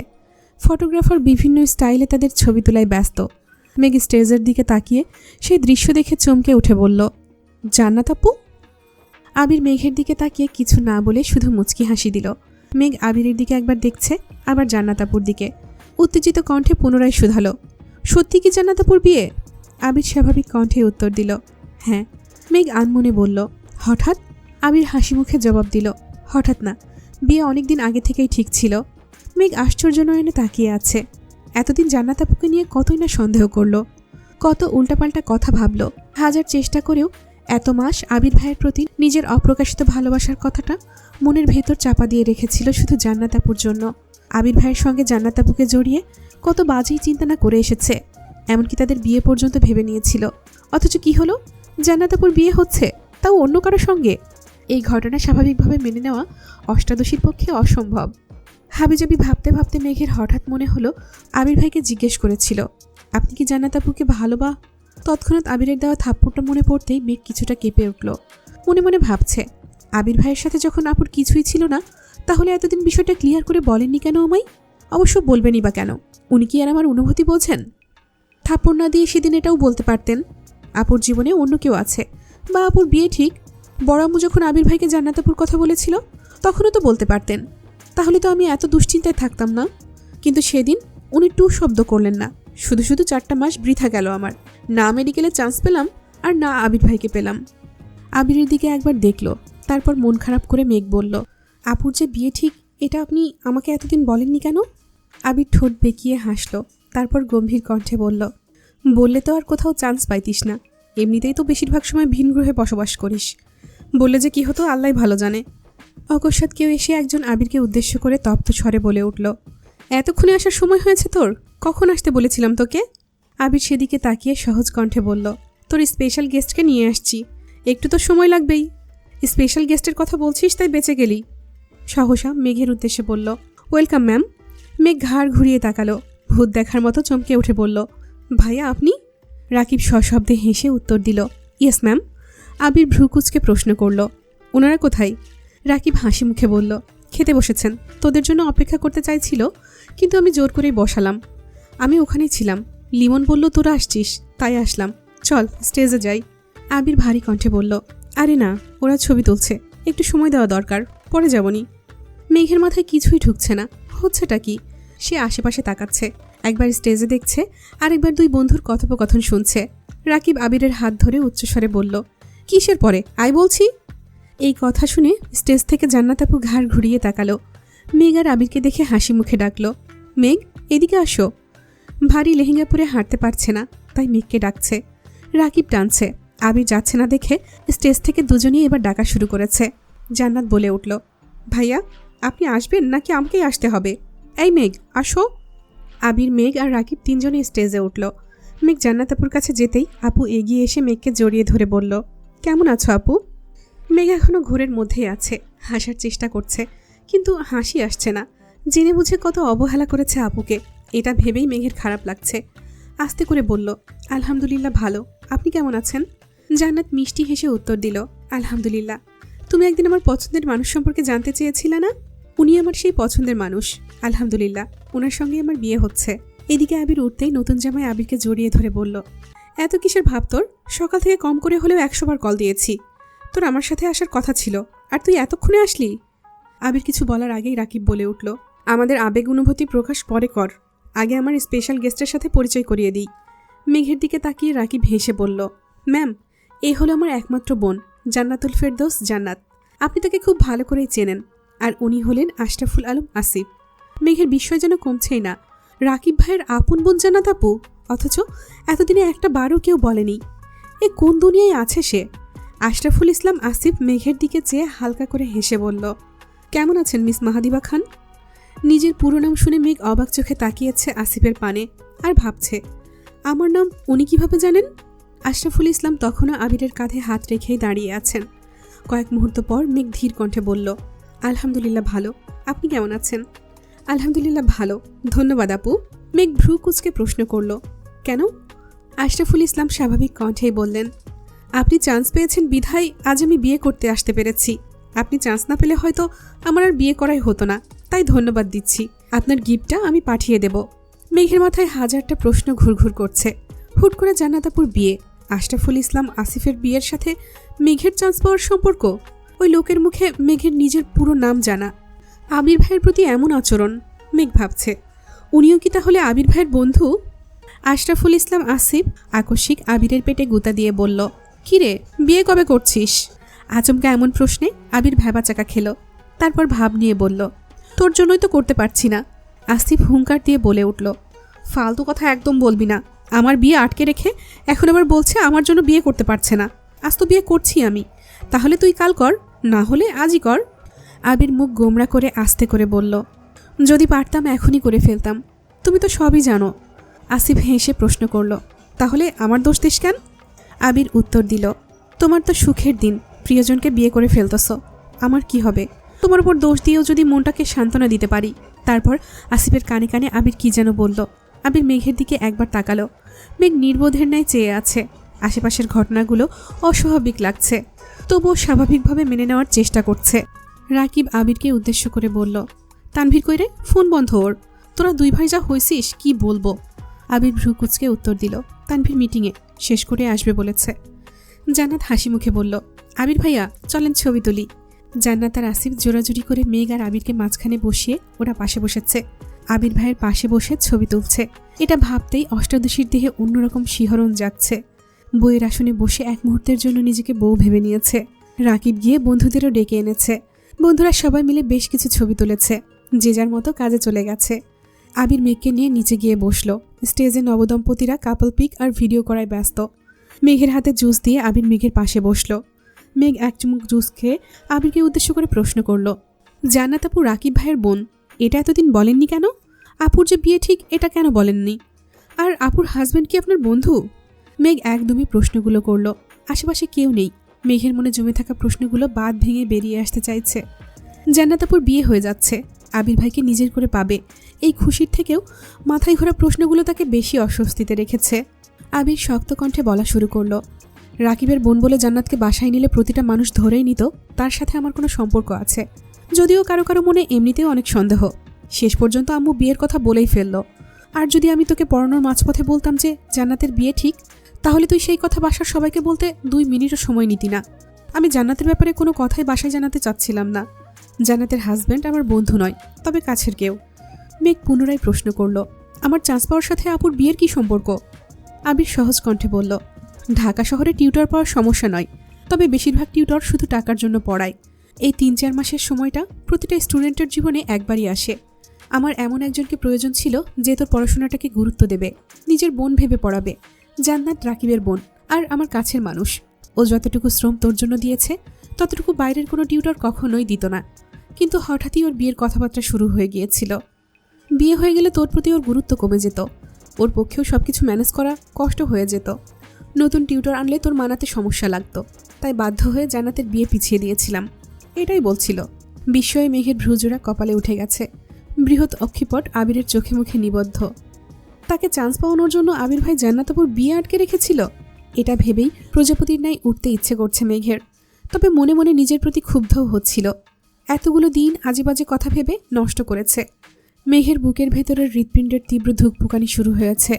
S2: ফটোগ্রাফার বিভিন্ন স্টাইলে তাদের ছবি তোলায় ব্যস্ত। মেঘ স্টেজের দিকে তাকিয়ে সেই দৃশ্য দেখে চমকে উঠে বলল, জান্নাত আপু? আবির মেঘের দিকে তাকিয়ে কিছু না বলে শুধু মুচকি হাসি দিল। মেঘ আবিরের দিকে একবার দেখছে, আবার জান্নাত আপুর দিকে। উত্তেজিত কণ্ঠে পুনরায় শুধালো, সত্যি কি জান্নাত আপুর বিয়ে? আবির স্বাভাবিক কণ্ঠে উত্তর দিল, হ্যাঁ। মেঘ আনমনে বলল, হঠাৎ? আবির হাসি মুখে জবাব দিল, হঠাৎ না, বিয়ে অনেকদিন আগে থেকেই ঠিক ছিল। মেঘ আশ্চর্য নয়নে তাকিয়ে আছে। এতদিন জান্নাত আপুকে নিয়ে কতই না সন্দেহ করলো, কত উল্টাপাল্টা কথা ভাবলো। হাজার চেষ্টা করেও এত মাস আবির ভাইয়ের প্রতি নিজের অপ্রকাশিত ভালোবাসার কথাটা মনের ভেতর চাপা দিয়ে রেখেছিল শুধু জান্নাত আপুর জন্য। আবির ভাইয়ের সঙ্গে জান্নাত আপুকে জড়িয়ে কত বাজেই চিন্তা না করে এসেছে, এমনকি তাদের বিয়ে পর্যন্ত ভেবে নিয়েছিল। অথচ কি হলো, জান্নাত আপুর বিয়ে হচ্ছে, তাও অন্য কারোর সঙ্গে। এই ঘটনা স্বাভাবিকভাবে মেনে নেওয়া অষ্টাদশীর পক্ষে অসম্ভব। হাবিজাবি ভাবতে ভাবতে মেঘের হঠাৎ মনে হলো আবির ভাইকে জিজ্ঞেস করেছিল, আপনি কি জান্নাত আপুকে ভালোবা? তৎক্ষণাৎ আবিরের দেওয়া থাপ্পড়টা মনে পড়তেই মেঘ কিছুটা কেঁপে উঠল। মনে মনে ভাবছে, আবির ভাইয়ের সাথে যখন আপুর কিছুই ছিল না, তাহলে এতদিন বিষয়টা ক্লিয়ার করে বলেননি কেন আমায়? অবশ্য বলবেনই বা কেন? উনি কি আর আমার অনুভূতি বোঝেন? থাপ্পড় না দিয়ে সেদিন এটাও বলতে পারতেন, আপুর জীবনে অন্য কেউ আছে, বা আপুর বিয়ে ঠিক। বড় আম্মু যখন আবির ভাইকে জান্নাত আপুর কথা বলেছিল তখনও তো বলতে পারতেন, তাহলে তো আমি এত দুশ্চিন্তায় থাকতাম না। কিন্তু সেদিন উনি টু শব্দ করলেন না। শুধু শুধু 4টা মাস বৃথা গেল আমার। না মেডিকেলে চান্স পেলাম, আর না আবির ভাইকে পেলাম। আবিরের দিকে একবার দেখল, তারপর মন খারাপ করে মেঘ বলল, আপুর যে বিয়ে ঠিক এটা আপনি আমাকে এতদিন বলেননি কেন?
S1: আবির ঠোঁট বেঁকিয়ে হাসল, তারপর গম্ভীর কণ্ঠে বলল,
S2: বললে তো আর কোথাও চান্স পাইতিস না। এমনিতেই তো বেশিরভাগ সময় ভিন গ্রহে বসবাস করিস। বললে যে কি হতো আল্লাহ ভালো জানে।
S1: অকস্মাৎ কেউ এসে একজন আবিরকে উদ্দেশ্য করে তপ্ত স্বরে বলে উঠল,
S2: এতক্ষণে আসার সময় হয়েছে তোর? কখন আসতে বলেছিলাম তোকে?
S1: আবির সেদিকে তাকিয়ে সহজ কণ্ঠে বলল,
S2: তোর স্পেশাল গেস্টকে নিয়ে আসছি, একটু তো সময় লাগবেই। স্পেশাল গেস্টের কথা বলছিস তাই বেঁচে গেলি।
S1: সহসা মেঘের উদ্দেশ্যে বলল,
S2: ওয়েলকাম ম্যাম।
S1: মেঘ ঘাড় ঘুরিয়ে তাকালো, ভূত দেখার মতো চমকে উঠে বলল,
S2: ভাইয়া আপনি?
S1: রাকিব সশব্দে হেসে উত্তর দিল,
S2: ইয়েস ম্যাম।
S1: আবির ভ্রুকুচকে প্রশ্ন করল,
S2: ওনারা কোথায়?
S1: রাকিব হাসি মুখে বলল,
S2: খেতে বসেছেন, তোদের জন্য অপেক্ষা করতে চাইছিল, কিন্তু আমি জোর করেই বসালাম। আমি ওখানেই ছিলাম, লিমন বলল তোরা আসছিস, তাই আসলাম। চল স্টেজে যাই।
S1: আবির ভারী কণ্ঠে বলল,
S2: আরে না, ওরা ছবি তুলছে, একটু সময় দেওয়া দরকার, পরে যাবনি।
S1: মেঘের মাথায় কিছুই ঢুকছে না,
S2: হচ্ছেটা কি? সে আশেপাশে তাকাচ্ছে, একবার স্টেজে দেখছে, আরেকবার দুই বন্ধুর কথোপকথন শুনছে। রাকিব আবিরের হাত ধরে উচ্চস্বরে বলল, কিসের পরে আয় বলছি।
S1: এই কথা শুনে স্টেজ থেকে জান্নাত আপু ঘাড় ঘুরিয়ে তাকালো। মেঘ আর আবিরকে দেখে হাসি মুখে ডাকলো,
S2: মেঘ এদিকে আসো।
S1: ভারী লেহেঙ্গা পরে হাঁটতে পারছে না, তাই মেঘকে ডাকছে। রাকিব টানছে, আবির যাচ্ছে না দেখে স্টেজ থেকে দুজনেই এবার ডাকা শুরু করেছে।
S2: জান্নাত বলে উঠল, ভাইয়া আপনি আসবেন নাকি আমাকেই আসতে হবে? এই মেঘ আসো।
S1: আবির, মেঘ আর রাকিব তিনজনে স্টেজে উঠল। মেঘ জান্নাত আপুর কাছে যেতেই আপু এগিয়ে এসে মেঘকে জড়িয়ে ধরে বলল,
S2: কেমন আছো আপু?
S1: মেঘ এখনও ঘোরের মধ্যেই আছে, হাসার চেষ্টা করছে, কিন্তু হাসি আসছে না। জেনে বুঝে কত অবহেলা করেছে আপুকে, এটা ভেবেই মেঘের খারাপ লাগছে। আস্তে করে বলল, আলহামদুলিল্লাহ ভালো, আপনি কেমন আছেন? জান্নাত মিষ্টি হেসে উত্তর দিল, আলহামদুলিল্লাহ। তুমি একদিন আমার পছন্দের মানুষ সম্পর্কে জানতে চেয়েছিলে না? উনি আমার সেই পছন্দের মানুষ, আলহামদুলিল্লাহ, ওনার সঙ্গে আমার বিয়ে হচ্ছে। এদিকে আবির উঠতেই নতুন জামাই আবিরকে জড়িয়ে ধরে বলল,
S2: এত কিসের ভাব তোর? সকাল থেকে কম করে হলেও 100 বার কল দিয়েছি, তোর আমার সাথে আসার কথা ছিল, আর তুই এতক্ষণে আসলি?
S1: আবির কিছু বলার আগেই রাকিব বলে উঠল,
S2: আমাদের আবেগ অনুভূতি প্রকাশ পরে কর, আগে আমার স্পেশাল গেস্টের সাথে পরিচয় করিয়ে দিই।
S1: মেঘের দিকে তাকিয়ে রাকিব হেসে বলল, ম্যাম, এই হলো আমার একমাত্র বোন, জান্নাতুল ফেরদৌস জান্নাত। আপনি তাকে খুব ভালো করেই চেনেন, আর উনি হলেন আশরাফুল আলম আসিফ। মেঘের বিস্ময় যেন কমছেই না। রাকিব ভাইয়ের আপন বোন জান্নাত আপু, অথচ এতদিনে একটা বারও কেউ বলেনি। এ কোন দুনিয়ায় আছে সে? আশরাফুল ইসলাম আসিফ মেঘের দিকে চেয়ে হালকা করে হেসে বলল, কেমন আছেন মিস মাহাদিবা খান? নিজের পুরো নাম শুনে মেঘ অবাক চোখে তাকিয়েছে আসিফের পানে, আর ভাবছে, আমার নাম উনি কিভাবে জানেন? আশরাফুল ইসলাম তখনও আবিরের কাঁধে হাত রেখেই দাঁড়িয়ে আছেন। কয়েক মুহূর্ত পর মেঘ ধীর কণ্ঠে বলল, আলহামদুলিল্লাহ ভালো, আপনি কেমন আছেন?
S2: আলহামদুলিল্লাহ ভালো, ধন্যবাদ আপু।
S1: মেঘ ভ্রু কুচকে প্রশ্ন করল, কেন? আশরাফুল ইসলাম স্বাভাবিক কণ্ঠেই বললেন,
S2: আপনি চান্স পেয়েছেন বিধায় আজ আমি বিয়ে করতে আসতে পেরেছি। আপনি চান্স না পেলে হয়তো আমার আর বিয়ে করাই হতো না, তাই ধন্যবাদ দিচ্ছি। আপনার গিফটটা আমি পাঠিয়ে দেব।
S1: মেঘের মাথায় হাজারটা প্রশ্ন ঘুরঘুর করছে। হুট করে জান্নাত আপুর বিয়ে, আশরাফুল ইসলাম আসিফের বিয়ের সাথে মেঘের চান্স পাওয়ার সম্পর্ক, ওই লোকের মুখে মেঘের নিজের পুরো নাম জানা, আবির ভাইয়ের প্রতি এমন আচরণ। মেঘ ভাবছে, উনিও কি তাহলে আবির ভাইয়ের বন্ধু? আশরাফুল ইসলাম আসিফ আকস্মিক আবিরের পেটে গুঁতা দিয়ে বলল,
S2: কিরে, বিয়ে কবে করছিস?
S1: আচমকা এমন প্রশ্নে আবির ভ্যাবাচাকা খেল, তারপর ভাব নিয়ে বলল,
S2: তোর জন্যই তো করতে পারছি না।
S1: আসিফ হুঙ্কার দিয়ে বলে উঠল,
S2: ফালতু কথা একদম বলবি না। আমার বিয়ে আটকে রেখে এখন আবার বলছে আমার জন্য বিয়ে করতে পারছে না। আজ তো বিয়ে করছি আমি, তাহলে তুই কাল কর, না হলে আজই কর।
S1: আবির মুখ গোমরা করে আস্তে করে বলল, যদি পারতাম এখনই করে ফেলতাম, তুমি তো সবই জানো। আসিফ হেসে প্রশ্ন করল,
S2: তাহলে আমার দোষ দিস কেন?
S1: আবির উত্তর দিল, তোমার তো সুখের দিন, প্রিয়জনকে বিয়ে করে ফেলতেছ, আমার কি হবে? তোমার উপর দোষ দিয়েও যদি মনটাকে সান্ত্বনা দিতে পারি। তারপর আসিফের কানে কানে আবির কি যেন বলল। আবির মেঘের দিকে একবার তাকালো। মেঘ নির্বোধের ন্যায় চেয়ে আছে। আশেপাশের ঘটনাগুলো অস্বাভাবিক লাগছে, তবুও স্বাভাবিকভাবে মেনে নেওয়ার চেষ্টা করছে। রাকিব আবিরকে উদ্দেশ্য করে বলল,
S2: তানভীর কইরে, ফোন বন্ধ ওর। তোরা দুই ভাই যা হয়েছিস কি বলবো।
S1: আবির ভ্রু কুচকে উত্তর দিল, তানভীর মিটিংয়ে, শেষ করে আসবে বলেছে। জান্নাত হাসি মুখে বলল, আবির ভাইয়া চলেন ছবি তুলি। জান্নাত আর আসিফ জোরাজুরি করে মেঘ আর আবিরকে মাঝখানে বসিয়ে ওরা পাশে বসেছে। আবির ভাইয়ের পাশে বসে ছবি তুলছে। এটা ভাবতেই অষ্টাদশীর দেহে অন্যরকম শিহরণ যাচ্ছে। বইয়ের আসনে বসে এক মুহূর্তের জন্য নিজেকে বউ ভেবে নিয়েছে। রাকিব গিয়ে বন্ধুদেরও ডেকে এনেছে। বন্ধুরা সবাই মিলে বেশ কিছু ছবি তুলেছে, যে যার মতো কাজে চলে গেছে। আবির মেঘকে নিয়ে নিচে গিয়ে বসলো। স্টেজে নবদম্পতিরা কাপল পিক আর ভিডিও করায় ব্যস্ত। মেঘের হাতে জুস দিয়ে আবির মেঘের পাশে বসলো। মেঘ এক চুমুক জুস খেয়ে আবিরকে উদ্দেশ্য করে প্রশ্ন করলো, জান্নাত আপু রাকিব ভাইয়ের বোন, এটা এতদিন বলেননি কেন? আপুর যে বিয়ে ঠিক, এটা কেন বলেননি? আর আপুর হাজব্যান্ড কি আপনার বন্ধু? মেঘ একদমই প্রশ্নগুলো করলো। আশেপাশে কেউ নেই। মেঘের মনে জমে থাকা প্রশ্নগুলো বাঁধ ভেঙে বেরিয়ে আসতে চাইছে। জান্নাত আপুর বিয়ে হয়ে যাচ্ছে, আবির ভাইকে নিজের করে পাবে, এই খুশির থেকেও মাথায় ঘোরা প্রশ্নগুলো তাকে বেশি অস্বস্তিতে রেখেছে। আবির শক্ত কণ্ঠে বলা শুরু করলো, রাকিবের বোন বলে জান্নাতকে বাসায় নিলে প্রতিটা মানুষ ধরেই নিত তার সাথে আমার কোনো সম্পর্ক আছে। যদিও কারো কারো মনে এমনিতেও অনেক সন্দেহ। শেষ পর্যন্ত আম্মু বিয়ের কথা বলেই ফেললো। আর যদি আমি তোকে পড়ানোর মাঝপথে বলতাম যে জান্নাতের বিয়ে ঠিক, তাহলে তুই সেই কথা বাসার সবাইকে বলতে 2 মিনিটও সময় নিতি না। আমি জান্নাতের ব্যাপারে কোনো কথাই বাসায় জানাতে চাচ্ছিলাম না। জান্নাতের হাজব্যান্ড আমার বন্ধু নয়, তবে কাছের কেউ। মেঘ পুনরায় প্রশ্ন করলো, আমার চান্স পাওয়ার সাথে আপুর বিয়ের কি সম্পর্ক? আবির সহজ কণ্ঠে বলল, ঢাকা শহরে টিউটর পাওয়ার সমস্যা নয়, তবে বেশিরভাগ টিউটর শুধু টাকার জন্য পড়ায়। এই 3-4 মাসের সময়টা প্রতিটা স্টুডেন্টের জীবনে একবারই আসে। আমার এমন একজনকে প্রয়োজন ছিল যে তোর পড়াশোনাটাকে গুরুত্ব দেবে, নিজের বোন ভেবে পড়াবে। জান্নাত রাকিবের বোন আর আমার কাছের মানুষ। ও যতটুকু শ্রম তোর জন্য দিয়েছে ততটুকু বাইরের কোনো টিউটর কখনোই দিত না। কিন্তু হঠাৎই ওর বিয়ের কথাবার্তা শুরু হয়ে গিয়েছিল। বিয়ে হয়ে গেলে তোর প্রতি ওর গুরুত্ব কমে যেত, ওর পক্ষেও সব কিছু ম্যানেজ করা কষ্ট হয়ে যেত। নতুন টিউটর আনলে তোর মানাতে সমস্যা লাগতো, তাই বাধ্য হয়ে জান্নাতের বিয়ে পিছিয়ে দিয়েছিলাম, এটাই বলছিল। বিস্ময়ে মেঘের ভ্রুজোড়া কপালে উঠে গেছে। বৃহৎ অক্ষিপট আবিরের চোখে মুখে নিবদ্ধ। তাকে চান্স পাওয়ানোর জন্য আবির ভাই জান্নাত আপুর বিয়ে আটকে রেখেছিল, এটা ভেবেই প্রজাপতির ন্যায় উঠতে ইচ্ছে করছে মেঘের। তবে মনে মনে নিজের প্রতি ক্ষুব্ধও হচ্ছিল। এতগুলো দিন আজেবাজে কথা ভেবে নষ্ট করেছে। মেঘের বুকের ভেতরের হৃৎপিণ্ডের তীব্র ধুকপুকানি শুরু হয়েছে।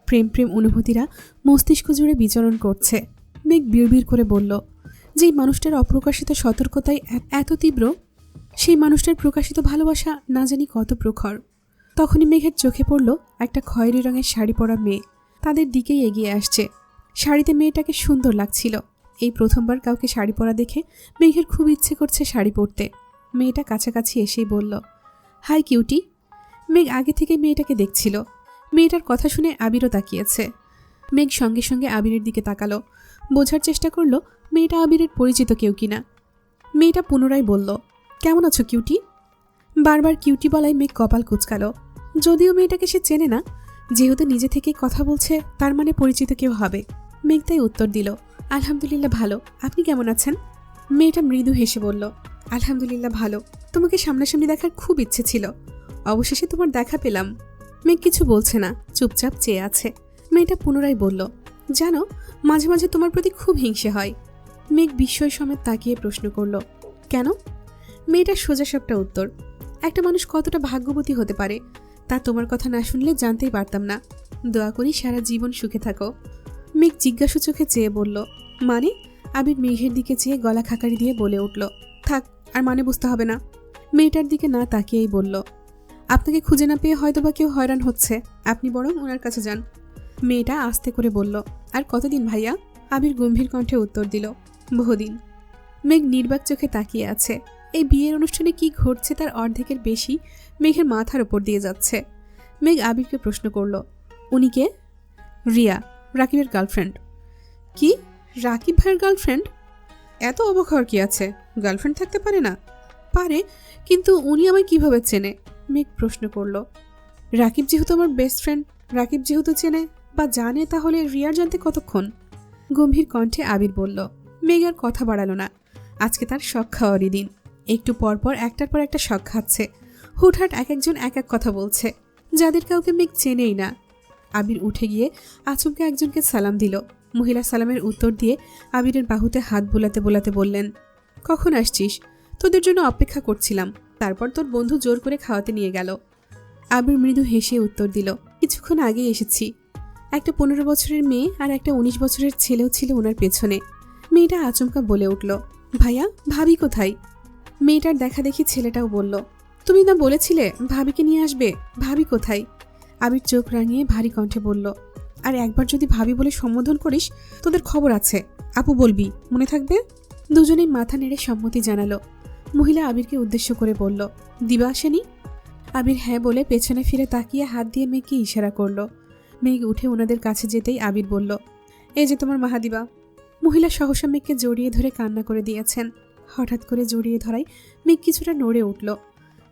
S1: প্রেম প্রেম অনুভূতিরা মস্তিষ্ক জুড়ে বিচরণ করছে। মেঘ বিড়বিড় করে বলল, যেই মানুষটার অপ্রকাশিত সতর্কতায় এত তীব্র, সেই মানুষটার প্রকাশিত ভালোবাসা না জানি কত প্রখর। তখনই মেঘের চোখে পড়ল একটা খয়েরি রঙের শাড়ি পরা মেয়ে তাদের দিকেই এগিয়ে আসছে। শাড়িতে মেয়েটাকে সুন্দর লাগছিল। এই প্রথমবার কাউকে শাড়ি পরা দেখে মেঘের খুব ইচ্ছে করছে শাড়ি পরতে। মেয়েটা কাছাকাছি এসেই বলল, হাই কিউটি। মেঘ আগে থেকে মেয়েটাকে দেখছিল। মেয়েটার কথা শুনে আবিরও তাকিয়েছে। মেঘ সঙ্গে সঙ্গে আবিরের দিকে তাকালো, বোঝার চেষ্টা করলো মেয়েটা আবিরের পরিচিত কেউ কিনা। মেয়েটা পুনরায় বলল, কেমন আছো কিউটি? বারবার কিউটি বলায় মেঘ কপাল কুঁচকালো। যদিও মেয়েটাকে সে চেনে না, যেহেতু নিজে থেকেই কথা বলছে তার মানে পরিচিত কেউ হবে। মেঘ তাই উত্তর দিল, আলহামদুলিল্লাহ ভালো, আপনি কেমন আছেন? মেয়েটা মৃদু হেসে বলল, আলহামদুলিল্লাহ ভালো, তোমাকে সামনাসামনি দেখার খুব ইচ্ছে ছিল, অবশেষে তোমার দেখা পেলাম। মেঘ কিছু বলছে না, চুপচাপ চেয়ে আছে। মেয়েটা পুনরায় বলল, জানো মাঝে মাঝে তোমার প্রতি খুব হিংসে হয়। মেঘ বিস্ময় সমেত তাকিয়ে প্রশ্ন করল, কেন? মেয়েটার সোজাসাপটা উত্তর, একটা মানুষ কতটা ভাগ্যবতী হতে পারে তা তোমার কথা না শুনলে জানতেই পারতাম না। দোয়া করি সারা জীবন সুখে থাকো। মেঘ জিজ্ঞাসু চোখে চেয়ে বলল, মানে? আবির মেঘের দিকে চেয়ে গলা খাকারি দিয়ে বলে উঠল, থাক আর মানে বুঝতে হবে না। মেয়েটার দিকে না তাকিয়েই বলল, আপনাকে খুঁজে না পেয়ে হয়তোবা কেউ হয়রান হচ্ছে, আপনি বরং ওনার কাছে যান। মেয়েটা আস্তে করে বলল, আর কতদিন ভাইয়া? আবির গম্ভীর কণ্ঠে উত্তর দিল, বহুদিন। মেঘ নির্বাক চোখে তাকিয়ে আছে। এই বিয়ের অনুষ্ঠানে কি ঘটছে তার অর্ধেকের বেশি মেঘের মাথার ওপর দিয়ে যাচ্ছে। মেঘ আবিরকে প্রশ্ন করল, উনি কে? রিয়া, রাকিবের গার্লফ্রেন্ড। কি? রাকিব ভাইয়ের গার্লফ্রেন্ড? এত অবাক হওয়ার কি আছে, গার্লফ্রেন্ড থাকতে পারে না? পারে, কিন্তু উনি আমায় কিভাবে চেনে? মেঘ প্রশ্ন করল। রাকিব যেহেতু আমার বেস্ট ফ্রেন্ড, রাকিব যেহেতু চেনে বা জানে, তাহলে রিয়ার জানতে কতক্ষণ? গম্ভীর কণ্ঠে আবির বলল। মেঘ আর কথা বাড়ালো না। আজকে তার শখ খাওয়ারই দিন। একটু পরপর একটার পর একটা শখ খাচ্ছে। হুটহাট এক একজন এক এক কথা বলছে, যাদের কাউকে মেঘ চেনেই না। আবির উঠে গিয়ে আচমকে একজনকে সালাম দিল। মহিলা সালামের উত্তর দিয়ে আবিরের বাহুতে হাত বোলাতে বোলাতে বললেন, কখন আসছিস? তোদের জন্য অপেক্ষা করছিলাম, তারপর তোর বন্ধু জোর করে খাওয়াতে নিয়ে গেল। আবির মৃদু হেসে উত্তর দিল, কিছুক্ষণ আগেই এসেছি। একটা 15 বছরের মেয়ে আর একটা 19 বছরের ছেলেও ছিল ওনার পেছনে। মেয়েটা আচমকা বলে উঠল, ভাইয়া ভাবি কোথায়? মেয়েটার দেখা দেখি ছেলেটাও বলল, তুমি না বলেছিলে ভাবিকে নিয়ে আসবে, ভাবি কোথায়? আবির চোখ রাঙিয়ে ভারী কণ্ঠে বলল, আর একবার যদি ভাবি বলে সম্বোধন করিস তোদের খবর আছে, আপু বলবি, মনে থাকবে? দুজনেই মাথা নেড়ে সম্মতি জানালো। মহিলা আবিরকে উদ্দেশ্য করে বলল, দিবা আসেনি? আবির হ্যাঁ বলে পেছনে ফিরে তাকিয়ে হাত দিয়ে মেঘকে ইশারা করলো। মেঘ উঠে ওনাদের কাছে যেতেই আবির বলল, এই যে তোমার মাহাদিবা। মহিলা সহসা মেঘকে জড়িয়ে ধরে কান্না করে দিয়েছেন। হঠাৎ করে জড়িয়ে ধরায় মেঘ কিছুটা নড়ে উঠল।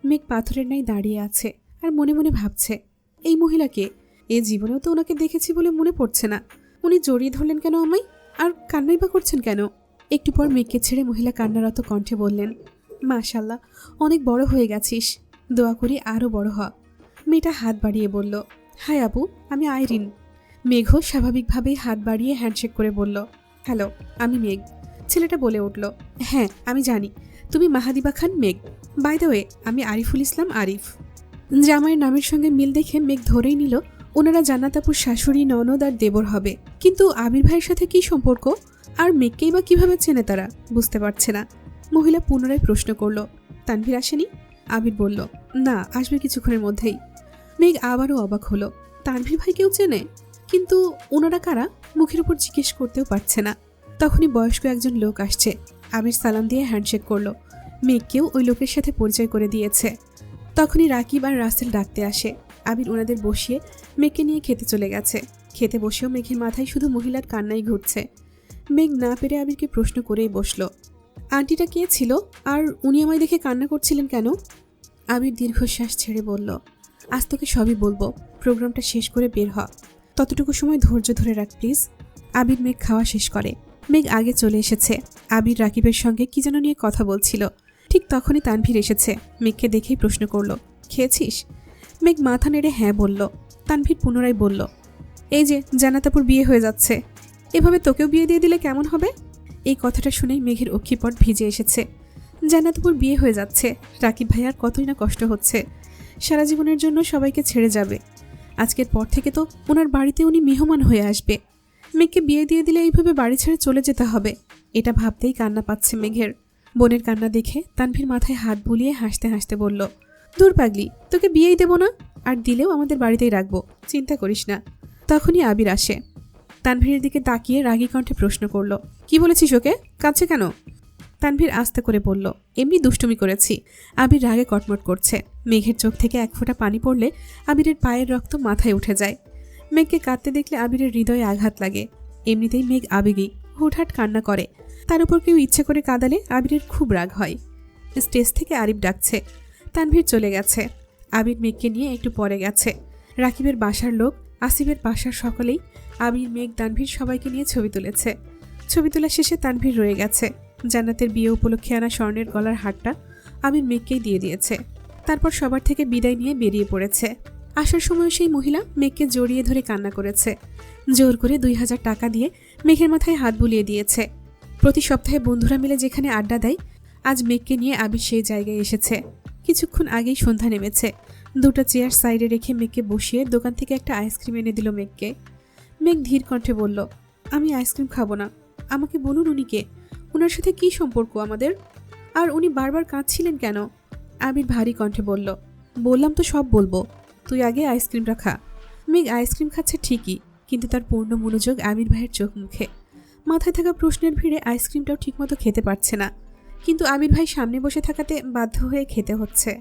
S1: মেঘ পাথরের ন্যায় দাঁড়িয়ে আছে আর মনে মনে ভাবছে, এই মহিলাকে এ জীবনেও তো ওনাকে দেখেছি বলে মনে পড়ছে না। উনি জড়িয়ে ধরলেন কেন আমায়, আর কান্নাই বা করছেন কেন? একটু পর মেঘকে ছেড়ে মহিলা কান্নারত কণ্ঠে বললেন, মাশাল্লাহ, অনেক বড় হয়ে গেছিস, দোয়া করি আরও বড় হ। মেয়েটা হাত বাড়িয়ে বলল, হাই আপু, আমি আইরিন। মেঘও স্বাভাবিকভাবেই হাত বাড়িয়ে হ্যান্ডশেক করে বলল, হ্যালো, আমি মেঘ। ছেলেটা বলে উঠল, হ্যাঁ আমি জানি, তুমি মাহাদিবা খান মেঘ। বাই দ্য ওয়ে, আমি আরিফুল ইসলাম আরিফ। জামাইয়ের নামের সঙ্গে মিল দেখে মেঘ ধরেই নিল ওনারা জান্নাতাপুর শাশুড়ি, ননদ আর দেবর হবে। কিন্তু আবির ভাইয়ের সাথে কি সম্পর্ক, আর মেঘকেই বা কিভাবে চেনে তারা, বুঝতে পারছে না। মহিলা পুনরায় প্রশ্ন করল, তানভীর আসেনি? আবির বলল, না, আসবে কিছুক্ষণের মধ্যেই। মেঘ আবারও অবাক হলো, তানভীর ভাইকেও চেনে? কিন্তু ওনারা কারা, মুখের উপর জিজ্ঞেস করতেও পারছে না। তখনই বয়স্ক একজন লোক আসছে। আবির সালাম দিয়ে হ্যান্ডশেক করলো। মেঘকেও ওই লোকের সাথে পরিচয় করে দিয়েছে। তখনই রাকিব আর রাসেল ডাকতে আসে। আবির ওনাদের বসিয়ে মেঘকে নিয়ে খেতে চলে গেছে। খেতে বসেও মেঘের মাথায় শুধু মহিলার কান্নাই ঘুরছে। মেঘ না পেরে আবিরকে প্রশ্ন করেই বসলো, আন্টিটা কে ছিল, আর উনি আমায় দেখে কান্না করছিলেন কেন? আবির দীর্ঘশ্বাস ছেড়ে বলল, আজ তোকে সবই বলবো, প্রোগ্রামটা শেষ করে বের হ। ততটুকু সময় ধৈর্য ধরে রাখ প্লিজ। আবির মেঘ খাওয়া শেষ করে। মেঘ আগে চলে এসেছে। আবির রাকিবের সঙ্গে কি যেন নিয়ে কথা বলছিল। ঠিক তখনই তানভীর এসেছে। মেঘকে দেখেই প্রশ্ন করল, খেয়েছিস? মেঘ মাথা নেড়ে হ্যাঁ বলল। তানভীর পুনরায় বলল, এই যে জান্নাতাপুর বিয়ে হয়ে যাচ্ছে, এভাবে তোকেও বিয়ে দিয়ে দিলে কেমন হবে? এই কথাটা শুনেই মেঘের অক্ষিপট ভিজে এসেছে। জান্নাতাপুর বিয়ে হয়ে যাচ্ছে, রাকিব ভাইয়ার কতই না কষ্ট হচ্ছে। সারা জীবনের জন্য সবাইকে ছেড়ে যাবে। আজকের পর থেকে তো ওনার বাড়িতে উনি মেহমান হয়ে আসবে। মেঘকে বিয়ে দিয়ে দিলে এইভাবে বাড়ি ছেড়ে চলে যেতে হবে, এটা ভাবতেই কান্না পাচ্ছে মেঘের। বোনের কান্না দেখে তানভীর মাথায় হাত বুলিয়ে হাসতে হাসতে বলল, দূর পাগলি, তোকে বিয়েই দেব না, আর দিলেও আমাদের বাড়িতেই রাখবো, চিন্তা করিস না। তখনই আবির আসে। তানভীরের দিকে তাকিয়ে রাগী কণ্ঠে প্রশ্ন করল, কি বলেছিস ওকে, কাঁদছে কেন? তানভীর আস্তে করে বলল, এমনি দুষ্টুমি করেছি। আবির রাগে কটমট করছে। মেঘের চোখ থেকে এক ফোঁটা পানি পড়লে আবিরের পায়ের রক্ত মাথায় উঠে যায়। মেঘকে কাঁদতে দেখলে আবিরের হৃদয়ে আঘাত লাগে। এমনিতেই মেঘ আবেগী, হুটহাট কান্না করে। তার উপর কেউ ইচ্ছে করে কাঁদালে আবিরের খুব রাগ হয়। স্টেজ থেকে আরিফ ডাকছে। তানভীর চলে গেছে। আবির মেঘকে নিয়ে একটু পরে গেছে। রাকিবের বাসার লোক, আসিফের বাসার সকলেই আবির, মেঘ, তানভীর সবাইকে নিয়ে ছবি তুলেছে। ছবি তোলা শেষে তানভীর রয়ে গেছে। জান্নাতের বিয়ে উপলক্ষে আনা স্বর্ণের গলার হারটা আবির মেঘকেই দিয়ে দিয়েছে। তারপর সবার থেকে বিদায় নিয়ে বেরিয়ে পড়েছে। আসার সময় সেই মহিলা মেঘকে জড়িয়ে ধরে কান্না করেছে। জোর করে 2000 টাকা দিয়ে মেঘের মাথায় হাত বুলিয়ে দিয়েছে। প্রতি সপ্তাহে বন্ধুরা মিলে যেখানে আড্ডা দেয়, আজ মেঘকে নিয়ে আবির সেই জায়গায় এসেছে। কিছুক্ষণ আগেই সন্ধ্যা নেমেছে। দুটো চেয়ার সাইডে রেখে মেঘকে বসিয়ে দোকান থেকে একটা আইসক্রিম এনে দিল মেঘকে। মেঘ ধীর কণ্ঠে বলল, আমি আইসক্রিম খাবো না, আমাকে বলুন উনি কে, ওনার সাথে কি সম্পর্ক আমাদের, আর উনি বারবার কাঁদছিলেন কেন? আবির ভারী কণ্ঠে বলল, বললাম তো সব বলবো, তুই আগে আইসক্রিমটা খা। মেঘ আইসক্রিম খাচ্ছে ঠিকই, কিন্তু তার পূর্ণ মনোযোগ আবির ভাইয়ের চোখ মুখে। মাথায় থাকা প্রশ্নের ভিড়ে আইসক্রিমটাও ঠিকমতো খেতে পারছে না, কিন্তু আবির ভাই সামনে বসে থাকাতে বাধ্য হয়ে খেতে হচ্ছে।